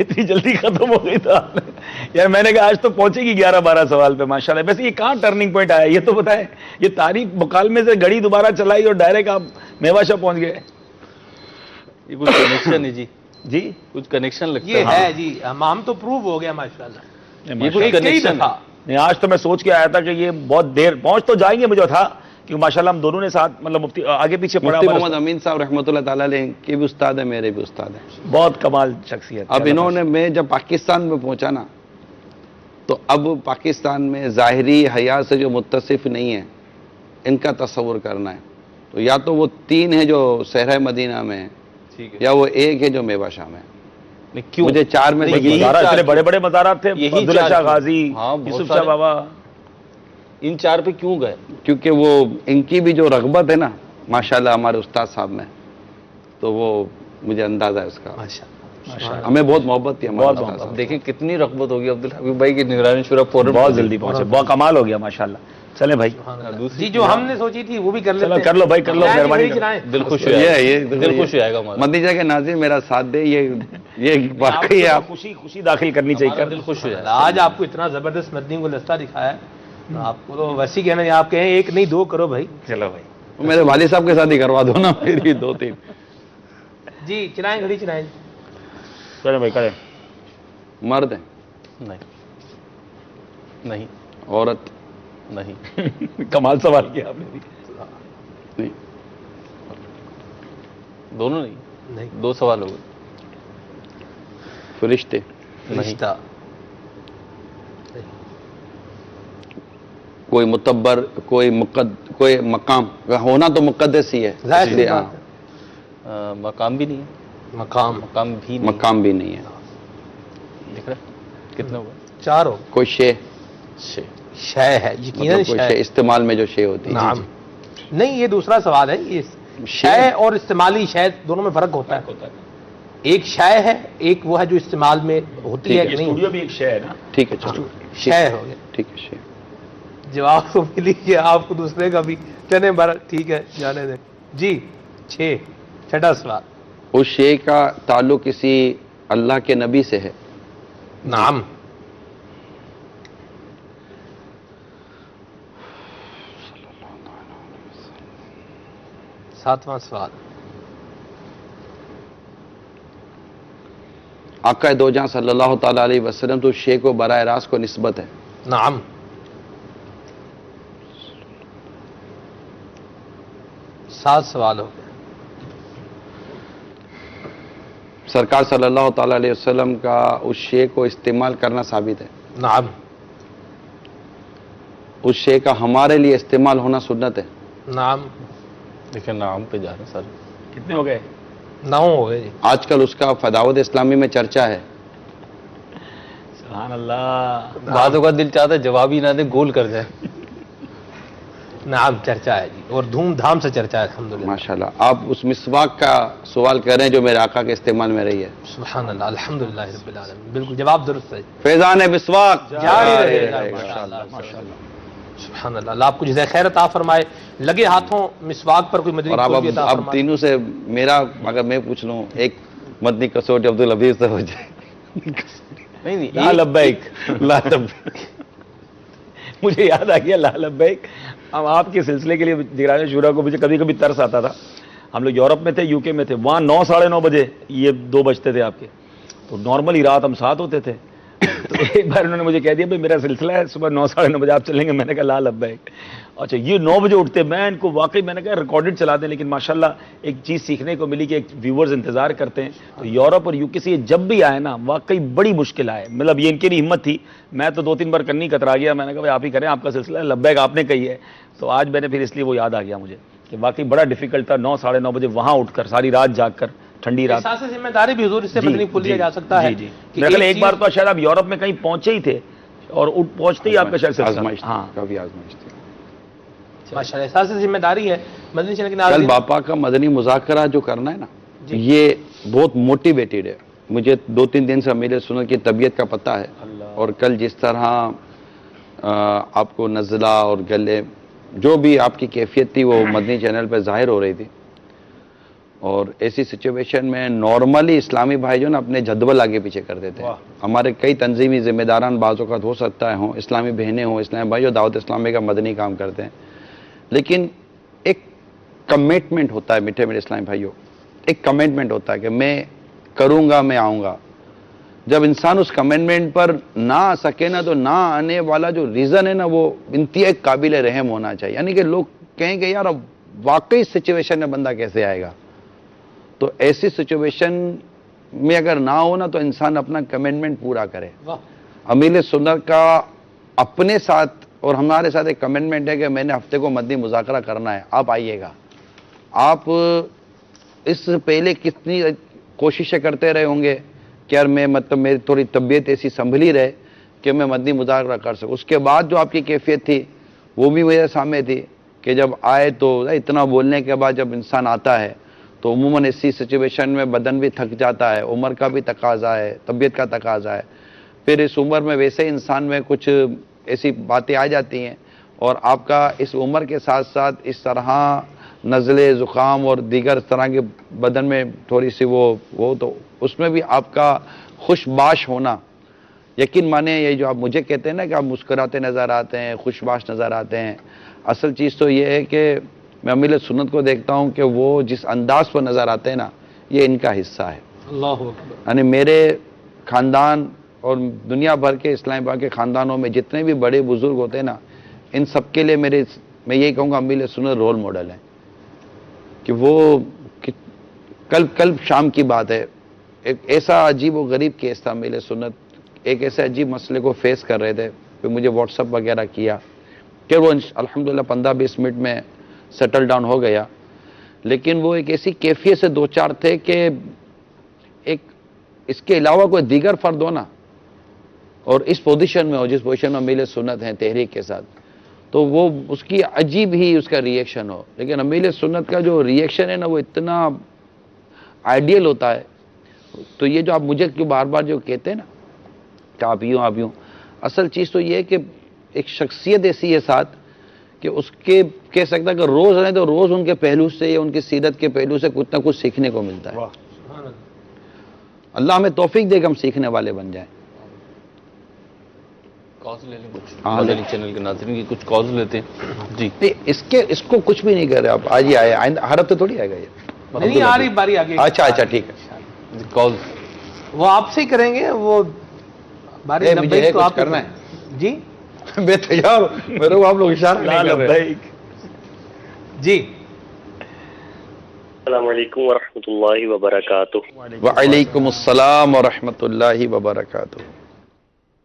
اتنی جلدی ختم ہو گئی تھا یار. میں نے کہا آج تو پہنچے گی 11-12 سوال پہ ماشاءاللہ. ویسے یہ کہاں ٹرننگ پوائنٹ آیا یہ تو بتائیں. یہ تاریخ مکالمے سے گھڑی دوبارہ چلائی اور ڈائریکٹ آپ میواشا پہنچ گئے. یہ کچھ کنیکشن ہے جی. جی کچھ کنیکشن لگتا یہ ہے. ہے جی. ہم تو پروو ہو گیا ماشاءاللہ. یہ کچھ کنیکشن ہے. نہیں آج تو میں سوچ کے آیا تھا کہ یہ بہت دیر پہنچ تو جائیں گے. مجھے تھا کہ ماشاءاللہ ہم دونوں نے ساتھ مطلب مفتی آگے پیچھے پڑھا. مفتی محمد امین صاحب رحمۃ اللہ تعالیٰ علیہ کے بھی استاد ہیں, میرے بھی استاد ہیں. بہت کمال شخصیت. اب انہوں نے, میں جب پاکستان میں پہنچا نا, تو اب پاکستان میں ظاہری حیا سے جو متصف نہیں ہے ان کا تصور کرنا ہے. تو یا تو وہ 3 ہیں جو صحرا مدینہ میں ہیں, ٹھیک ہے. یا وہ 1 ہے جو میوہ شاہ میں ہے. نہیں کیوں مجھے 4 میں سے یہی مزارات چار اتنے کیوں؟ بڑے بڑے مزارات تھے. یہی عبداللہ چار شاہ کیوں؟ غازی, ہاں، بہت یوسف سارے. شاہ بابا. ان 4 پہ کیوں گئے؟ کیونکہ وہ ان کی بھی جو رغبت ہے نا ماشاءاللہ ہمارے استاد صاحب میں, تو وہ مجھے اندازہ ہے اس کا. ہمیں بہت محبت تھی ہمارے بہت استاد محبت. صاحب. اب دیکھیں کتنی رغبت ہوگی عبدالحبیب بھائی کی نگرانی شورا فوراً بہت جلدی پہنچے. بہت کمال ہو گیا ماشاءاللہ. چلیں بھائی جی جو ہم نے سوچی تھی وہ بھی کر لیتے چلو ہیں. کر لو بھائی, کر لو, مہربانی کرو. چلائیں. دل خوش ہو جائے گا. یہ دل خوش ہو جائے گا ہمارا. مدنی چاہ کے ناظرین میرا ساتھ دے. یہ واقعی ہے. آپ خوشی داخل کرنی چاہیے. ہمارا دل خوش ہو جائے گا. آج آپ کو اتنا زبردست مدنی گلدستہ دکھایا ہے, تو آپ کو تو ویسی کہنا ہے, آپ کہیں 1 نہیں 2 کرو بھائی. چلو بھائی. میرے والد صاحب کے ساتھ ہی کروا دو نا میری 2-3. جی چلائیں, گھڑی چلائیں. چلیں بھائی کریں. مرد ہیں, نہیں نہیں عورت نہیں کمال سوال کیا آپ نے بھی. نہیں, دونوں نہیں. نہیں 2 سوال ہو گئے. فرشتے, نہیں رشتہ کوئی متبر, کوئی مقام ہونا تو مقدس ہی ہے. ظاہر اس لیے سی ہاں, بات ہے. مقام بھی نہیں ہے. مقام مقام بھی نہیں. مقام بھی نہیں ہے. دکھ رہا ہے؟ کتنے ہو گئے؟ 4 ہو. کوئی شے, شے ہے یقیناً مطلب کوئی شے استعمال میں جو شے ہوتی ہے. نعم. نہیں یہ دوسرا سوال ہے. یہ شے اور استعمالی شے دونوں میں فرق ہوتا ہے. ایک شے ہے, ایک وہ ہے جو استعمال میں ہوتی ہے کہ نہیں. اسٹوڈیو بھی ایک شے ہے نا. ٹھیک ہے چلو, شے ہو گیا. ٹھیک ہے شے. جواب تو مل گیا آپ کو دوسرے کا بھی. چلیں بار ٹھیک ہے جانے دیں. جی 6 چھٹا سوال. اس شے کا تعلق کسی اللہ کے نبی سے ہے. نعم. 7واں سوال. آقا دو جہاں صلی اللہ تعالیٰ علیہ وسلم تو شے کو براہ راست کو نسبت ہے. نعم. سات سوال ہو گئے. سرکار صلی اللہ تعالیٰ علیہ وسلم کا اس شے کو استعمال کرنا ثابت ہے. نعم. اس شے کا ہمارے لیے استعمال ہونا سنت ہے. نعم. دیکھیں نام پہ جا رہے ہیں سارے. کتنے ہو گئے؟ 9 ہو گئے جی. آج کل اس کا فداوت اسلامی میں چرچا ہے. سبحان اللہ. بعض اوقات دل چاہتا ہے جواب ہی نہ دیں, گول کر جائے. نعم چرچا ہے جی, اور دھوم دھام سے چرچا ہے الحمدللہ. ماشاءاللہ. آپ اس مسواک کا سوال کر رہے ہیں جو میرے آقا کے استعمال میں رہی ہے. سبحان اللہ الحمدللہ رب العالمین. بالکل جواب درست ہے. فیضان مسواک جاری رہے گا. ماشاءاللہ. ماشاءاللہ. سبحان اللہ. اللہ آپ کو جزائے خیر عطا فرمائے. لگے ہاتھوں مسواک پر کوئی مدنی اور پھول بھی عطا اب فرمائے. تینوں سے میرا, اگر میں پوچھ لوں, ایک مدنی کسوٹی عبدالحبیب سے ہو جائے. نہیں نہیں لا لبیک. لا لبیک. مجھے یاد آ گیا لا لبیک. اب آپ کے سلسلے کے لیے نگرانی شورا کو مجھے کبھی کبھی ترس آتا تھا. ہم لوگ یورپ میں تھے, یو کے میں تھے, وہاں 9 ساڑھے 9 بجے, یہ 2 بجتے تھے آپ کے. تو نارملی رات ہم ساتھ ہوتے تھے. تو ایک بار انہوں نے مجھے کہہ دیا بھائی میرا سلسلہ ہے صبح 9 ساڑھے 9 بجے آپ چلیں گے. میں نے کہا لا لبیک. اچھا یہ 9 بجے اٹھتے. میں ان کو واقعی میں نے کہا ریکارڈڈ چلا دیں, لیکن ماشاءاللہ ایک چیز سیکھنے کو ملی کہ ایک ویورز انتظار کرتے ہیں. تو یورپ اور یو کے سے یہ جب بھی آئے نا واقعی بڑی مشکل آئے. مطلب یہ ان کی نہیں ہمت تھی. میں تو 2-3 بار کرنی کترا گیا. میں نے کہا بھائی آپ ہی کریں, آپ کا سلسلہ ہے, لبیک آپ نے کہی ہے. تو آج میں نے پھر اس لیے وہ یاد آ گیا مجھے کہ واقعی بڑا ڈیفیکلٹ تھا 9 ساڑھے 9 بجے وہاں اٹھ کر ساری رات جاگ کر, ٹھنڈی رات. احساس ذمہ داری بھی حضور اس سے مدنی پھول لیا جا سکتا ہے. کہ میرے خیال ایک بار تو شاید آپ یورپ میں کہیں پہنچے ہی تھے اور پہنچتے ہی آپ کا شاید سلسلہ. آزمائش تھی, ہاں کافی آزمائش تھی. ماشاءاللہ احساس ذمہ داری ہے. مدنی چینل کے کل ناظرین باپا کا مدنی مذاکرہ جو کرنا ہے نا, یہ بہت موٹیویٹڈ ہے. مجھے 2-3 دن سے میرے سنت کی طبیعت کا پتہ ہے, اور کل جس طرح آپ کو نزلہ اور گلے جو بھی آپ کی کیفیت تھی وہ مدنی چینل پہ ظاہر ہو رہی تھی. اور ایسی سچویشن میں نارملی اسلامی بھائی جو نا اپنے جدول آگے پیچھے کر دیتے ہیں. ہمارے کئی تنظیمی ذمہ داران بعض اوقات ہو سکتا ہے ہوں، اسلامی بہنیں ہوں، اسلامی بھائی جو دعوت اسلامی کا مدنی کام کرتے ہیں، لیکن ایک کمٹمنٹ ہوتا ہے میٹھے میٹھے اسلامی بھائیوں، ایک کمٹمنٹ ہوتا ہے کہ میں کروں گا، میں آؤں گا. جب انسان اس کمٹمنٹ پر نہ آ سکے نا، تو نہ آنے والا جو ریزن ہے نا وہ انتہائی قابل رحم ہونا چاہیے. یعنی کہ لوگ کہیں کہ یار اب واقعی سچویشن میں بندہ کیسے آئے گا. تو ایسی سچویشن میں اگر نہ ہو نا تو انسان اپنا کمٹمنٹ پورا کرے. امیر سنت کا اپنے ساتھ اور ہمارے ساتھ ایک کمٹمنٹ ہے کہ میں نے ہفتے کو مدنی مذاکرہ کرنا ہے، آپ آئیے گا. آپ اس پہلے کتنی کوششیں کرتے رہے ہوں گے کہ یار میں مطلب میری تھوڑی طبیعت ایسی سنبھلی رہے کہ میں مدنی مذاکرہ کر سکوں. اس کے بعد جو آپ کی کیفیت تھی وہ بھی میرے سامنے تھی کہ جب آئے تو اتنا بولنے کے بعد جب انسان آتا ہے تو عموماً ایسی سچویشن میں بدن بھی تھک جاتا ہے، عمر کا بھی تقاضا ہے، طبیعت کا تقاضا ہے. پھر اس عمر میں ویسے ہی انسان میں کچھ ایسی باتیں آ جاتی ہیں، اور آپ کا اس عمر کے ساتھ ساتھ اس طرح نزلے، زکام اور دیگر طرح کے بدن میں تھوڑی سی وہ تو اس میں بھی آپ کا خوش باش ہونا، یقین مانیں یہ جو آپ مجھے کہتے ہیں نا کہ آپ مسکراتے نظر آتے ہیں، خوش باش نظر آتے ہیں، اصل چیز تو یہ ہے کہ میں امیر سنت کو دیکھتا ہوں کہ وہ جس انداز پر نظر آتے ہیں نا یہ ان کا حصہ ہے. اللہ اکبر. یعنی میرے خاندان اور دنیا بھر کے اسلام آباد کے خاندانوں میں جتنے بھی بڑے بزرگ ہوتے ہیں نا، ان سب کے لیے میں یہی کہوں گا امیر سنت رول ماڈل ہیں. کہ وہ کل شام کی بات ہے، ایک ایسا عجیب و غریب کیس تھا. امیر سنت ایک ایسے عجیب مسئلے کو فیس کر رہے تھے، پھر مجھے واٹس اپ وغیرہ کیا کہ وہ الحمدللہ 15-20 منٹ میں سیٹل ڈاؤن ہو گیا. لیکن وہ ایک ایسی کیفیت سے دو چار تھے کہ ایک اس کے علاوہ کوئی دیگر فرد ہو نا اور اس پوزیشن میں ہو جس پوزیشن میں امیر سنت ہیں تحریک کے ساتھ، تو وہ اس کی عجیب ہی اس کا ریئیکشن ہو. لیکن امیر سنت کا جو ریئیکشن ہے نا وہ اتنا آئیڈیل ہوتا ہے. تو یہ جو آپ مجھے بار بار جو کہتے ہیں نا کہ آپ یوں، اصل چیز تو یہ ہے کہ ایک شخصیت ایسی ہے ساتھ کہ اس کے کہہ سکتا ہے کہ روز رہے تو روز ان کے پہلو سے یا ان کی سیرت کے پہلو سے کچھ نہ کچھ سیکھنے کو ملتا ہے. اللہ ہمیں توفیق دے کہ ہم سیکھنے والے بن جائیں. کالز لے لیں کچھ مدنی چینل کے ناظرین کی کچھ کالز لیتے ہیں. جی اس کو کچھ بھی نہیں کر رہے آپ، آج ہی آئے، ہر ہفتے تھوڑی آئے گا یہ. نہیں آ رہی باری آگے. اچھا ٹھیک ہے. کالز وہ آپ سے ہی کریں گے، وہ باری مجھے تو آپ کرنا ہے. جی بے تیار میرے کو آپ لوگ اشارہ نہیں کر رہے. جی السلام علیکم ورحمۃ اللہ وبرکاتہ. وعلیکم السلام ورحمۃ اللہ وبرکاتہ.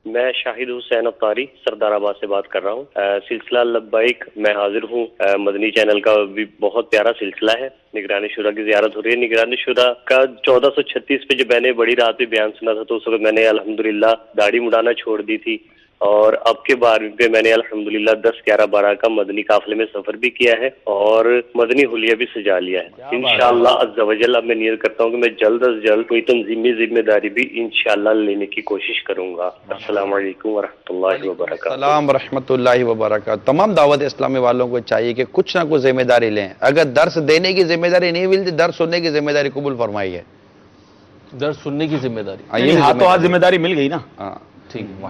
میں شاہد حسین افطاری سردار آباد سے بات کر رہا ہوں. سلسلہ لبیک میں حاضر ہوں. مدنی چینل کا بھی بہت پیارا سلسلہ ہے. نگران شورا کی زیارت ہو رہی ہے. نگران شورا کا 1436 پہ جب میں نے بڑی رات پہ بیان سنا تھا تو اس وقت میں نے الحمدللہ داڑھی مڈانا چھوڑ دی تھی، اور اب کے بار پہ میں نے الحمدللہ 10، 11، 12 کا مدنی قافلے میں سفر بھی کیا ہے اور مدنی حلیہ بھی سجا لیا ہے. انشاءاللہ عز و جل اب میں نیت کرتا ہوں کہ میں جلد از جلد کوئی تنظیمی ذمہ داری بھی انشاءاللہ لینے کی کوشش کروں گا. السلام علیکم ورحمۃ اللہ وبرکاتہ. السلام ورحمۃ اللہ وبرکاتہ. تمام دعوت اسلامی والوں کو چاہیے کہ کچھ نہ کچھ ذمہ داری لیں. اگر درس دینے کی ذمہ داری نہیں ملتی، درس سننے کی ذمہ داری قبول فرمائیے. درس سننے کی ذمہ داری، ہاتھوں ہاتھ ذمہ داری مل گئی نا.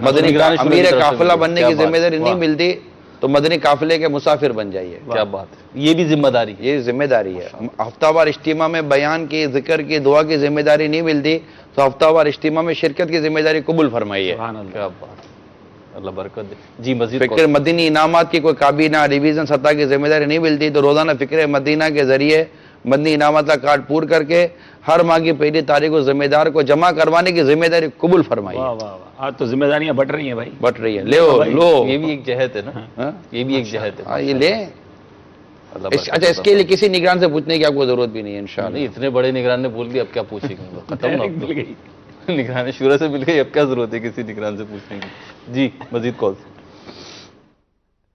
مدنی امیر قافلہ بننے کی ذمہ داری نہیں ملتی تو مدنی قافلے کے مسافر بن جائیے. کیا بات ہے، یہ بھی ذمہ داری ہے. یہ ذمہ داری ہے. ہفتہ وار اجتماع میں بیان کی، ذکر کی، دعا کی ذمہ داری نہیں ملتی تو ہفتہ وار اجتماع میں شرکت کی ذمہ داری قبول فرمائیے. کیا بات ہے، اللہ برکت دے. جی مزید فکر مدینی انعامات کی کوئی کابینہ ریویژن سطح کی ذمہ داری نہیں ملتی تو روزانہ فکر مدینہ کے ذریعے مدنی انعامات کا کارڈ پور کر کے ہر ماہ کی پہلی تاریخ کو ذمہ دار کو جمع کروانے کی ذمہ داری قبول فرمائیے. آج تو ذمہ داریاں بٹ رہی ہیں بھائی، بٹ رہی ہے. لو یہ بھی ایک جہت ہے نا، یہ بھی ایک جہت ہے. یہ لیں. اچھا اس کے لیے کسی نگران سے پوچھنے کی آپ کو ضرورت بھی نہیں ہے انشاءاللہ. نہیں، اتنے بڑے نگران نے بول دیا، اب کیا پوچھیں گے؟ ختم نا. نگران شورا سے مل گئی، اب کیا ضرورت ہے کسی نگران سے پوچھنے کی. جی مزید کال.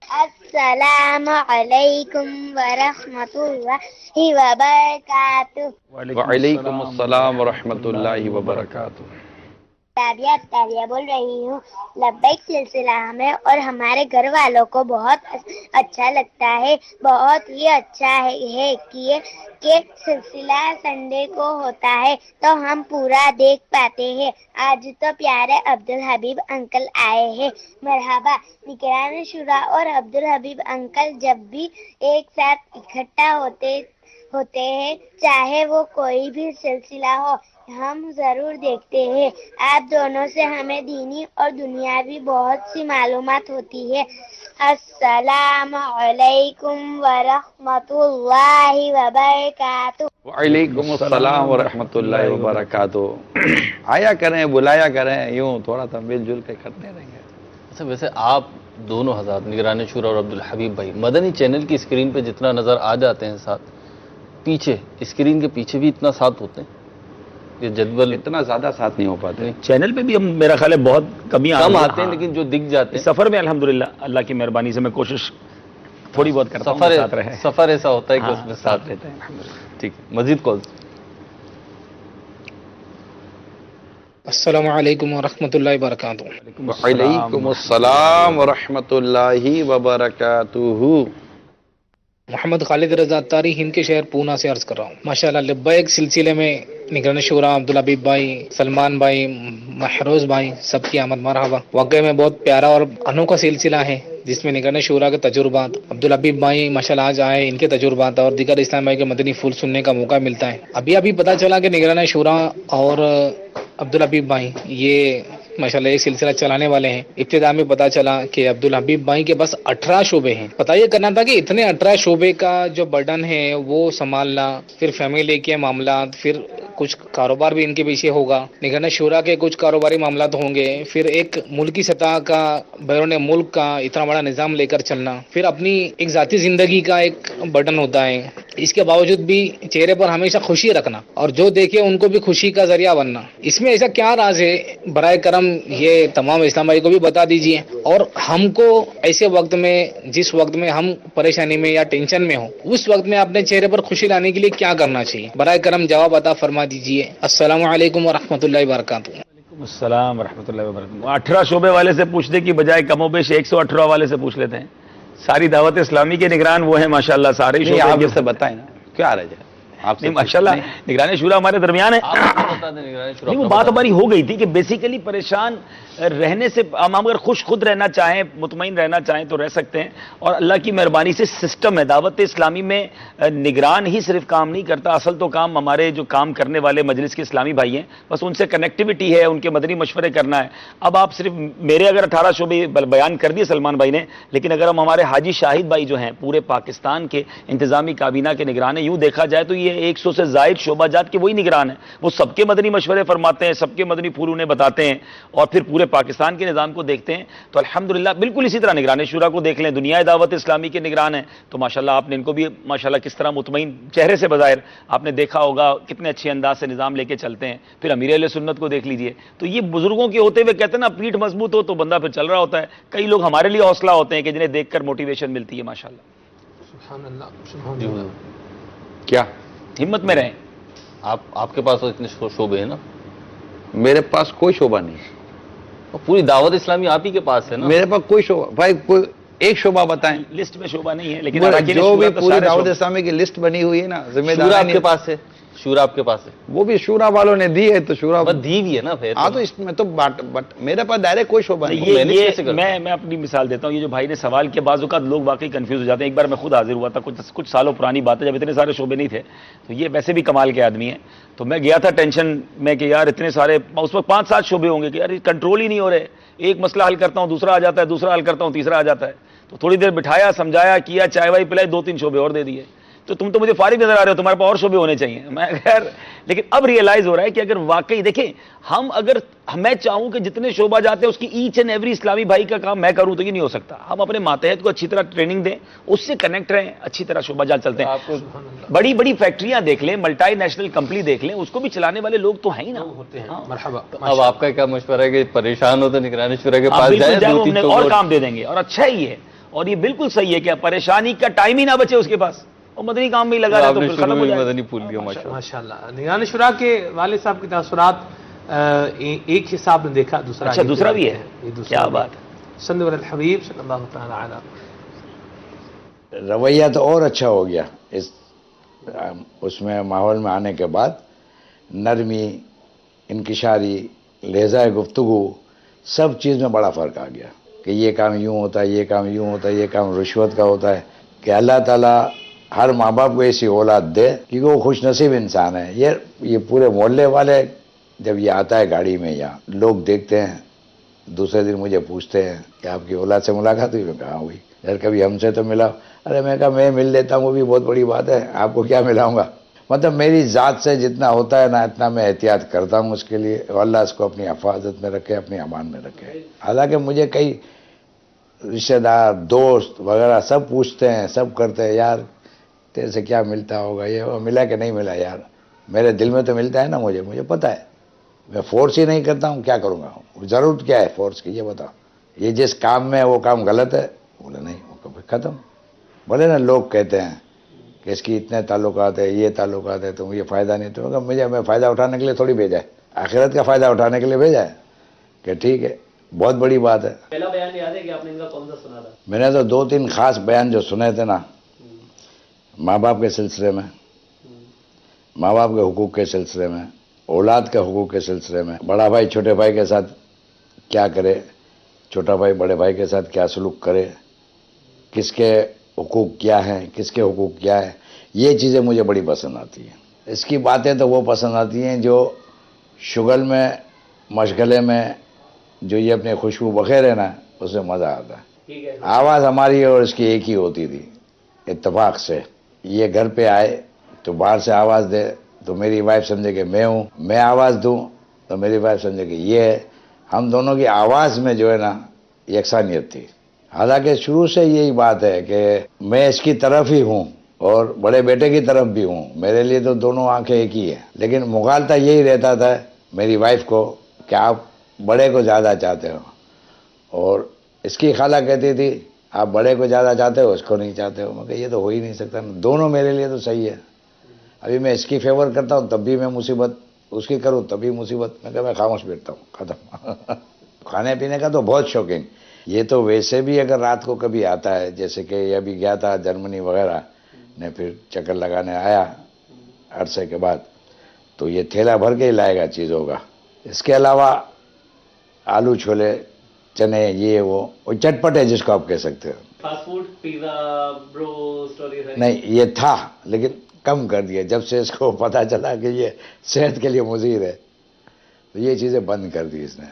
السلام علیکم ورحمۃ اللہ وبرکاتہ. وعلیکم السلام ورحمۃ اللہ وبرکاتہ. رابعہ اطاریہ بول رہی ہوں. لبیک سلسلہ ہمیں اور ہمارے گھر والوں کو بہت اچھا لگتا ہے. بہت ہی اچھا ہے کہ سلسلہ سنڈے کو ہوتا ہے تو ہم پورا دیکھ پاتے ہیں. آج تو پیارے عبدالحبیب انکل آئے ہیں. مرحبا. نگران شورا اور عبدالحبیب انکل جب بھی ایک ساتھ اکٹھا ہوتے ہیں چاہے وہ کوئی بھی سلسلہ ہو ہم ضرور دیکھتے ہیں. آپ دونوں سے ہمیں دینی اور دنیاوی بہت سی معلومات ہوتی ہے. السلام علیکم ورحمۃ اللہ وبرکاتہ. وعلیکم السلام ورحمۃ اللہ وبرکاتہ. آیا کریں, بلایا کریں, یوں تھوڑا سا مل جل کے کرتے رہیں گے. اچھا, ویسے آپ دونوں حضرات نگران شورا اور عبدالحبیب بھائی مدنی چینل کی اسکرین پہ جتنا نظر آ جاتے ہیں ساتھ, پیچھے اسکرین کے پیچھے بھی اتنا ساتھ ہوتے ہیں؟ یہ جدول اتنا زیادہ ساتھ نہیں ہو پاتے. چینل پہ بھی ہم میرا خیال ہے بہت کم آتے ہیں, لیکن جو دکھ جاتے ہیں سفر میں الحمدللہ اللہ کی مہربانی سے میں کوشش تھوڑی بہت کرتا ہوں ساتھ رہے. سفر ایسا ہوتا ہے کہ اس میں ساتھ رہتے ہیں. ٹھیک, مزید کال. السلام علیکم ورحمۃ اللہ وبرکاتہ. وعلیکم السلام ورحمۃ اللہ وبرکاتہ. محمد خالد رضا تاری ہند کے شہر پونا سے عرض کر رہا ہوں. ماشاءاللہ لبیک سلسلے میں نگران شورا عبدالحبیب بھائی, سلمان بھائی, محروز بھائی, سب کی آمد مرحبا. واقعی میں بہت پیارا اور انوکھا سلسلہ ہے جس میں نگران شورا کے تجربات, عبدالحبیب بھائی ماشاءاللہ آج آئے, ان کے تجربات اور دیگر اسلام بھائی کے مدنی پھول سننے کا موقع ملتا ہے. ابھی پتہ چلا کہ نگران شورا اور عبدالحبیب بھائی یہ ماشاءاللہ ایک سلسلہ چلانے والے ہیں. ابتدا میں پتا چلا کہ عبدالحبیب بھائی کے بس 18 شعبے ہیں. پتہ یہ کرنا تھا کہ اتنے 18 شعبے کا جو برڈن ہے وہ سنبھالنا, پھر فیملی کے معاملات, پھر کچھ کاروبار بھی ان کے پیچھے ہوگا, نگران شورا کے کچھ کاروباری معاملات ہوں گے, پھر ایک ملکی سطح کا بیرون ملک کا اتنا بڑا نظام لے کر چلنا, پھر اپنی ایک ذاتی زندگی کا ایک برڈن ہوتا ہے. اس کے باوجود بھی چہرے پر ہمیشہ خوشی رکھنا اور جو دیکھے ان کو بھی خوشی کا ذریعہ بننا. اس میں ایسا کیا راز ہے برائے کرم یہ تمام اسلام بھائی کو بھی بتا دیجیے. اور ہم کو ایسے وقت میں, جس وقت میں ہم پریشانی میں یا ٹینشن میں ہوں, اس وقت میں اپنے چہرے پر خوشی لانے کے لیے کیا کرنا چاہیے؟ برائے کرم جواب عطا فرما دیجیے. السلام علیکم ورحمۃ اللہ وبرکاتہ. السلام ورحمۃ اللہ وبرکاتہ. 18 شعبے والے سے پوچھنے کی بجائے کم و بیش 118 والے سے پوچھ لیتے ہیں. ساری دعوت اسلامی کے نگران وہ ہیں ماشاءاللہ, سارے شعبے. آپ سے بتائیں نا کیا رہ جائے آپ سے. ماشاءاللہ نگران شورا ہمارے درمیان ہے. نہیں, وہ بات ہماری ہو گئی تھی کہ بیسیکلی پریشان رہنے سے ہم اگر خود رہنا چاہیں, مطمئن رہنا چاہیں تو رہ سکتے ہیں. اور اللہ کی مہربانی سے سسٹم ہے. دعوت اسلامی میں نگران ہی صرف کام نہیں کرتا, اصل تو کام ہمارے جو کام کرنے والے مجلس کے اسلامی بھائی ہیں, بس ان سے کنیکٹیوٹی ہے, ان کے مدنی مشورے کرنا ہے. اب آپ صرف میرے اگر 18 شعبے بیان کر دیے سلمان بھائی نے, لیکن اگر ہم ہمارے حاجی شاہد بھائی جو ہیں پورے پاکستان کے انتظامی کابینہ کے نگران ہیں, یوں دیکھا جائے تو یہ 100 سے زائد شعبہ جات کے وہی نگران ہیں. وہ سب کے مدنی مشورے فرماتے ہیں, سب کے مدنی پھول انہیں بتاتے ہیں, اور پھر پورے پاکستان کے نظام کو دیکھتے ہیں. تو الحمدللہ بالکل اسی طرح نگران شورا کو دیکھ لیں, دنیا دعوت اسلامی کے نگران ہیں, تو ماشاءاللہ آپ نے ان کو بھی ماشاءاللہ کس طرح مطمئن چہرے سے بظاہر آپ نے دیکھا ہوگا کتنے اچھے انداز سے نظام لے کے چلتے ہیں. پھر امیر اہل سنت کو دیکھ لیجئے. تو یہ بزرگوں کے ہوتے ہوئے کہتے ہیں نا, پیٹھ مضبوط ہو تو بندہ پھر چل رہا ہوتا ہے. کئی لوگ ہمارے لیے حوصلہ ہوتے ہیں کہ جنہیں دیکھ کر موٹیویشن ملتی ہے. ماشاءاللہ سبحان اللہ, سبحان اللہ. کیا ہمت میں رہیں. آپ کے پاس تو اتنے شعبے ہیں نا. میرے پاس کوئی شعبہ نہیں. پوری دعوت اسلامی آپ ہی کے پاس ہے نا. میرے پاس کوئی شعبہ, بھائی کوئی ایک شعبہ بتائیں. لسٹ میں شعبہ نہیں ہے, لیکن جو بھی پوری دعوت اسلامی کی لسٹ بنی ہوئی ہے نا, ذمہ داری آپ کے پاس ہے. شورا آپ کے پاس ہے. وہ بھی شورا والوں نے دی ہے, تو شورا دی ہوئی ہے نا پھر. ہاں, تو اس میں تو میرے پاس ڈائریکٹ کوئی شعبہ نہیں. میں اپنی مثال دیتا ہوں. یہ جو بھائی نے سوال کیا, بعض اوقات لوگ واقعی کنفیوز ہو جاتے ہیں. ایک بار میں خود حاضر ہوا تھا, کچھ سالوں پرانی بات ہے, جب اتنے سارے شعبے نہیں تھے. تو یہ ویسے بھی کمال کے آدمی ہیں. تو میں گیا تھا ٹینشن میں کہ یار اتنے سارے, اس وقت 5-7 شعبے ہوں گے کہ یار کنٹرول ہی نہیں ہو رہے. ایک مسئلہ حل کرتا ہوں, دوسرا آ جاتا ہے, دوسرا حل کرتا ہوں, تیسرا آ جاتا ہے. تو تھوڑی دیر بٹھایا, سمجھایا, کیا, چائے وائی پلائی, 2-3 شعبے اور دے دیے. تو تم تو مجھے فارغ نظر آ رہے ہو, تمہارے پاس اور شعبے ہونے چاہیے. میں خیر, لیکن اب ریئلائز ہو رہا ہے کہ اگر واقعی دیکھیں, میں چاہوں کہ جتنے شعبہ جاتے ہیں اس کی ایچ اینڈ ایوری اسلامی بھائی کا کام میں کروں, تو یہ نہیں ہو سکتا. ہم اپنے ماتحت کو اچھی طرح ٹریننگ دیں, اس سے کنیکٹ رہیں, اچھی طرح شعبہ جات چلتے ہیں. بڑی بڑی فیکٹریاں دیکھ لیں, ملٹی نیشنل کمپنی دیکھ لیں, اس کو بھی چلانے والے لوگ تو ہیں ہی نا. مرحبا. اب آپ کا کیا مشورہ ہے کہ پریشان ہو تو نگران شورا کے پاس جائیں, اور کام دے دیں گے. اور اچھا ہی ہے, اور یہ بالکل صحیح ہے کہ پریشانی کا ٹائم ہی نہ بچے اس کے پاس, اور مدنی کام میں لگا رہا تو پھر ختم ہو جائے. مدنی پھول لیا. ماشاءاللہ. نگران شورا کے والد صاحب کے تاثرات ایک حصہ آپ نے دیکھا، دوسرا اچھا دوسرا بھی ہے، یہ دوسرا کیا بھی بات ہے۔ صلی اللہ علی الحبیب صلی اللہ تعالی علیہ۔ رویہ تو اور اچھا ہو گیا اس میں ماحول میں آنے کے بعد، نرمی، انکشاری، لہجہ گفتگو، سب چیز میں بڑا فرق آ گیا کہ یہ کام یوں ہوتا ہے، یہ کام یوں ہوتا ہے، یہ کام رشوت کا ہوتا ہے، کہ اللہ تعالیٰ ہر ماں باپ کو ایسی اولاد دے کیونکہ وہ خوش نصیب انسان ہے۔ یہ پورے محلے والے جب یہ آتا ہے گاڑی میں، یہاں لوگ دیکھتے ہیں، دوسرے دن مجھے پوچھتے ہیں کہ آپ کی اولاد سے ملاقات ہوئی؟ میں کہا ہوئی۔ اگر کبھی ہم سے تو ملا؟ ارے میں کہا میں مل لیتا ہوں، وہ بھی بہت بڑی بات ہے، آپ کو کیا ملاؤں گا؟ مطلب میری ذات سے جتنا ہوتا ہے نا، اتنا میں احتیاط کرتا ہوں اس کے لیے، اور اللہ اس کو اپنی حفاظت میں رکھے، اپنی امان میں رکھے۔ حالانکہ مجھے کئی رشتہ دار، دوست وغیرہ سب پوچھتے ہیں، سب کرتے ہیں، یار تیرے سے کیا ملتا ہوگا، یہ وہ ملا کہ نہیں ملا؟ یار میرے دل میں تو ملتا ہے نا، مجھے پتہ ہے، میں فورس ہی نہیں کرتا ہوں، کیا کروں گا؟ ضرورت کیا ہے فورس کی، یہ بتاؤ؟ یہ جس کام میں وہ کام غلط ہے، بولے نہیں، وہ ختم۔ بولے نا لوگ کہتے ہیں کہ اس کی اتنے تعلقات ہے، یہ تعلقات ہے، تو یہ فائدہ نہیں، تو میں فائدہ اٹھانے کے لیے تھوڑی بھیجا ہے، آخرت کا فائدہ اٹھانے کے لیے بھیجا ہے، کہ ٹھیک ہے بہت بڑی بات ہے۔ پہلا بیان یاد ہے کہ آپ نے ان کا کون سا سنا تھا؟ میں نے تو 2-3 خاص بیان جو سنے تھے نا، ماں باپ کے سلسلے میں، ماں باپ کے حقوق کے سلسلے میں، اولاد کے حقوق کے سلسلے میں، بڑا بھائی چھوٹے بھائی کے ساتھ کیا کرے، چھوٹا بھائی بڑے بھائی کے ساتھ کیا سلوک کرے، کس کے حقوق کیا ہیں، کس کے حقوق کیا ہے، یہ چیزیں مجھے بڑی پسند آتی ہیں۔ اس کی باتیں تو وہ پسند آتی ہیں جو شغل میں، مشغلے میں، جو یہ اپنے خوشبو بخیر ہے نا، اس میں مزہ آتا ہے۔ آواز ہماری اور اس کی ایک ہی ہوتی تھی، اتفاق سے یہ گھر پہ آئے تو باہر سے آواز دے تو میری وائف سمجھے کہ میں ہوں، میں آواز دوں تو میری وائف سمجھے کہ یہ ہے، ہم دونوں کی آواز میں جو ہے نا یکسانیت تھی۔ حالانکہ شروع سے یہی بات ہے کہ میں اس کی طرف ہی ہوں اور بڑے بیٹے کی طرف بھی ہوں، میرے لیے تو دونوں آنکھیں ایک ہی ہیں، لیکن مغالطہ یہی رہتا تھا میری وائف کو کہ آپ بڑے کو زیادہ چاہتے ہو، اور اس کی خالہ کہتی تھی آپ بڑے کو زیادہ چاہتے ہو، اس کو نہیں چاہتے ہو۔ میں کہ یہ تو ہو ہی نہیں سکتا، دونوں میرے لیے تو صحیح ہے۔ ابھی میں اس کی فیور کرتا ہوں تب بھی میں مصیبت، اس کی کروں تب بھی مصیبت، میں کہ میں خاموش بیٹھتا ہوں، ختم۔ کھانے پینے کا تو بہت شوقین، یہ تو ویسے بھی اگر رات کو کبھی آتا ہے، جیسے کہ یہ ابھی گیا تھا جرمنی وغیرہ نے، پھر چکر لگانے آیا عرصے کے بعد، تو یہ تھیلا بھر کے ہی لائے گا چیزوں کا۔ اس کے علاوہ آلو چھولے، چنے، یہ وہ چٹپٹ ہے جس کو آپ کہہ سکتے ہو۔ فاسٹ فوڈ، پیزا، بروسٹ اور یہ ساری؟ نہیں، یہ تھا لیکن کم کر دیا جب سے اس کو پتا چلا کہ یہ صحت کے لیے مضر ہے، تو یہ چیزیں بند کر دی اس نے،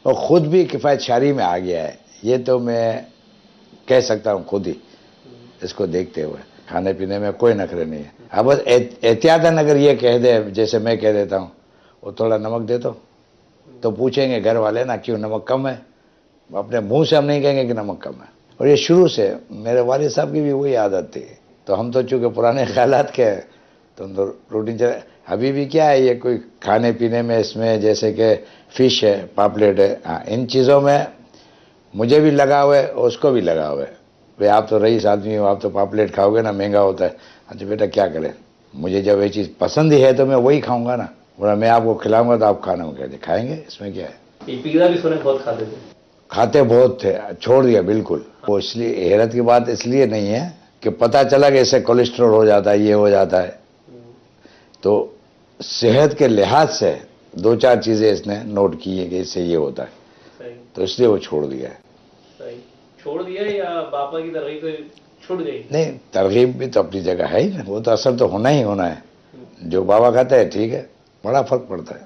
اور خود بھی کفایت شعاری میں آ گیا ہے، یہ تو میں کہہ سکتا ہوں خود ہی اس کو دیکھتے ہوئے۔ کھانے پینے میں کوئی نخرے نہیں ہے، اب بس احتیاطاً اگر یہ کہہ دے جیسے میں کہہ دیتا ہوں وہ تھوڑا نمک دے تو پوچھیں گے گھر والے نا کیوں نمک کم ہے، اپنے منہ سے ہم نہیں کہیں گے کہ نمک کم ہے۔ اور یہ شروع سے میرے والد صاحب کی بھی وہی عادت تھی، تو ہم تو چونکہ پرانے خیالات کے ہیں تو ہم تو روٹین چلے۔ ابھی بھی کیا ہے، یہ کوئی کھانے پینے میں اس میں جیسے کہ فش ہے، پاپلیٹ ہے، ہاں ان چیزوں میں مجھے بھی لگا ہوا ہے اور اس کو بھی لگا ہوا ہے۔ بھئی آپ تو رئیس آدمی ہو، آپ تو پاپلیٹ کھاؤ گے نا، مہنگا ہوتا ہے۔ اچھا بیٹا کیا کریں، مجھے جب یہ چیز پسند ہی ہے تو میں وہی کھاؤں گا نا، ورنہ میں آپ کو کھلاؤں گا تو آپ کھانا کہتے کھائیں گے، اس میں کیا ہے۔ یہ پیزا بھی سنے بہت کھاتے تھے؟ کھاتے بہت تھے، چھوڑ دیا بالکل۔ وہ اس لیے حیرت کی بات اس لیے نہیں ہے کہ پتہ چلا کہ اس سے کولیسٹرول ہو جاتا ہے، یہ ہو جاتا ہے، تو صحت کے لحاظ سے 2-4 چیزیں اس نے نوٹ کی ہیں کہ اس سے یہ ہوتا ہے، صحیح تو اس لیے وہ چھوڑ دیا ہے۔ صحیح چھوڑ دیا یا باپا کی ترغیب سے چھوٹ گئی؟ نہیں، ترغیب بھی تو اپنی جگہ ہے ہی نا، وہ تو اثر تو ہونا ہی ہونا ہے، جو بابا کہتا ہے ٹھیک ہے، بڑا فرق پڑتا ہے۔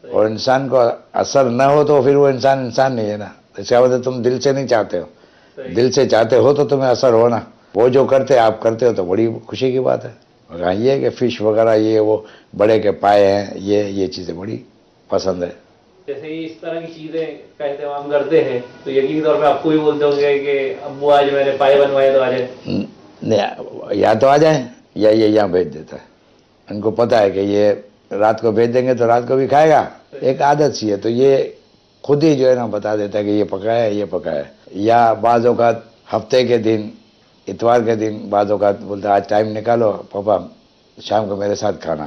اور انسان کو اثر نہ ہو تو پھر وہ انسان نہیں ہے نا، اس کا مطلب تم دل سے نہیں چاہتے ہو، دل سے چاہتے ہو تو تمہیں اثر ہونا، وہ جو کرتے آپ کرتے ہو تو بڑی خوشی کی بات ہے۔ اور ہاں یہ ہے کہ فش وغیرہ یہ وہ بڑے کے پائے ہیں، یہ چیزیں بڑی پسند ہے۔ جیسے یہ اس طرح کی چیزیں کا اہتمام کرتے ہیں تو یقینی طور پہ آپ کو بھی بولتے ہوں گے کہ ابو آج میں نے پائے بنوائے تو آ جائے۔ یا تو آ جائیں یا یہ یہاں بھیج دیتا ہے، ان کو پتہ ہے کہ یہ رات کو بھیج دیں گے تو رات کو بھی کھائے گا، ایک عادت سی ہے، تو یہ خود ہی جو ہے نا بتا دیتا ہے کہ یہ پکایا ہے، یہ پکایا ہے۔ یا بعض اوقات ہفتے کے دن، اتوار کے دن بعض اوقات بولتا ہے آج ٹائم نکالو پاپا شام کو میرے ساتھ کھانا،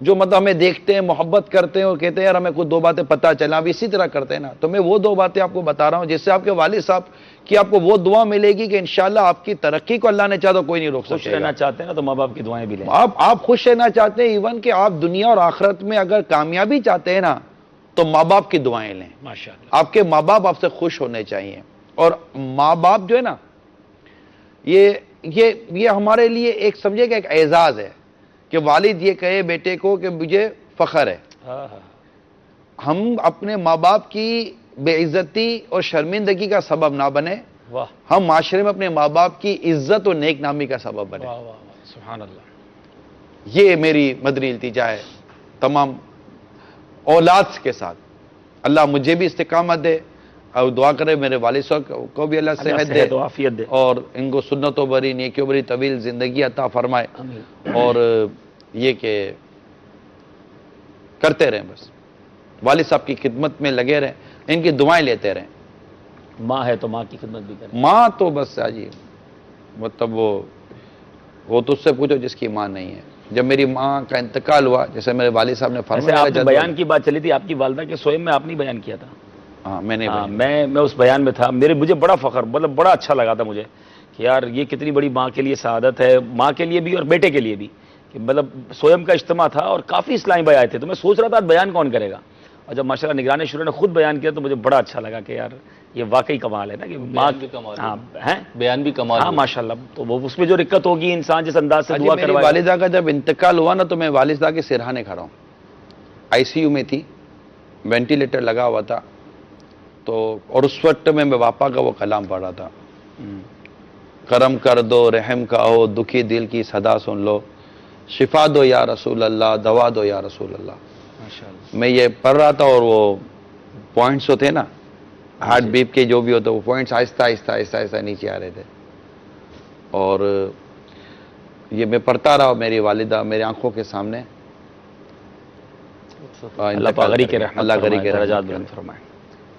جو مطلب ہمیں دیکھتے ہیں، محبت کرتے ہیں اور کہتے ہیں یار ہمیں کچھ دو باتیں پتہ چلا، اب اسی طرح کرتے ہیں نا. تو میں وہ دو باتیں آپ کو بتا رہا ہوں جس سے آپ کے والد صاحب کی آپ کو وہ دعا ملے گی کہ انشاءاللہ آپ کی ترقی کو اللہ نے چاہا تو کوئی نہیں روک خوش سکے گا. رہنا چاہتے ہیں نا تو ماں باپ کی دعائیں بھی لیں. آپ خوش رہنا چاہتے ہیں، ایون کہ آپ دنیا اور آخرت میں اگر کامیابی چاہتے ہیں نا تو ماں باپ کی دعائیں لیں. ماشاءاللہ. آپ کے ماں باپ آپ سے خوش ہونے چاہیے. اور ماں باپ جو ہے نا یہ ہمارے لیے ایک سمجھے کہ ایک اعزاز ہے کہ والد یہ کہے بیٹے کو کہ مجھے فخر ہے. ہم اپنے ماں باپ کی بے عزتی اور شرمندگی کا سبب نہ بنے، واہ ہم معاشرے میں اپنے ماں باپ کی عزت اور نیک نامی کا سبب بنے. واہ واہ، سبحان اللہ. یہ میری مدنی التجا ہے تمام اولاد کے ساتھ. اللہ مجھے بھی استقامت دے اور دعا کرے میرے والد صاحب کو بھی اللہ صحت دے و عافیت دے. اور ان کو سنتوں بری نیکیوں بری طویل زندگی عطا فرمائے. اور یہ کہ کرتے رہیں، بس والد صاحب کی خدمت میں لگے رہیں، ان کی دعائیں لیتے رہیں. ماں ہے تو ماں کی خدمت بھی کریں. ماں تو بس جی مطلب وہ تو اس سے پوچھو جس کی ماں نہیں ہے. جب میری ماں کا انتقال ہوا، جیسے میرے والد صاحب نے ایسے فرمایا، آپ نے بیان کی بات چلی تھی آپ کی والدہ کے سوئم میں، آپ نے بیان کیا تھا. ہاں میں نے ہاں میں اس بیان میں تھا. مجھے بڑا فخر، مطلب بڑا اچھا لگا تھا مجھے کہ یار یہ کتنی بڑی ماں کے لیے سعادت ہے، ماں کے لیے بھی اور بیٹے کے لیے بھی. کہ مطلب سوئم کا اجتماع تھا اور کافی اسلامی بھائی آئے تھے، تو میں سوچ رہا تھا بیان کون کرے گا. اور جب ماشاءاللہ نگران شورا نے خود بیان کیا تو مجھے بڑا اچھا لگا کہ یار یہ واقعی کمال ہے نا کہ ماں بھی کمال ہے. ہاں ہیں بیان بھی کمال ہاں ہے. ماشاءاللہ. تو وہ اس میں جو رکت ہوگی انسان جس انداز سے دعا میری کروائے. والدہ کا جب انتقال ہوا نا تو میں والدہ کے سرہانے کھڑا ہوں. آئی سی یو میں تھی، وینٹیلیٹر لگا ہوا تھا. تو اور اس وقت میں باپا کا وہ کلام پڑھ رہا تھا، کرم کر دو رحم کا ہو دکھی دل کی صدا سن لو، شفا دو یا رسول اللہ دوا دو یا رسول اللہ. میں یہ پڑھ رہا تھا اور وہ پوائنٹس ہوتے ہیں نا ہارٹ بیٹ کے جو بھی ہوتے وہ پوائنٹس آہستہ آہستہ آہستہ آہستہ نیچے آ رہے تھے. اور یہ میں پڑھتا رہا، میری والدہ میری آنکھوں کے سامنے اللہ پاک غری کے رحمت اللہ غری کے درجات رحمت بلند فرمائے.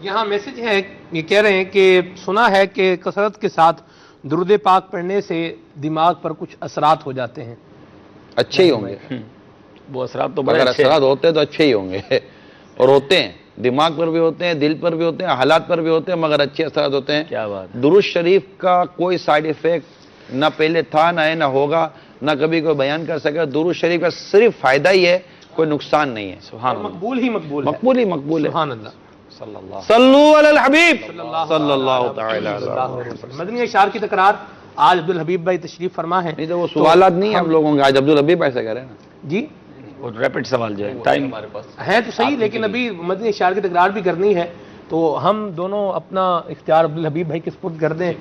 یہاں میسج ہے، یہ کہہ رہے ہیں کہ سنا ہے کہ کثرت کے ساتھ درود پاک پڑھنے سے دماغ پر کچھ اثرات ہو جاتے ہیں. اچھے ہی ہوں گے. وہ اثرات تو بڑے اگر اچھے اثرات ہوتے ہیں تو اچھے ہی ہوں گے اور ہوتے ہیں، دماغ پر بھی ہوتے ہیں، دل پر بھی ہوتے ہیں، حالات پر بھی ہوتے ہیں، مگر اچھے اثرات ہوتے ہیں. کیا بات. درود شریف کا کوئی سائیڈ ایفیکٹ نہ پہلے تھا نہ ہے نہ ہوگا نہ کبھی کوئی بیان کر سکے. درود شریف کا صرف فائدہ ہی ہے، کوئی نقصان نہیں ہے. سبحان اللہ. مقبول ہی مقبول ہے. مقبول ہی مقبول ہے. سبحان اللہ. صلو علی الحبیب صلی اللہ تعالی علیہ وسلم. مدنی اشعار کی تکرار آج عبدالحبیب بھائی تشریف فرما ہے. نہیں تو وہ سوالات نہیں ہیں ہم لوگوں کے. آج عبدالحبیب ایسا کریں نا جی وہ ریپڈ سوال جو ہے ٹائم ہمارے پاس ہے تو صحیح، لیکن ابھی مدنی اشعار کی تکرار بھی کرنی ہے تو ہم دونوں اپنا اختیار عبدالحبیب بھائی کے سپرد کر دیں.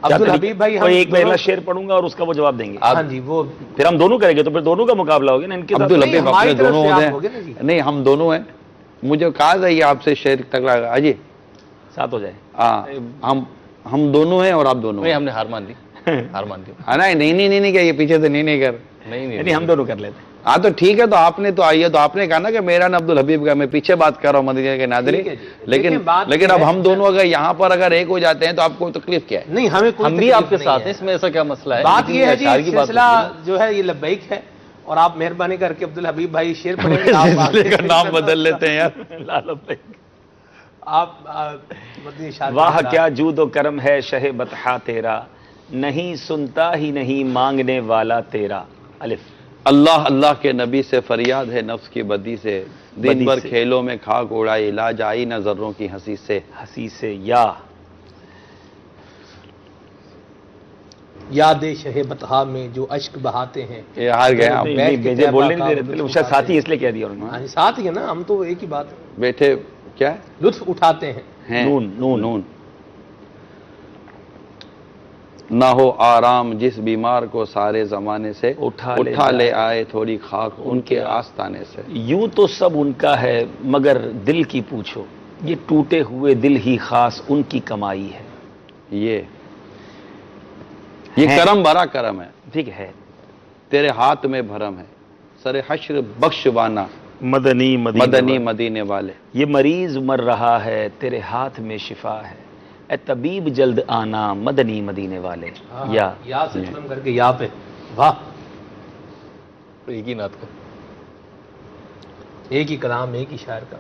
عبدالحبیب بھائی ہم ایک میں دونوں- اگلا شعر پڑھوں گا اور اس کا وہ جواب دیں گے. ہاں جی وہ پھر ہم دونوں کریں گے تو پھر دونوں کا مقابلہ ہوگا نا ان کے ساتھ. عبدالحبیب ہماری اپنے طرف دونوں سے آپ ہیں. ہوگے نا جی. نہیں ہم دونوں ہیں. مجھے کہا تھا یہ آپ سے شعر تک لگا جی ساتھ ہو جائے. ہاں ہم دونوں ہیں اور آپ دونوں نہیں ہیں. ہم نے ہار مان لی. ہار مان دی. نہیں کہ یہ پیچھے سے نہیں کر. نہیں ہم دونوں کر لیتے ہیں. ہاں تو ٹھیک ہے. تو آپ نے تو آئیے تو آپ نے کہا نا کہ میرا نا عبدالحبیب کا، میں پیچھے بات کر رہا ہوں مدینہ کے ناظرین. ٹھیک ہے جی. لیکن دیکھیں بات لیکن یہ اب ہے- ہم دونوں اگر یہاں پر اگر ایک ہو جاتے ہیں تو آپ کو تکلیف کیا ہے؟ نہیں ہمیں کوئی ہم بھی تکلیف آپ کے نہیں ساتھ ہے. ہیں، اس میں ایسا کیا مسئلہ ہے؟ بات لیکن یہ ہے جی اشعار کی بات سلسلہ ہوتی ہے. جو ہے یہ لبیک ہے اور آپ مہربانی کر کے عبدالحبیب بھائی شعر پڑھیں گے. آپ سلسلے کا نام بدل لیتے ہیں یار. آپ مدنی اشعار کی واہ تکرار. کیا جود و کرم ہے شہ بطحا تیرا، نہیں سنتا ہی نہیں مانگنے والا تیرا. الف. اللہ اللہ کے نبی سے فریاد ہے نفس کی بدی سے، دن بدی بھر سے. کھیلوں میں کھاک اڑائی، علاج آئی نہ ذروں کی ہنسی سے. ہنسی سے. یا یاد شہ بطحا میں جو اشک بہاتے ہیں. یہ ہار گئے آپ. بیٹھ کے مجھے بولنے طیبہ نہیں کا دے رہے لطف تھے. ساتھی اٹھاتے اس لیے کہہ دیا انہوں ہاں نے. جی ساتھ ہی ہے نا، ہم تو ایک ہی بات ہے. بیٹھے کیا ہے؟ لطف اٹھاتے ہیں. نون نہ ہو آرام جس بیمار کو سارے زمانے سے، اٹھا لے آئے تھوڑی خاک ان کے آستانے سے. یوں تو سب ان کا ہے مگر دل کی پوچھو، یہ ٹوٹے ہوئے دل ہی خاص ان کی کمائی ہے. یہ ہے. کرم بھرا کرم ہے، ٹھیک ہے. تیرے ہاتھ میں بھرم ہے، سر حشر بخشوانا مدنی مدنی مدینے والے. یہ مریض مر رہا ہے تیرے ہاتھ میں شفا ہے، اے طبیب جلد آنا مدنی مدینے والے. یا سے ختم کر کے یا پہ. واہ ایک ہی نعت کو ایک ہی کلام ایک ہی شاعر کا.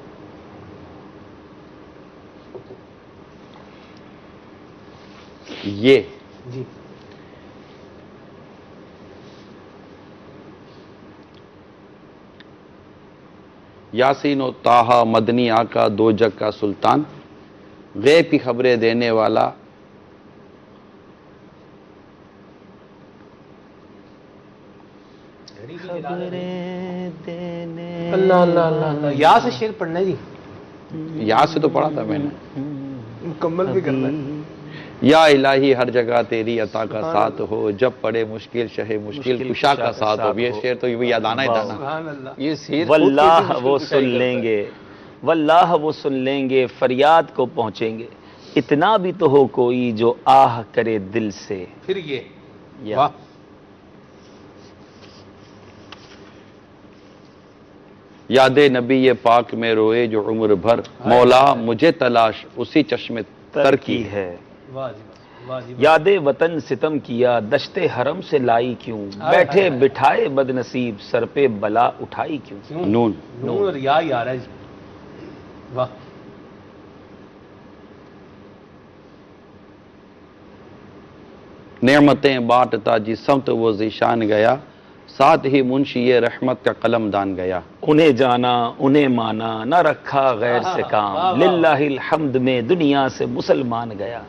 یہ جی یاسین و طٰہٰ مدنی آقا دو جگ کا سلطان، غیب کی خبریں دینے والا، اللہ اللہ اللہ اللہ. یا سے شعر پڑھنا ہے جی، یہاں سے تو پڑھا تھا میں نے. مکمل بھی کرنا ہے. یا الہی ہر جگہ تیری عطا کا ساتھ ہو، جب پڑے مشکل شہ مشکل کشا کا ساتھ ہو. یہ شعر تو یہ یاد آنا ہی تھا نا. سبحان اللہ. یہ شعر واللہ وہ سن لیں گے، واللہ وہ سن لیں گے، فریاد کو پہنچیں گے. اتنا بھی تو ہو کوئی جو آہ کرے دل سے. پھر یہ یا واہ. یاد نبی پاک میں روئے جو عمر بھر، مولا مجھے تلاش اسی چشم تر کی ہے. ہے. واہ جی واہ جی. یاد وطن ستم کیا، دشت حرم سے لائی کیوں. بیٹھے بٹھائے بد نصیب، سر پہ بلا اٹھائی کیوں. نون نون اور یا ہی آ رہا ہے جی. واہ. نعمتیں بانٹتا جی سمت وہ ذیشان گیا، ساتھ ہی منشی رحمت کا قلم دان گیا. انہیں جانا انہیں مانا، نہ رکھا غیر سے کام. للہ الحمد میں دنیا سے مسلمان گیا.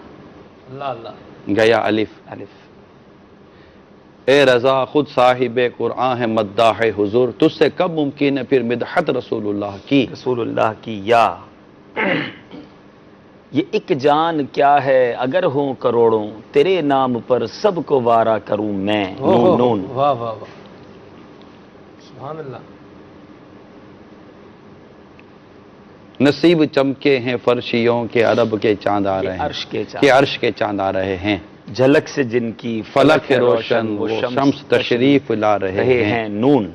اللہ اللہ. گیا الف. الف. اے رضا خود صاحب قرآن ہے مداح حضور، تجھ سے کب ممکن ہے پھر مدحت رسول اللہ کی. رسول اللہ کی. یا یہ ایک جان کیا ہے اگر ہوں کروڑوں، تیرے نام پر سب کو وارا کروں میں. نون نون. واہ واہ واہ. سبحان اللہ. نصیب چمکے ہیں فرشیوں کے، عرب کے چاند آ رہے ہیں، عرش کے چاند. کہ عرش کے چاند آ رہے ہیں. جھلک سے جن کی فلک روشن وہ شمس تشریف لا رہے ہیں. نون.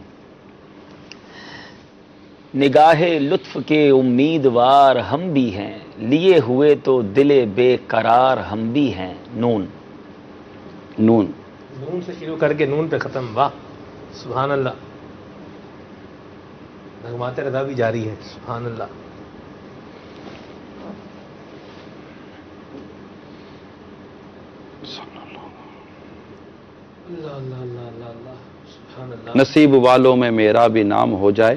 نگاہ لطف کے امیدوار ہم بھی ہیں، لیے ہوئے تو دل بے قرار ہم بھی ہیں. نون. نون. نون سے شروع کر کے نون پہ ختم. واہ سبحان اللہ. نغمات رضا بھی جاری ہے. سبحان اللہ. اللہ اللہ اللہ اللہ اللہ. سبحان اللہ. نصیب والوں میں میرا بھی نام ہو جائے،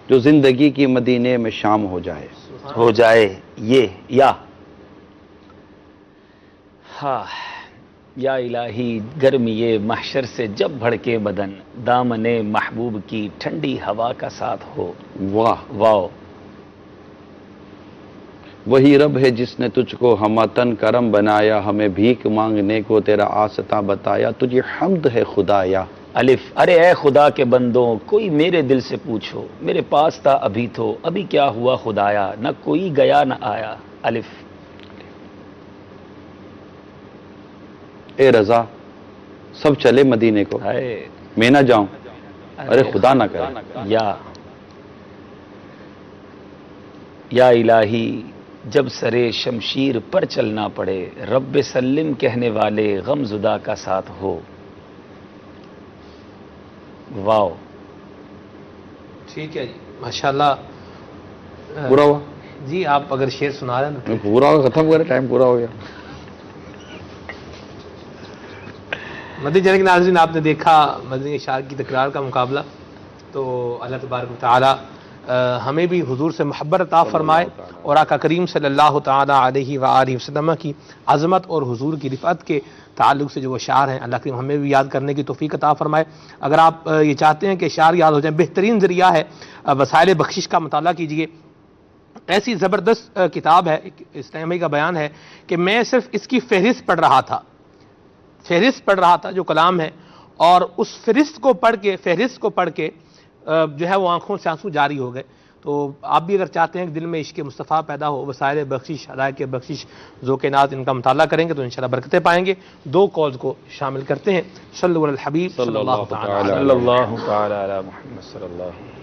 جو زندگی کی مدینے میں شام ہو جائے. ہو جائے یہ. یا ہاں. یا الہی گرمی محشر سے جب بھڑکے بدن، دامن محبوب کی ٹھنڈی ہوا کا ساتھ ہو. واہ. واو. وہی رب ہے جس نے تجھ کو ہمتن کرم بنایا، ہمیں بھیک مانگنے کو تیرا آستا بتایا، تجھے حمد ہے خدایا. الف. ارے اے خدا کے بندوں، کوئی میرے دل سے پوچھو، میرے پاس تھا ابھی تو، ابھی کیا ہوا خدایا، نہ کوئی گیا نہ آیا. الف. اے رضا سب چلے مدینے کو، ہائے. میں نہ جاؤں، ارے خدا نہ کرے. یا الہی جب سرے شمشیر پر چلنا پڑے، رب سلم کہنے والے غم زدہ کا ساتھ ہو. واو. ٹھیک ہے جی ماشاءاللہ. پورا ہوا جی آپ اگر شعر سنا رہے ہیں تو پورا ہوا، ختم کرے، ٹائم پورا ہو گیا. مدنی چینل کے ناظرین، آپ نے دیکھا مدنی اشعار کی تکرار کا مقابلہ. تو اللہ تبارک و تعالی ہمیں بھی حضور سے محبت عطا فرمائے اور آقا کریم صلی اللہ تعالی علیہ وآلہ وسلم کی عظمت اور حضور کی رفعت کے تعلق سے جو اشعار ہیں، اللہ کریم ہمیں بھی یاد کرنے کی توفیق عطا فرمائے. اگر آپ یہ چاہتے ہیں کہ اشعار یاد ہو جائیں، بہترین ذریعہ ہے وسائل بخشش کا مطالعہ کیجئے. ایسی زبردست کتاب ہے، اسلامی کا بیان ہے کہ میں صرف اس کی فہرست پڑھ رہا تھا جو کلام ہے، اور اس فہرست کو پڑھ کے جو ہے وہ آنکھوں سے آنسو جاری ہو گئے. تو آپ بھی اگر چاہتے ہیں کہ دل میں عشق مصطفیٰ پیدا ہو، وسائل بخشش، ہدایت بخشش، ذوق ناز ان کا مطالعہ کریں گے تو انشاءاللہ برکتیں پائیں گے. دو کالز کو شامل کرتے ہیں. صلی اللہ علی الحبیب صلی اللہ تعالی صلی اللہ تعالی علی محمد صلی اللہ علیہ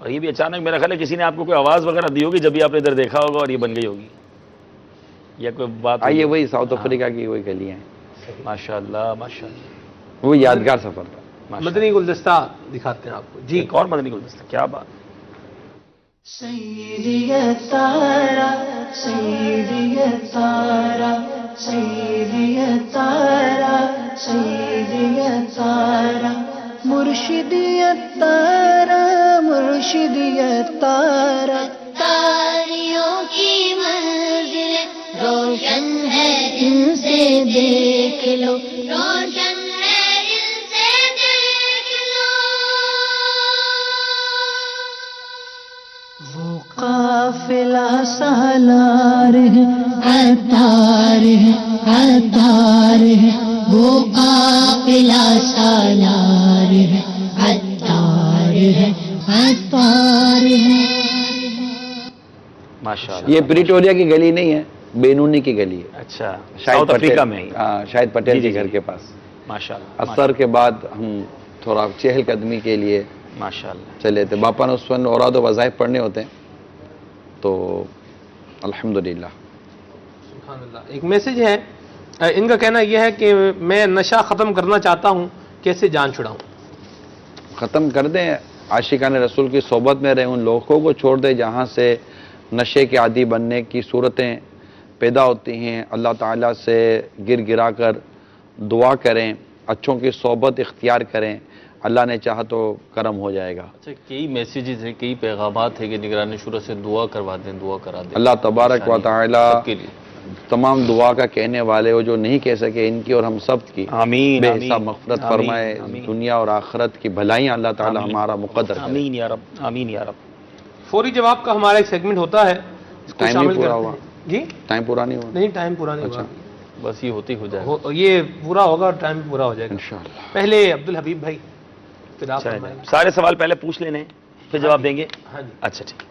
اور یہ بھی اچانک میرا خیال ہے کسی نے آپ کو کوئی آواز وغیرہ دی ہوگی جب بھی آپ نے ادھر دیکھا ہوگا اور یہ بن گئی ہوگی، یا کوئی بات یہ وہی ساؤتھ افریقہ کی وہی گلیاں ہیں. ماشاء اللہ ماشاء اللہ. وہ یادگار سفر تھا. مدنی گلدستہ دکھاتے ہیں آپ کو جی. ایک اور مدنی گلدستہ، کیا بات. سیدی تارا سیدی تارا سیدی تارا سیدی تارا مرشدیت تارا مرشدیت تارا تاریوں کی منزل روشن ہے ان سے دیکھ لو روشن ہے ان سے دیکھ لو وہ قافلہ سالار ہے عطار ہے عطار ہے وہ قافلہ سالار ہے عطار ہے عطار ہے. ماشاء اللہ. یہ پریٹوریا کی گلی نہیں ہے، بینونی کی گلی ہے. اچھا، شاہد ساؤتھ افریقہ میں ہی. ہاں، شاہد پٹیل کے گھر کے پاس. ماشاء اللہ. اثر کے بعد ہم تھوڑا چہل قدمی کے لیے ماشاء اللہ چلے تھے. باپا نے اس وقت اوراد و وظائف پڑھنے ہوتے ہیں تو الحمدللہ. سبحان اللہ. ایک میسج ہے، ان کا کہنا یہ ہے کہ میں نشہ ختم کرنا چاہتا ہوں، کیسے جان چھڑاؤں؟ ختم کر دیں، عاشقان رسول کی صحبت میں رہیں، ان لوگوں کو چھوڑ دیں جہاں سے نشے کے عادی بننے کی صورتیں پیدا ہوتی ہیں. اللہ تعالیٰ سے گر گرا کر دعا کریں، اچھوں کی صحبت اختیار کریں، اللہ نے چاہا تو کرم ہو جائے گا. اچھا، کئی میسیجز ہیں، کئی پیغامات ہیں کہ نگران شورا سے دعا کروا دیں، دعا کرا دیں. اللہ تبارک و تعالیٰ سب کے لیے تمام دعا کا کہنے والے ہو، جو نہیں کہہ سکے ان کی اور ہم سب کی آمین. بے حساب مغفرت فرمائے. آمین. دنیا اور آخرت کی بھلائیاں اللہ تعالیٰ ہمارا مقدر کرے. آمین یا رب، آمین یا رب. فوری جواب کا ہمارا ایک سیگمنٹ ہوتا ہے، اس کو ٹائم شامل نہیں پورا کرتے ہوا. ہیں. جی ٹائم پورا نہیں ہوا. نہیں، ٹائم پورا نہیں ہوا. بس یہ ہوتی ہو جائے گا. یہ پورا ہوگا اور ٹائم پورا ہو جائے گا. انشاءاللہ. پہلے عبدالحبیب بھائی، پھر آپ فرمائیں. سارے سوال پہلے پوچھ لینے پھر جواب دیں گے. ہاں جی. اچھا ٹھیک.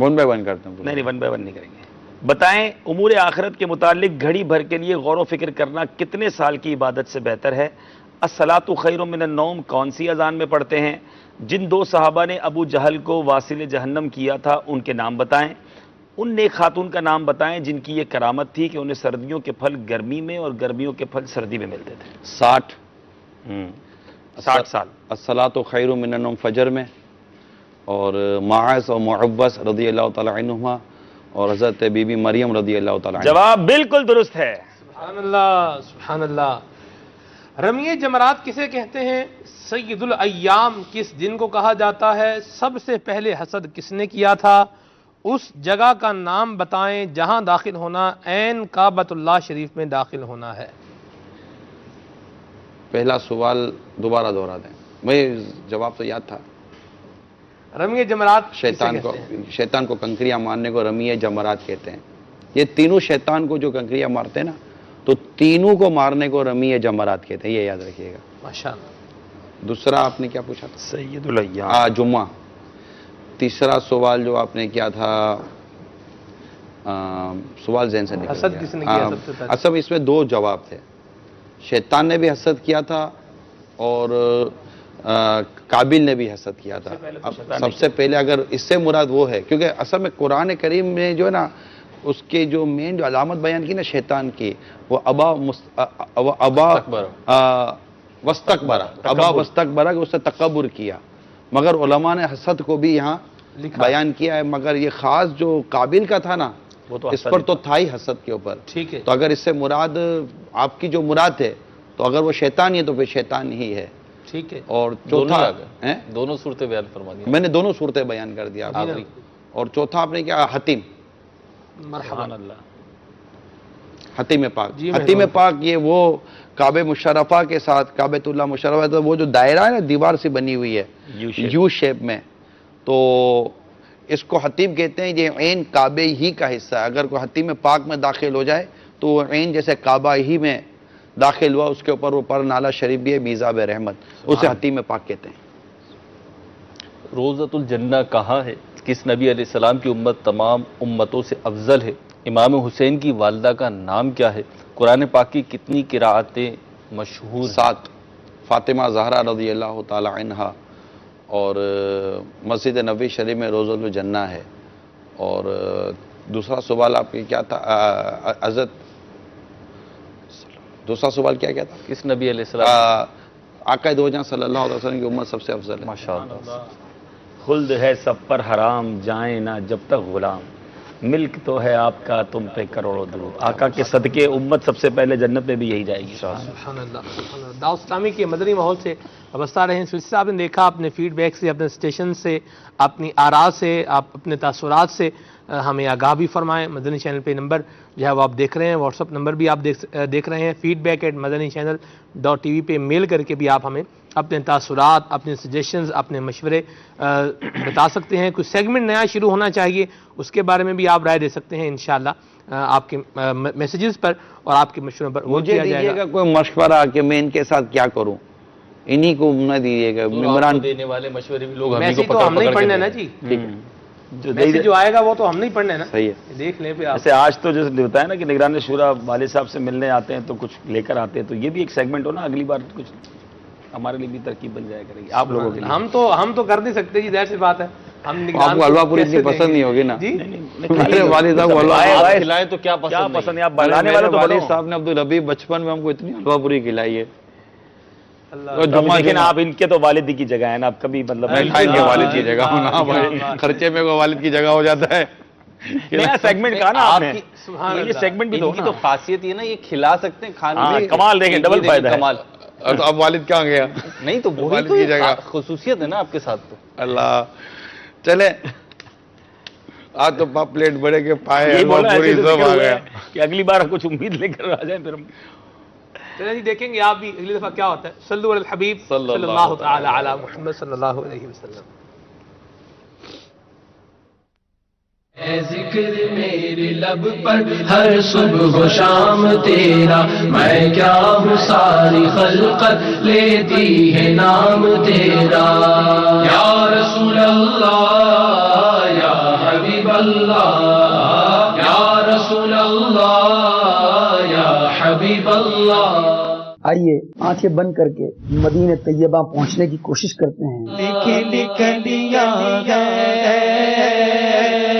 ون بائی ون کرتا ہوں. نہیں، ون بائی ون نہیں کریں گے. بتائیں، امور آخرت کے متعلق گھڑی بھر کے لیے غور و فکر کرنا کتنے سال کی عبادت سے بہتر ہے؟ الصلاۃ خیر من النوم کون سی اذان میں پڑھتے ہیں؟ جن دو صحابہ نے ابو جہل کو واصل جہنم کیا تھا ان کے نام بتائیں. ان نیک خاتون کا نام بتائیں جن کی یہ کرامت تھی کہ انہیں سردیوں کے پھل گرمی میں اور گرمیوں کے پھل سردی میں ملتے تھے. 60 سال. الصلاۃ خیر من النوم فجر میں، اور معاذ اور معبس رضی اللہ تعالیٰ عنہما اور حضرت بی بی مریم رضی اللہ تعالیٰ عنہ. جواب بالکل درست ہے. سبحان اللہ سبحان اللہ. رمی جمرات کسے کہتے ہیں؟ سید الایام کس دن کو کہا جاتا ہے؟ سب سے پہلے حسد کس نے کیا تھا؟ اس جگہ کا نام بتائیں جہاں داخل ہونا عین کعبۃ اللہ شریف میں داخل ہونا ہے. پہلا سوال دوبارہ دہرا دیں. میں جواب تو یاد تھا. رمی جمرات شیطان کو کنکریاں مارنے کو رمی جمرات کہتے ہیں. یہ تینوں شیطان کو جو کنکریاں مارتے ہیں نا، تو تینوں کو مارنے کو رمی جمرات کہتے ہیں، یہ یاد رکھیے گا. ماشاءاللہ. دوسرا آپ نے کیا پوچھا تھا؟ سید الایام. جمعہ. تیسرا سوال جو آپ نے کیا تھا، سوال ذہن سے نکل حسد کس نے کیا سب سے پہلے؟ اصل اس میں دو جواب تھے. شیطان نے بھی حسد کیا تھا اور قابل نے بھی حسد کیا تھا. سب سے پہلے اگر اس سے مراد وہ ہے، کیونکہ اصل میں قرآن کریم میں جو ہے نا، اس کے جو مین جو علامت بیان کی نا شیطان کی، وہ ابا وستکبرا، کہ اس نے تکبر کیا. مگر علماء نے حسد کو بھی یہاں بیان کیا ہے. مگر یہ خاص جو قابل کا تھا نا، اس پر تو تھا ہی حسد کے اوپر. ٹھیک ہے. تو اگر اس سے مراد آپ کی جو مراد ہے، تو اگر وہ شیطان ہے تو پھر شیطان ہی ہے. ٹھیک ہے. اور چوتھا دونوں صورتیں بیان فرما دی. میں نے دونوں صورتیں بیان کر دیا. اور چوتھا آپ نے کیا؟ حتیم. سبحان اللہ. حتیم پاک. حتیم پاک یہ وہ کعبہ مشرفہ کے ساتھ، کعبۃ اللہ مشرفہ، تو وہ جو دائرہ ہے نا، دیوار سے بنی ہوئی ہے یو شیپ میں، تو اس کو حتیم کہتے ہیں. یہ عین کعبہ ہی کا حصہ ہے. اگر کوئی حتیم پاک میں داخل ہو جائے تو وہ عین جیسے کعبہ ہی میں داخل ہوا، اس کے اوپر وہ پر نالا شریف بھی ہے، میزاب رحمت، اسے حتیم پاک کہتے ہیں. روضۃ الجنہ کہاں ہے؟ کس نبی علیہ السلام کی امت تمام امتوں سے افضل ہے؟ امام حسین کی والدہ کا نام کیا ہے؟ قرآن پاک کی کتنی قراءتیں مشہور؟ 7. فاطمہ زہرا رضی اللہ تعالی عنہا اور مسجد نبوی شریف میں روضۃ الجنہ ہے. اور دوسرا سوال آپ کی کیا تھا حضرت؟ دوسرا سوال کیا تھا؟ کس نبی علیہ السلام؟ آقا دو جہاں صلی اللہ علیہ وسلم کی امت سب سے افضل ہے. ماشاءاللہ. خلد ہے سب پر حرام، جائیں نہ جب تک غلام، ملک تو ہے آپ کا تم پہ کروڑوں درود. آقا کے صدقے امت سب سے پہلے جنت میں بھی یہی جائے گی. سبحان اللہ سبحان اللہ. دعوت اسلامی کے مدنی ماحول سے وابستہ رہیں. سلسلہ آپ نے دیکھا، اپنے فیڈ بیک سے، اپنے اسٹیشن سے، اپنی آراء سے، آپ اپنے تاثرات سے ہمیں آگاہ بھی فرمائیں. مدنی چینل پہ نمبر جو ہے وہ آپ دیکھ رہے ہیں، واٹس ایپ نمبر بھی آپ دیکھ رہے ہیں. feedback@madanichannel.tv پہ میل کر کے بھی آپ ہمیں اپنے تاثرات، اپنے سجیشنز، اپنے مشورے بتا سکتے ہیں. کوئی سیگمنٹ نیا شروع ہونا چاہیے، اس کے بارے میں بھی آپ رائے دے سکتے ہیں. انشاءاللہ آپ کے میسیجز پر اور آپ کے مشوروں پر غور مجھے کیا جائے دیجیے گا. گا کوئی مشورہ کہ میں ان کے ساتھ کیا کروں، انہی کو نہ دیجیے گا. عمران دینے والے مشورے بھی لوگ ہم ہی کو میسیج تو ہم نہیں پڑھنے نا جی، میسیج جو آئے گا وہ تو ہم نہیں پڑھنے نا. صحیح ہے. دیکھ لیں پہ آپ. ایسے آج تو جیسے بتایا نا کہ نگران شورا والد صاحب سے ملنے آتے ہیں تو کچھ لے کر آتے ہیں، تو یہ بھی ایک سیگمنٹ ہو نا، اگلی بار کچھ ہمارے لیے بھی ترکیب بن جائے کرے گی آپ لوگوں کے لیے. ہم تو کر نہیں سکتے جی، ظاہر سی بات ہے. ہم آپ کو حلوہ پوری اتنی پسند نہیں ہوگی نا. جی میرے والد صاحب کو حلوہ کھلائیں تو کیا کیا پسند پسند نہیں؟ ہے آپ بنانے والے تو والد بنو. صاحب نے عبدالحبیب بچپن میں ہم کو اتنی حلوہ پوری کھلائی ہے. لیکن آپ ان کے تو والد کی جگہ ہے نا، آپ کبھی مطلب ان کے والد کی جگہ ہونا بھائی، خرچے میں کوئی والد کی جگہ ہو جاتا ہے. نیا سیگمنٹ کہا نا آپ نے، سبحان یہ اللہ. سیگمنٹ بھی ان کی تو خاصیت یہ نا، یہ کھلا سکتے ہیں کھانے ہاں میں. کمال دیکھیں، ڈبل فائدہ ہے. کمال. اور تو اب والد کہاں گیا؟ نہیں تو وہی والد تو کی جگہ. خصوصیت ہے نا آپ کے ساتھ. تو اللہ چلے آج تو پلیٹ بڑے کے پائے یہی حلوہ بولنا پوری ایسے سب ذکر آ ہوا گیا. ہے کہ اگلی بار کچھ امید لے کر آ جائیں پھر ہم. چلیں جی دیکھیں گے آپ بھی اگلی دفعہ کیا ہوتا ہے. صلو علی الحبیب صلی اللہ تعالی علی محمد صلی اللہ علیہ وسلم. اے ذکر میرے لب پر ہر صبح و شام تیرا، میں کیا ہوں ساری خلقت لیتی ہے نام تیرا. یا رسول اللہ یا حبیب اللہ، یا رسول اللہ یا حبیب اللہ. آئیے آنکھیں بند کر کے مدینہ طیبہ پہنچنے کی کوشش کرتے ہیں. لکھ دیا ہے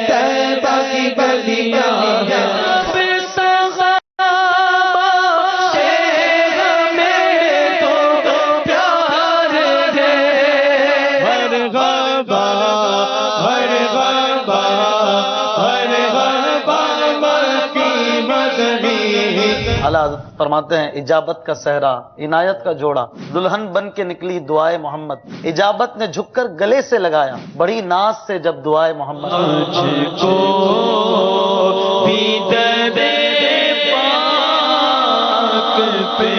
طیبہ کی بلیاں ہیں. اعلیٰ حضرت فرماتے ہیں اجابت کا صحرا، عنایت کا جوڑا، دلہن بن کے نکلی دعائے محمد. اجابت نے جھک کر گلے سے لگایا بڑی ناز سے جب دعائے محمد. پاک پہ